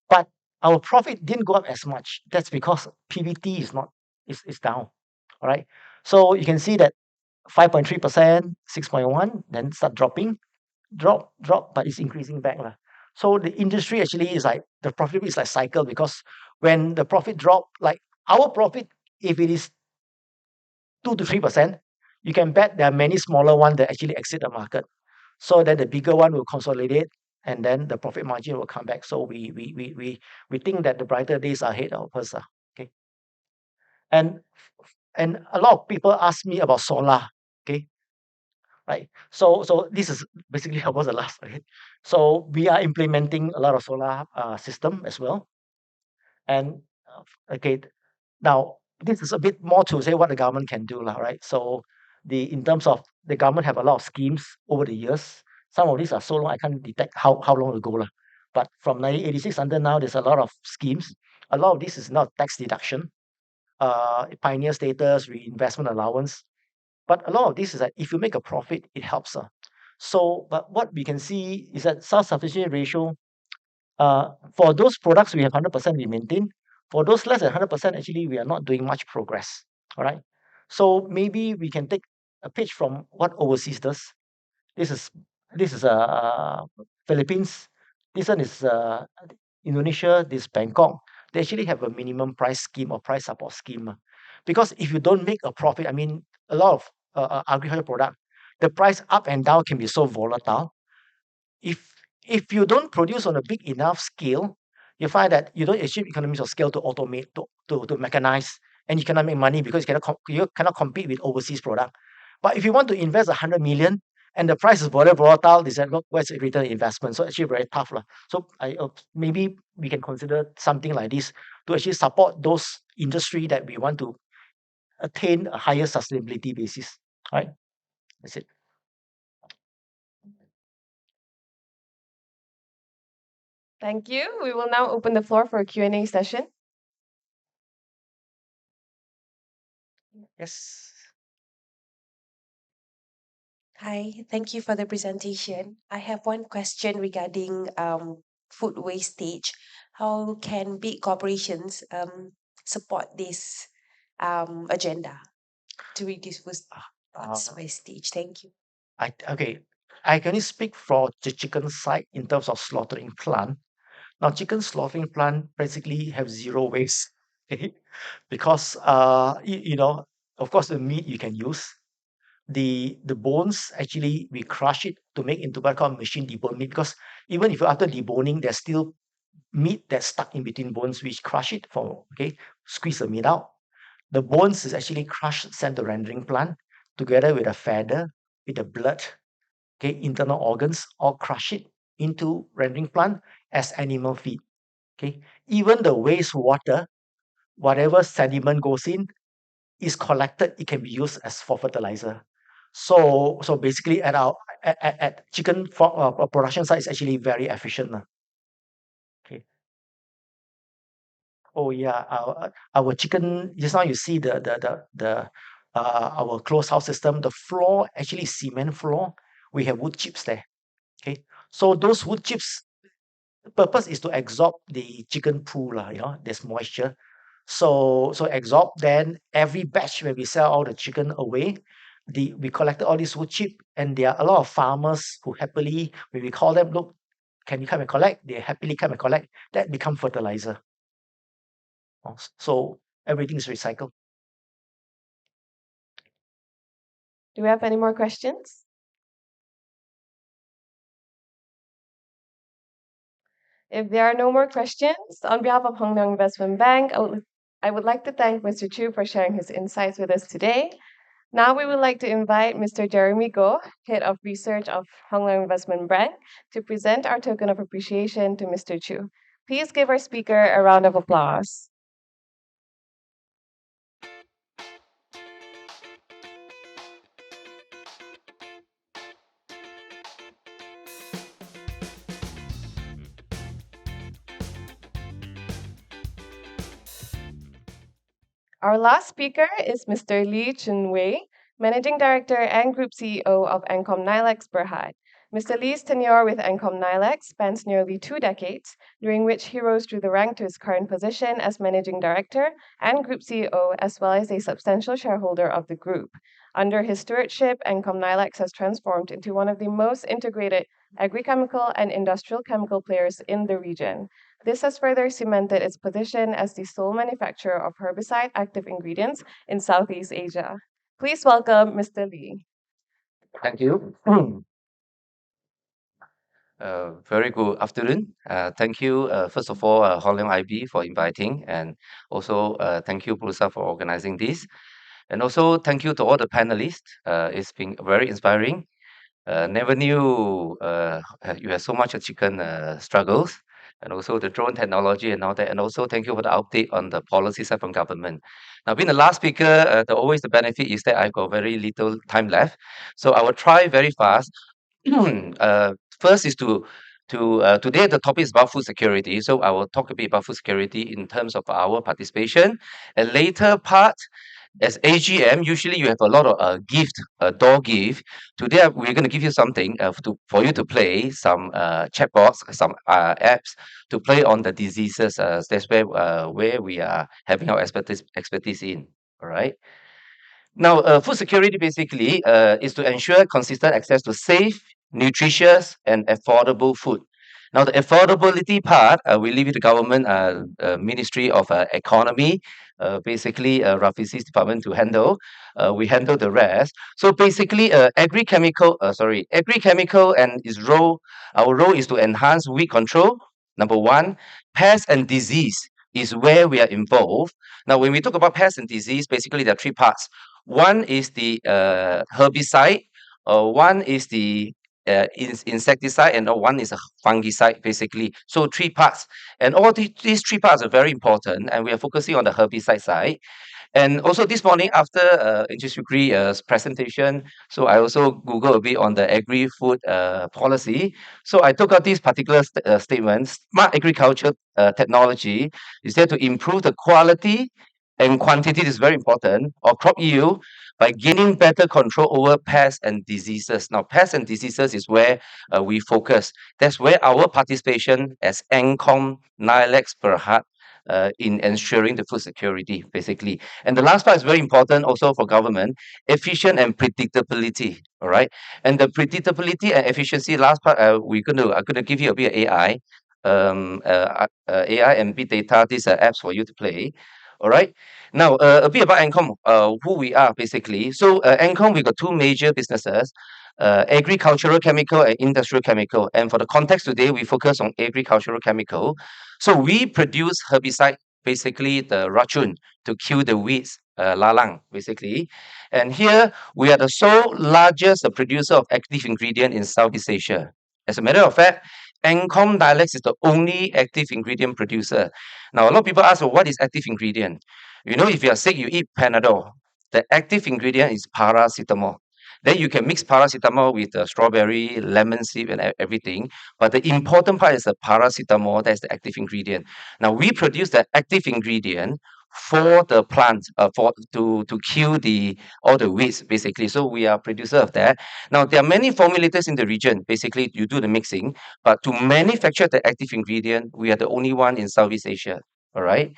But our profit didn't go up as much. That's because PBT is down. All right. So you can see that 5.3%, 6.1, then start dropping, drop, but it's increasing back. So the industry actually is like the profit is like cycle because when the profit drop, like our profit, if it is 2 to 3%, you can bet there are many smaller ones that actually exit the market. So then the bigger one will consolidate and then the profit margin will come back. So we think that the brighter days are ahead of us. Okay. And a lot of people ask me about solar. Okay. Right. So this is basically about the last. Okay. So we are implementing a lot of solar system as well. And okay, now this is a bit more to say what the government can do, right? So in terms of the government have a lot of schemes over the years. Some of these are so long I can't detect how long ago, but from 1986 until now, there's a lot of schemes. A lot of this is not tax deduction, pioneer status, reinvestment allowance. But a lot of this is that if you make a profit, it helps. So, but what we can see is that self-sufficiency ratio, for those products we have 100% we maintain. For those less than 100%, actually we are not doing much progress. All right. So maybe we can take a page from what overseas does. This is Philippines. This one is Indonesia. This is Bangkok. They actually have a minimum price scheme or price support scheme. Because if you don't make a profit, I mean, a lot of agricultural product, the price up and down can be so volatile. If you don't produce on a big enough scale, you find that you don't achieve economies of scale to automate, to mechanize, and you cannot make money because you cannot compete with overseas product. But if you want to invest 100 million and the price is very volatile, they said, look, where's the return on investment? So actually very tough. So maybe we can consider something like this to actually support those industry that we want to attain a higher sustainability basis. All right, that's it. Thank you. We will now open the floor for a Q&A session. Yes. Hi, thank you for the presentation. I have one question regarding food wastage. How can big corporations support this agenda to reduce wastage? Thank you. Okay. I can only speak for the chicken side in terms of slaughtering plant. Now, chicken slaughtering plant basically have zero waste, okay? Because of course, the meat you can use. The bones actually we crush it to make into what I call machine debone meat. Because even if after deboning, there's still meat that's stuck in between bones, which crush it squeeze the meat out. The bones is actually crushed, sent to rendering plant together with a feather, with the blood, internal organs, all crush it into rendering plant as animal feed. Okay, even the wastewater, whatever sediment goes in, is collected. It can be used as for fertilizer. So basically, at chicken production site is actually very efficient. Okay. Oh yeah, our chicken. Just now you see our closed house system. The floor actually cement floor. We have wood chips there. Okay, so those wood chips, the purpose is to absorb the chicken poo there's moisture. So absorb, then every batch when we sell all the chicken away, we collected all this wood chip, and there are a lot of farmers who happily, when we call them, look, can you come and collect? They happily come and collect. That become fertilizer. So everything is recycled. Do we have any more questions? If there are no more questions, on behalf of Hong Leong Investment Bank, I would like to thank Mr. Chu for sharing his insights with us today. Now we would like to invite Mr. Jeremy Goh, Head of Research of Hong Leong Investment Bank, to present our token of appreciation to Mr. Chu. Please give our speaker a round of applause. Our last speaker is Mr. Lee Chun Wei, Managing Director and Group CEO of Ancom Nilex Berhad. Mr. Lee's tenure with Ancom Nilex spans nearly 2 decades, during which he rose through the rank to his current position as Managing Director and Group CEO, as well as a substantial shareholder of the group. Under his stewardship, Ancom Nilex has transformed into one of the most integrated agrichemical and industrial chemical players in the region. This has further cemented its position as the sole manufacturer of herbicide active ingredients in Southeast Asia. Please welcome Mr. Lee. Thank you. Very good afternoon. Thank you, first of all, Hong Leong IB for inviting, and also thank you, Bursa, for organizing this. And also thank you to all the panelists. It's been very inspiring. Never knew you had so much chicken struggles, and also the drone technology and all that. And also thank you for the update on the policy side from government. Now, being the last speaker, always the benefit is that I got very little time left, so I will try very fast. First is to today the topic is about food security, so I will talk a bit about food security in terms of our participation. And later part, as AGM, usually you have a lot of gift, door gift. Today we're going to give you something for you to play some chatbots, some apps to play on the diseases. That's where we are having our expertise in. All right. Now, food security basically is to ensure consistent access to safe, nutritious, and affordable food. Now, the affordability part, we leave it to government Ministry of Economy, basically Rafizi's department to handle. We handle the rest. So basically, agrichemical and its role, our role is to enhance weed control. Number one, pest and disease is where we are involved. Now, when we talk about pest and disease, basically there are 3 parts. One is the herbicide, one is the insecticide, and one is a fungicide, basically. So 3 parts. And all these 3 parts are very important, and we are focusing on the herbicide side. And also this morning after Sukri's presentation, so I also Googled a bit on the agri-food policy. So I took out this particular statement: smart agriculture technology is there to improve the quality and quantity, is very important, of crop yield by gaining better control over pests and diseases. Now, pests and diseases is where we focus. That's where our participation as ANCOM, NILEX, Berhad, in ensuring the food security, basically. And the last part is very important also for government: efficient and predictability. All right. And the predictability and efficiency, last part, I'm gonna give you a bit of AI, AI and big data. These are apps for you to play. All right. Now, a bit about ANCOM, who we are basically. So, ANCOM, we got 2 major businesses: agricultural chemical and industrial chemical. And for the context today, we focus on agricultural chemical. So we produce herbicide, basically the racun, to kill the weeds, lalang, basically. And here we are the sole largest producer of active ingredient in Southeast Asia. As a matter of fact, Ancom Dialects is the only active ingredient producer. Now, a lot of people ask, well, what is active ingredient? You know, if you are sick, you eat Panadol. The active ingredient is paracetamol. Then you can mix paracetamol with strawberry, lemon seed, and everything. But the important part is the paracetamol, that's the active ingredient. Now, we produce the active ingredient for the plant, to kill all the weeds, basically. So we are producer of that. Now, there are many formulators in the region. Basically, you do the mixing, but to manufacture the active ingredient, we are the only one in Southeast Asia. All right.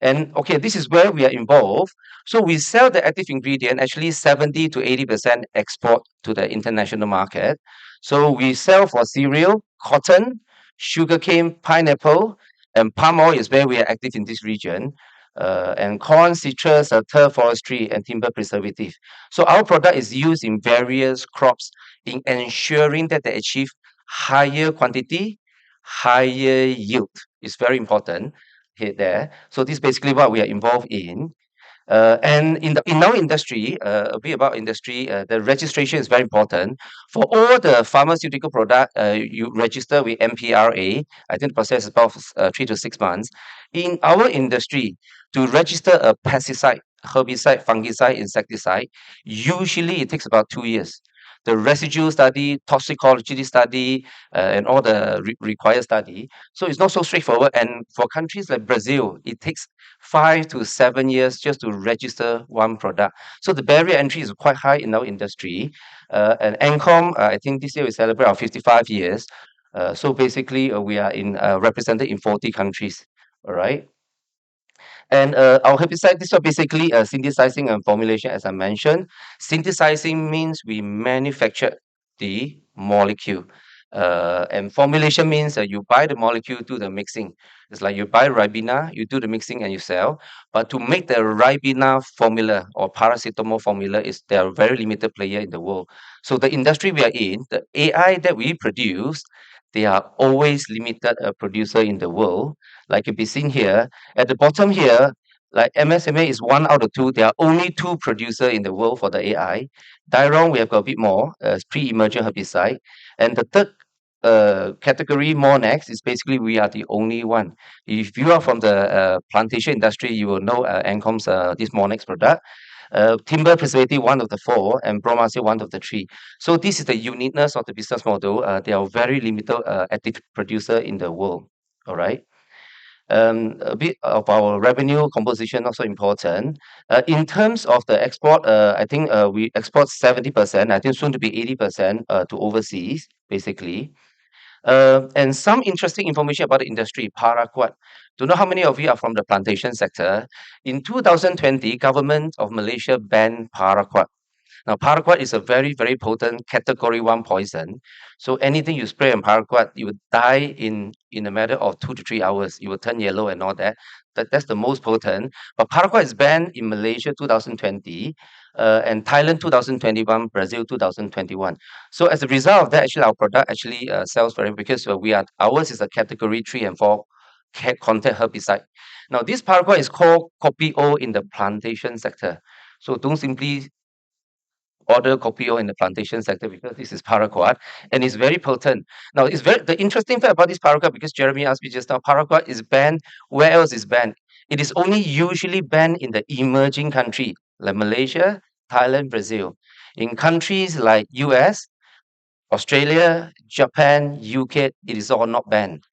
And okay, this is where we are involved. So we sell the active ingredient, actually 70 to 80% export to the international market. So we sell for cereal, cotton, sugarcane, pineapple, and palm oil is where we are active in this region. And corn, citrus, turf forestry, and timber preservative. So our product is used in various crops in ensuring that they achieve higher quantity, higher yield. It's very important. here there. So this is basically what we are involved in. And in our industry, a bit about industry, the registration is very important. For all the pharmaceutical product, you register with MPRA. I think the process is about 3 to 6 months. In our industry, to register a pesticide, herbicide, fungicide, insecticide, usually it takes about 2 years. The residual study, toxicology study, and all the required study. So it's not so straightforward. And for countries like Brazil, it takes 5 to 7 years just to register one product. So the barrier entry is quite high in our industry. And NCOM, I think this year we celebrate our 55 years. So basically, we are represented in 40 countries. All right. And our herbicide, this is basically synthesizing and formulation, as I mentioned. Synthesizing means we manufacture the molecule. And formulation means you buy the molecule, do the mixing. It's like you buy Ribena, you do the mixing and you sell. But to make the Ribena formula or paracetamol formula, there are very limited player in the world. So the industry we are in, the AI that we produce, they are always limited producer in the world. Like you be seen here, at the bottom here, like MSMA is 1 out of 2. There are only 2 producer in the world for the AI. Diron, we have got a bit more, pre-emergent herbicide. And the third category, Monex, is basically we are the only one. If you are from the plantation industry, you will know Encom's this Monex product. Timber preservative, 1 of the 4, and bromacea, 1 of the 3. So this is the uniqueness of the business model. They are very limited active producer in the world. All right. A bit of our revenue composition also important. In terms of the export, I think we export 70%. I think soon to be 80% to overseas, basically. And some interesting information about the industry, paraquat. Don't know how many of you are from the plantation sector. In 2020, government of Malaysia banned paraquat. Now, paraquat is a very, very potent category 1 poison. So anything you spray on paraquat, you would die in a matter of 2 to 3 hours. You will turn yellow and all that. That's the most potent. But paraquat is banned in Malaysia 2020, and Thailand 2021, Brazil 2021. So as a result of that, actually our product actually sells very because ours is a category 3 and 4 contact herbicide. Now this paraquat is called Kopi O in the plantation sector. So don't simply order Copio in the plantation sector because this is paraquat and it's very potent. Now, the interesting fact about this paraquat, because Jeremy asked me just now, paraquat is banned. Where else is banned? It is only usually banned in the emerging country like Malaysia, Thailand, Brazil. In countries like US, Australia, Japan, UK, it is all not banned.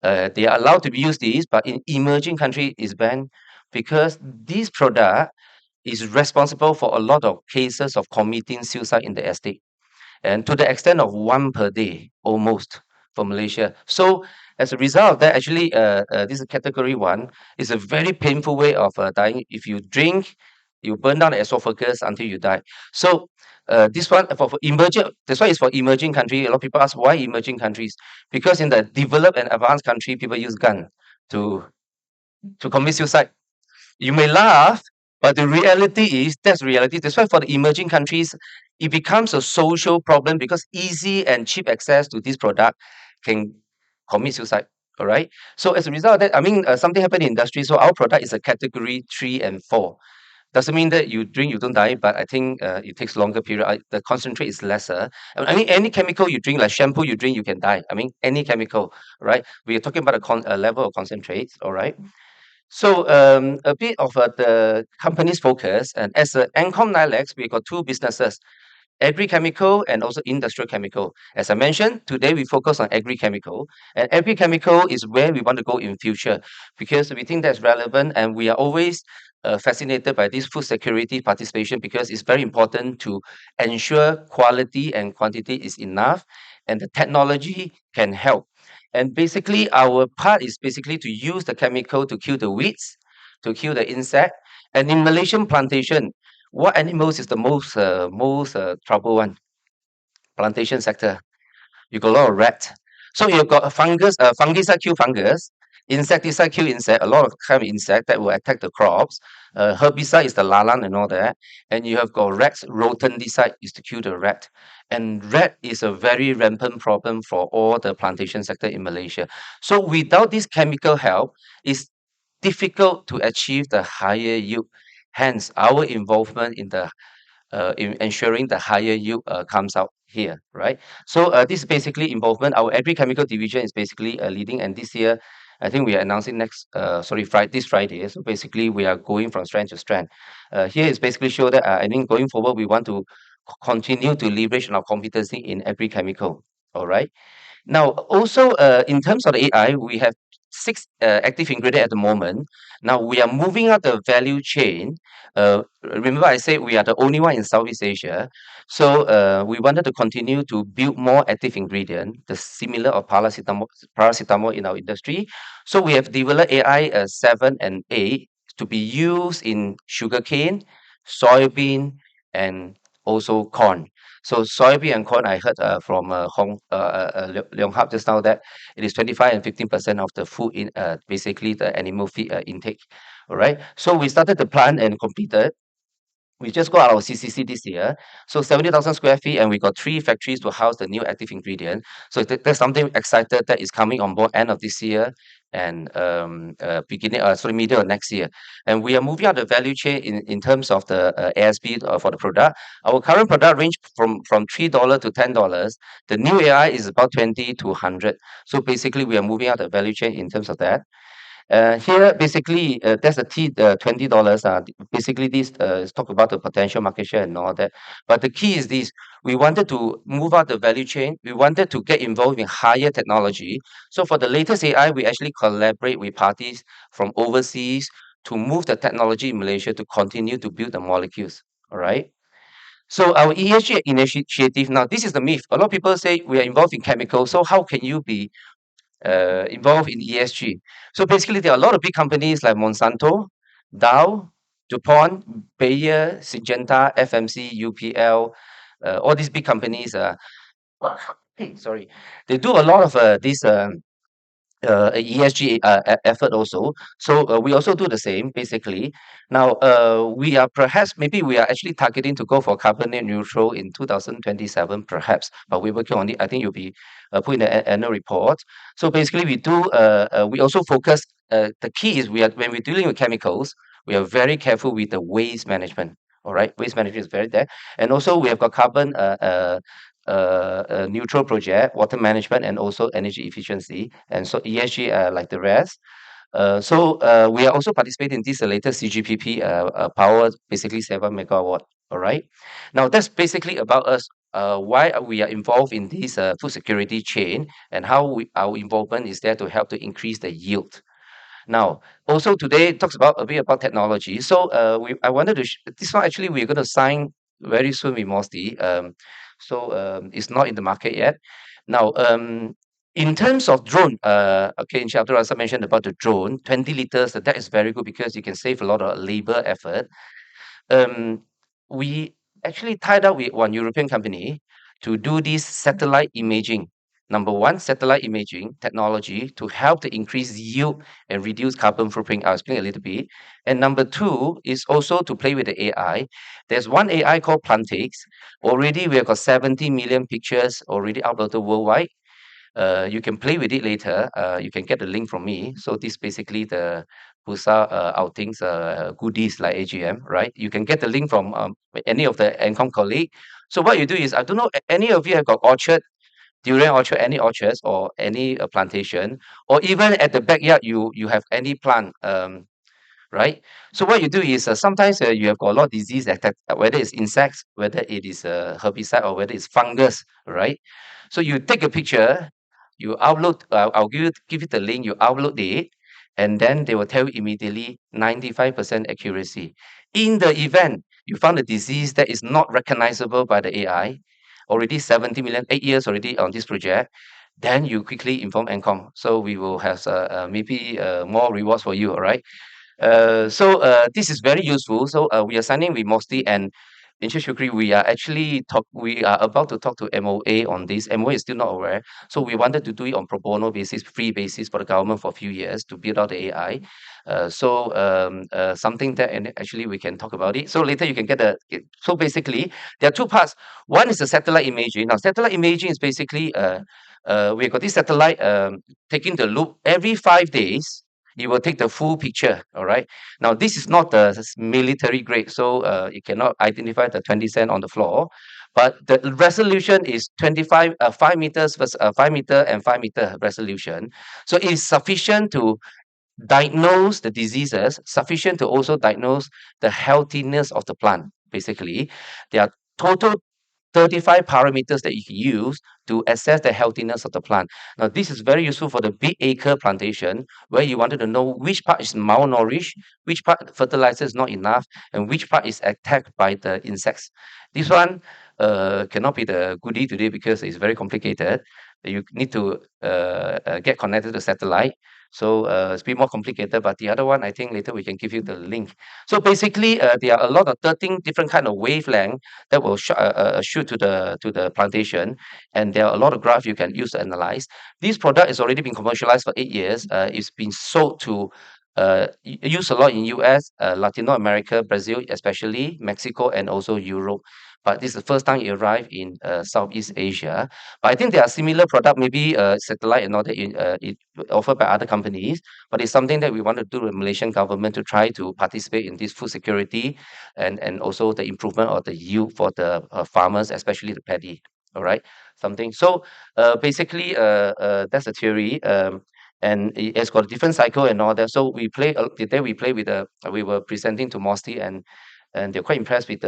They are allowed to use these, but in emerging country is banned because this product is responsible for a lot of cases of committing suicide in the estate, and to the extent of 1 per day, almost, for Malaysia. So as a result of that, actually, this is category 1. It's a very painful way of dying. If you drink, you burn down the esophagus until you die. So this one for emerging, that's why it's for emerging country. A lot of people ask why emerging countries, because in the developed and advanced country, people use gun to commit suicide. You may laugh, but the reality is that's reality. That's why for the emerging countries, it becomes a social problem because easy and cheap access to this product can commit suicide. All right. So as a result of that, I mean, something happened in industry. So our product is a category 3 and 4. Doesn't mean that you drink, you don't die, but I think it takes longer period. The concentrate is lesser. I mean, any chemical you drink, like shampoo you drink, you can die. I mean, any chemical, right? We are talking about a level of concentrates, all right? So a bit of the company's focus, and as a Encom Nilex, we got 2 businesses, agri-chemical and also industrial chemical. As I mentioned, today we focus on agri-chemical, and agri-chemical is where we want to go in future because we think that's relevant, and we are always fascinated by this food security participation because it's very important to ensure quality and quantity is enough, and the technology can help. And basically, our part is basically to use the chemical to kill the weeds, to kill the insect. And in Malaysian plantation, what animals is the most trouble one? Plantation sector. You got a lot of rat. So you've got a fungus, fungicide kill fungus, insecticide kill insect, a lot of kind of insect that will attack the crops. Herbicide is the lalang and all that. And you have got rats, rodenticide is to kill the rat. And rat is a very rampant problem for all the plantation sector in Malaysia. So without this chemical help, is difficult to achieve the higher yield. Hence, our involvement in ensuring the higher yield comes out here, right? So this is basically involvement. Our agri-chemical division is basically leading, and this year, I think we are announcing this Friday. So basically, we are going from strength to strength. Here is basically show that I think going forward, we want to continue to leverage on our competency in agri-chemical. All right. Now, also, in terms of the AI, we have six active ingredient at the moment. Now, we are moving up the value chain. Remember, I said we are the only one in Southeast Asia. So, we wanted to continue to build more active ingredient, the similar of paracetamol in our industry. So, we have developed AI 7 and 8 to be used in sugarcane, soybean, and also corn. So soybean and corn, I heard from Leong Hap just now that it is 25 and 15% of the food in basically the animal feed intake. All right. So we started the plant and completed. We just got our CCC this year, so 70,000 square feet, and we got 3 factories to house the new active ingredient. So there's something excited that is coming on board end of this year and middle of next year. And we are moving up the value chain in terms of the ASP for the product. Our current product range from $3 to $10. The new AI is about 20 to 100. So basically, we are moving up the value chain in terms of that. Here, basically, that's a $20. Basically, this is talk about the potential market share and all that. But the key is this: we wanted to move out the value chain. We wanted to get involved in higher technology. So for the latest AI, we actually collaborate with parties from overseas to move the technology in Malaysia to continue to build the molecules. All right. So our ESG initiative now, this is the myth. A lot of people say we are involved in chemicals. So how can you be involved in ESG? So basically, there are a lot of big companies like Monsanto, Dow, DuPont, Bayer, Syngenta, FMC, UPL, all these big companies. Sorry, they do a lot of these ESG effort also. So we also do the same basically. Now we are perhaps maybe we are actually targeting to go for carbon net neutral in 2027 perhaps, but we're working on it. I think you'll be put in the annual report. So basically we do we also focus. The key is when we're dealing with chemicals, we are very careful with the waste management. All right, waste management is very there, and also we have got carbon neutral project, water management, and also energy efficiency, and so ESG like the rest. We are also participating in this latest CGPP power, basically 7 megawatt. All right. Now that's basically about us. Why we are involved in this food security chain and how our involvement is there to help to increase the yield. Now, also today talks about a bit about technology. So I wanted to this one actually we're going to sign very soon with Mosty. It's not in the market yet. Now, in terms of drone, okay, Abdul Razak mentioned about the drone, 20 liters. That is very good because you can save a lot of labor effort. We actually tied up with one European company to do this satellite imaging. Number one, satellite imaging technology to help to increase yield and reduce carbon footprint. I'll explain a little bit. And number two is also to play with the AI. There's one AI called Plantix. Already we have got 70 million pictures already uploaded worldwide. You can play with it later. You can get the link from me. So this basically the Bursa outings goodies like AGM, right? You can get the link from any of the Encom colleague. So what you do is, I don't know, any of you have got orchard, durian orchard, any orchards or any plantation, or even at the backyard, you have any plant, right? So what you do is sometimes you have got a lot of disease attack, whether it's insects, whether it is herbicide, or whether it's fungus, right? So you take a picture, you upload. I'll give you the link. You upload it, and then they will tell you immediately 95% accuracy. In the event you found a disease that is not recognizable by the AI, already 70 million, 8 years already on this project, then you quickly inform Encom. So we will have maybe more rewards for you. All right. This is very useful. So we are signing with Mosty and Encik Shukri. We are about to talk to MOA on this. MOA is still not aware. So we wanted to do it on pro bono basis, free basis for the government for a few years to build out the AI. Something that and actually we can talk about it. So later you can so basically there are two parts. One is the satellite imaging. Now satellite imaging is basically we've got this satellite taking the loop every 5 days. it will take the full picture. All right. Now this is not the military grade, so it cannot identify the 20 cent on the floor. But the resolution is 5 meters versus 5 meter and 5 meter resolution. So it is sufficient to diagnose the diseases, sufficient to also diagnose the healthiness of the plant. Basically, there are total 35 parameters that you can use to assess the healthiness of the plant. Now, this is very useful for the big acre plantation where you wanted to know which part is malnourished, which part fertilizer is not enough, and which part is attacked by the insects. This one cannot be the goodie today because it's very complicated. You need to get connected to satellite. So it's a bit more complicated, but the other one, I think later we can give you the link. So basically, there are a lot of 13 different kind of wavelength that will shoot to the plantation, and there are a lot of graph you can use to analyze. This product has already been commercialized for 8 years. It's been sold to used a lot in US, Latino America, Brazil, especially Mexico, and also Europe. But this is the first time it arrived in Southeast Asia. But I think there are similar product, maybe satellite and all that offered by other companies. But it's something that we want to do with Malaysian government to try to participate in this food security and also the improvement of the yield for the farmers, especially the paddy. All right, something. So basically, that's the theory. And it's got a different cycle and all that. So we play the day we play with we were presenting to Mosty and they're quite impressed with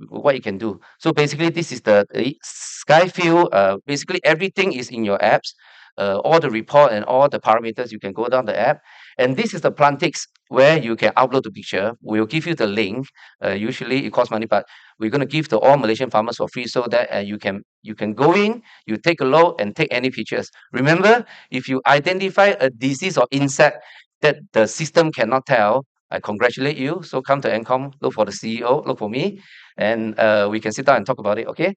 what you can do. So basically, this is the Skyfield. Basically, everything is in your apps. All the report and all the parameters, you can go down the app. And this is the Plantix where you can upload the picture. We'll give you the link. Usually it costs money, but we're going to give to all Malaysian farmers for free so that you can go in, you take a look and take any pictures. Remember, if you identify a disease or insect that the system cannot tell, I congratulate you. So come to NCOM, look for the CEO, look for me, and we can sit down and talk about it. Okay.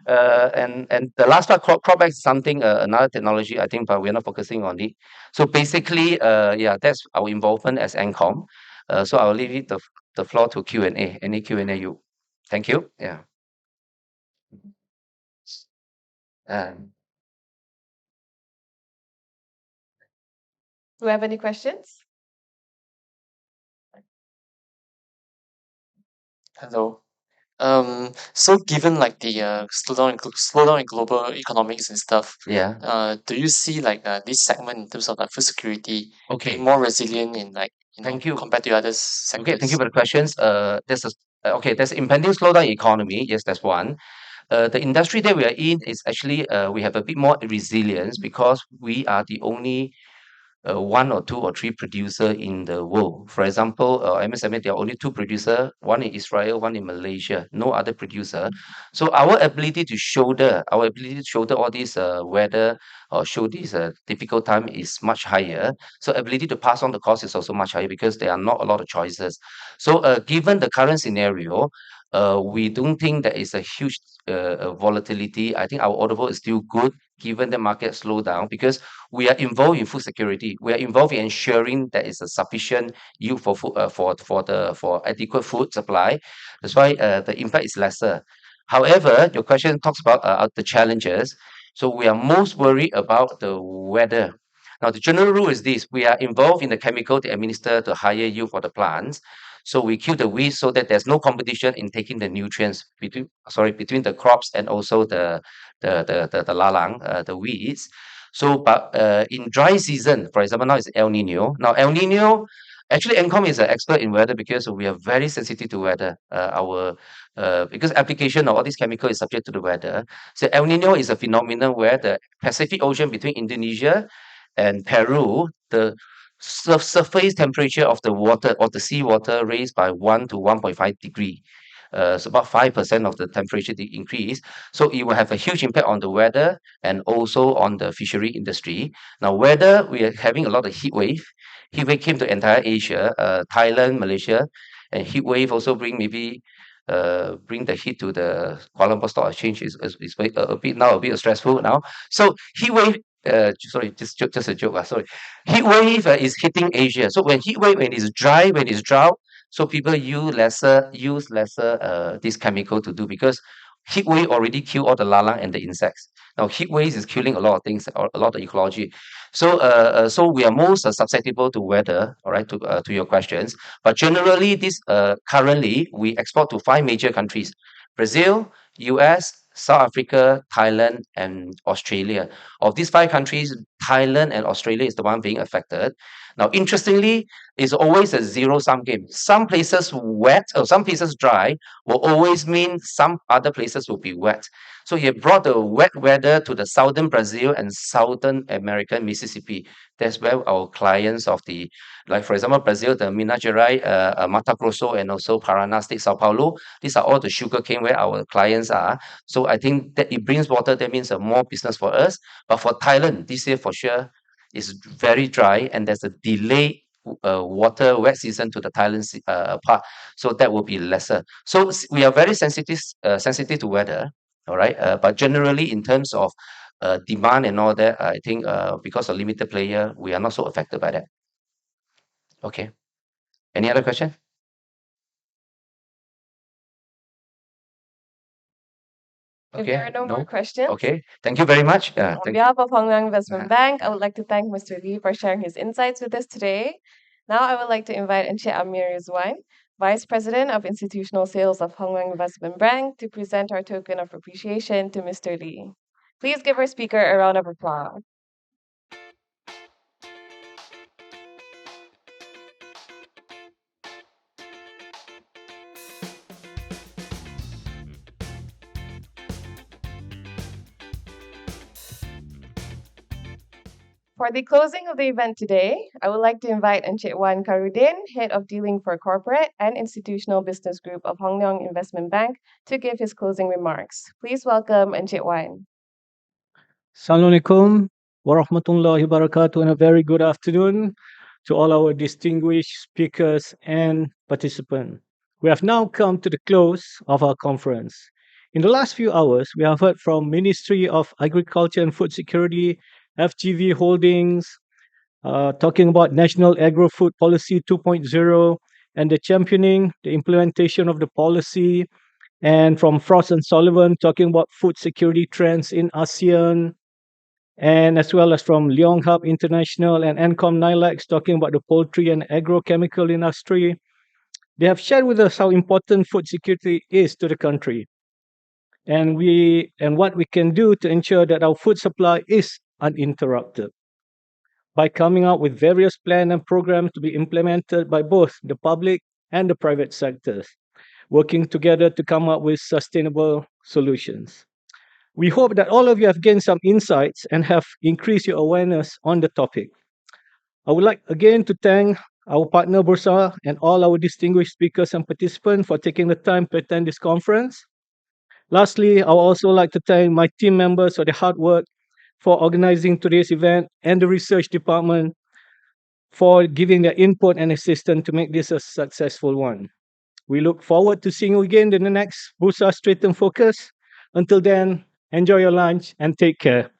And the last part, crop is something another technology I think, but we're not focusing on it. So basically, yeah, that's our involvement as NCOM. So I'll leave it the floor to Q&A. Any Q&A you? Thank you. Yeah. Um, Do we have any questions? Hello. So given like the slowdown in global economics and stuff, yeah. do you see like this segment in terms of like food security being Okay. more resilient in like Thank you. compared to other Okay. Thank you sectors? for the questions. There's impending slowdown in economy. Yes, that's one. The industry that we are in is actually we have a bit more resilience because we are the only one or two or three producer in the world. For example, MSMA, there are only two producer, one in Israel, one in Malaysia, no other producer. So our ability to shoulder all these weather or show this difficult time is much higher. So ability to pass on the cost is also much higher because there are not a lot of choices. So given the current scenario, we don't think there is a huge volatility. I think our order book is still good given the market slowdown because we are involved in food security. We are involved in ensuring there is a sufficient yield for food, for adequate food supply. That's why the impact is lesser. However, your question talks about the challenges. So we are most worried about the weather. Now, the general rule is this: we are involved in the chemical to administer the higher yield for the plants. So we kill the weeds so that there's no competition in taking the nutrients between the crops and also the lalang, the weeds. So, but in dry season, for example, now it's El Nino. Now, El Nino, actually, NCOM is an expert in weather because we are very sensitive to weather. Because application of all these chemical is subject to the weather. So El Nino is a phenomenon where the Pacific Ocean between Indonesia and Peru, the surface temperature of the water of the seawater raised by 1 to 1.5 degree. So about 5% of the temperature increase. So it will have a huge impact on the weather and also on the fishery industry. Now, weather, we are having a lot of heat wave. Heat wave came to entire Asia, Thailand, Malaysia, and heat wave also bring the heat to the Kuala Lumpur Stock Exchange is a bit stressful now. So heat wave. Sorry, just a joke. Sorry, heat wave is hitting Asia. So when heat wave, when it's dry, when it's drought, so people use lesser this chemical to do because heat wave already kill all the lalang and the insects. Now, heat waves is killing a lot of things, or a lot of ecology. So we are most susceptible to weather. All right, to your questions. But generally, this currently we export to 5 major countries: Brazil, US, South Africa, Thailand, and Australia. Of these 5 countries, Thailand and Australia is the one being affected. Now, interestingly, it's always a zero-sum game. Some places wet or some places dry will always mean some other places will be wet. So he brought the wet weather to the southern Brazil and southern American Mississippi. That's where our clients of the, like for example, Brazil, the Minas Gerais, Mato Grosso, and also Paraná State, Sao Paulo. These are all the sugar cane where our clients are. So I think that it brings water. That means more business for us. But for Thailand, this year for sure is very dry, and there's a delayed water wet season to the Thailand part. So that will be lesser. So we are very sensitive to weather. All right. But generally, in terms of demand and all that, I think because of limited player, we are not so affected by that. Okay. Any other question? If Okay. there are no more No. questions, Okay. Thank you very much. on Thank behalf of Hong Leong Investment Uh-huh. Bank, I would like to thank Mr. Lee for sharing his insights with us today. Now I would like to invite Encik Amir Rizwan, Vice President of Institutional Sales of Hong Leong Investment Bank, to present our token of appreciation to Mr. Lee. Please give our speaker a round of applause. For the closing of the event today, I would like to invite Encik Wan Karudin, Head of Dealing for Corporate and Institutional Business Group of Hong Leong Investment Bank, to give his closing remarks. Please welcome Encik Wan. Assalamualaikum warahmatullahi wabarakatuh, and a very good afternoon to all our distinguished speakers and participants. We have now come to the close of our conference. In the last few hours, we have heard from Ministry of Agriculture and Food Security, FGV Holdings, talking about National Agro-Food Policy 2.0 and the championing, the implementation of the policy, and from Frost and Sullivan talking about food security trends in ASEAN, and as well as from Leong Hub International and Encom Nilex talking about the poultry and agrochemical industry. They have shared with us how important food security is to the country, and what we can do to ensure that our food supply is uninterrupted by coming up with various plans and programs to be implemented by both the public and the private sectors, working together to come up with sustainable solutions. We hope that all of you have gained some insights and have increased your awareness on the topic. I would like again to thank our partner Bursa and all our distinguished speakers and participants for taking the time to attend this conference. Lastly, I would also like to thank my team members for their hard work for organizing today's event and the research department for giving their input and assistance to make this a successful one. We look forward to seeing you again in the next Bursa Stratum Focus. Until then, enjoy your lunch and take care.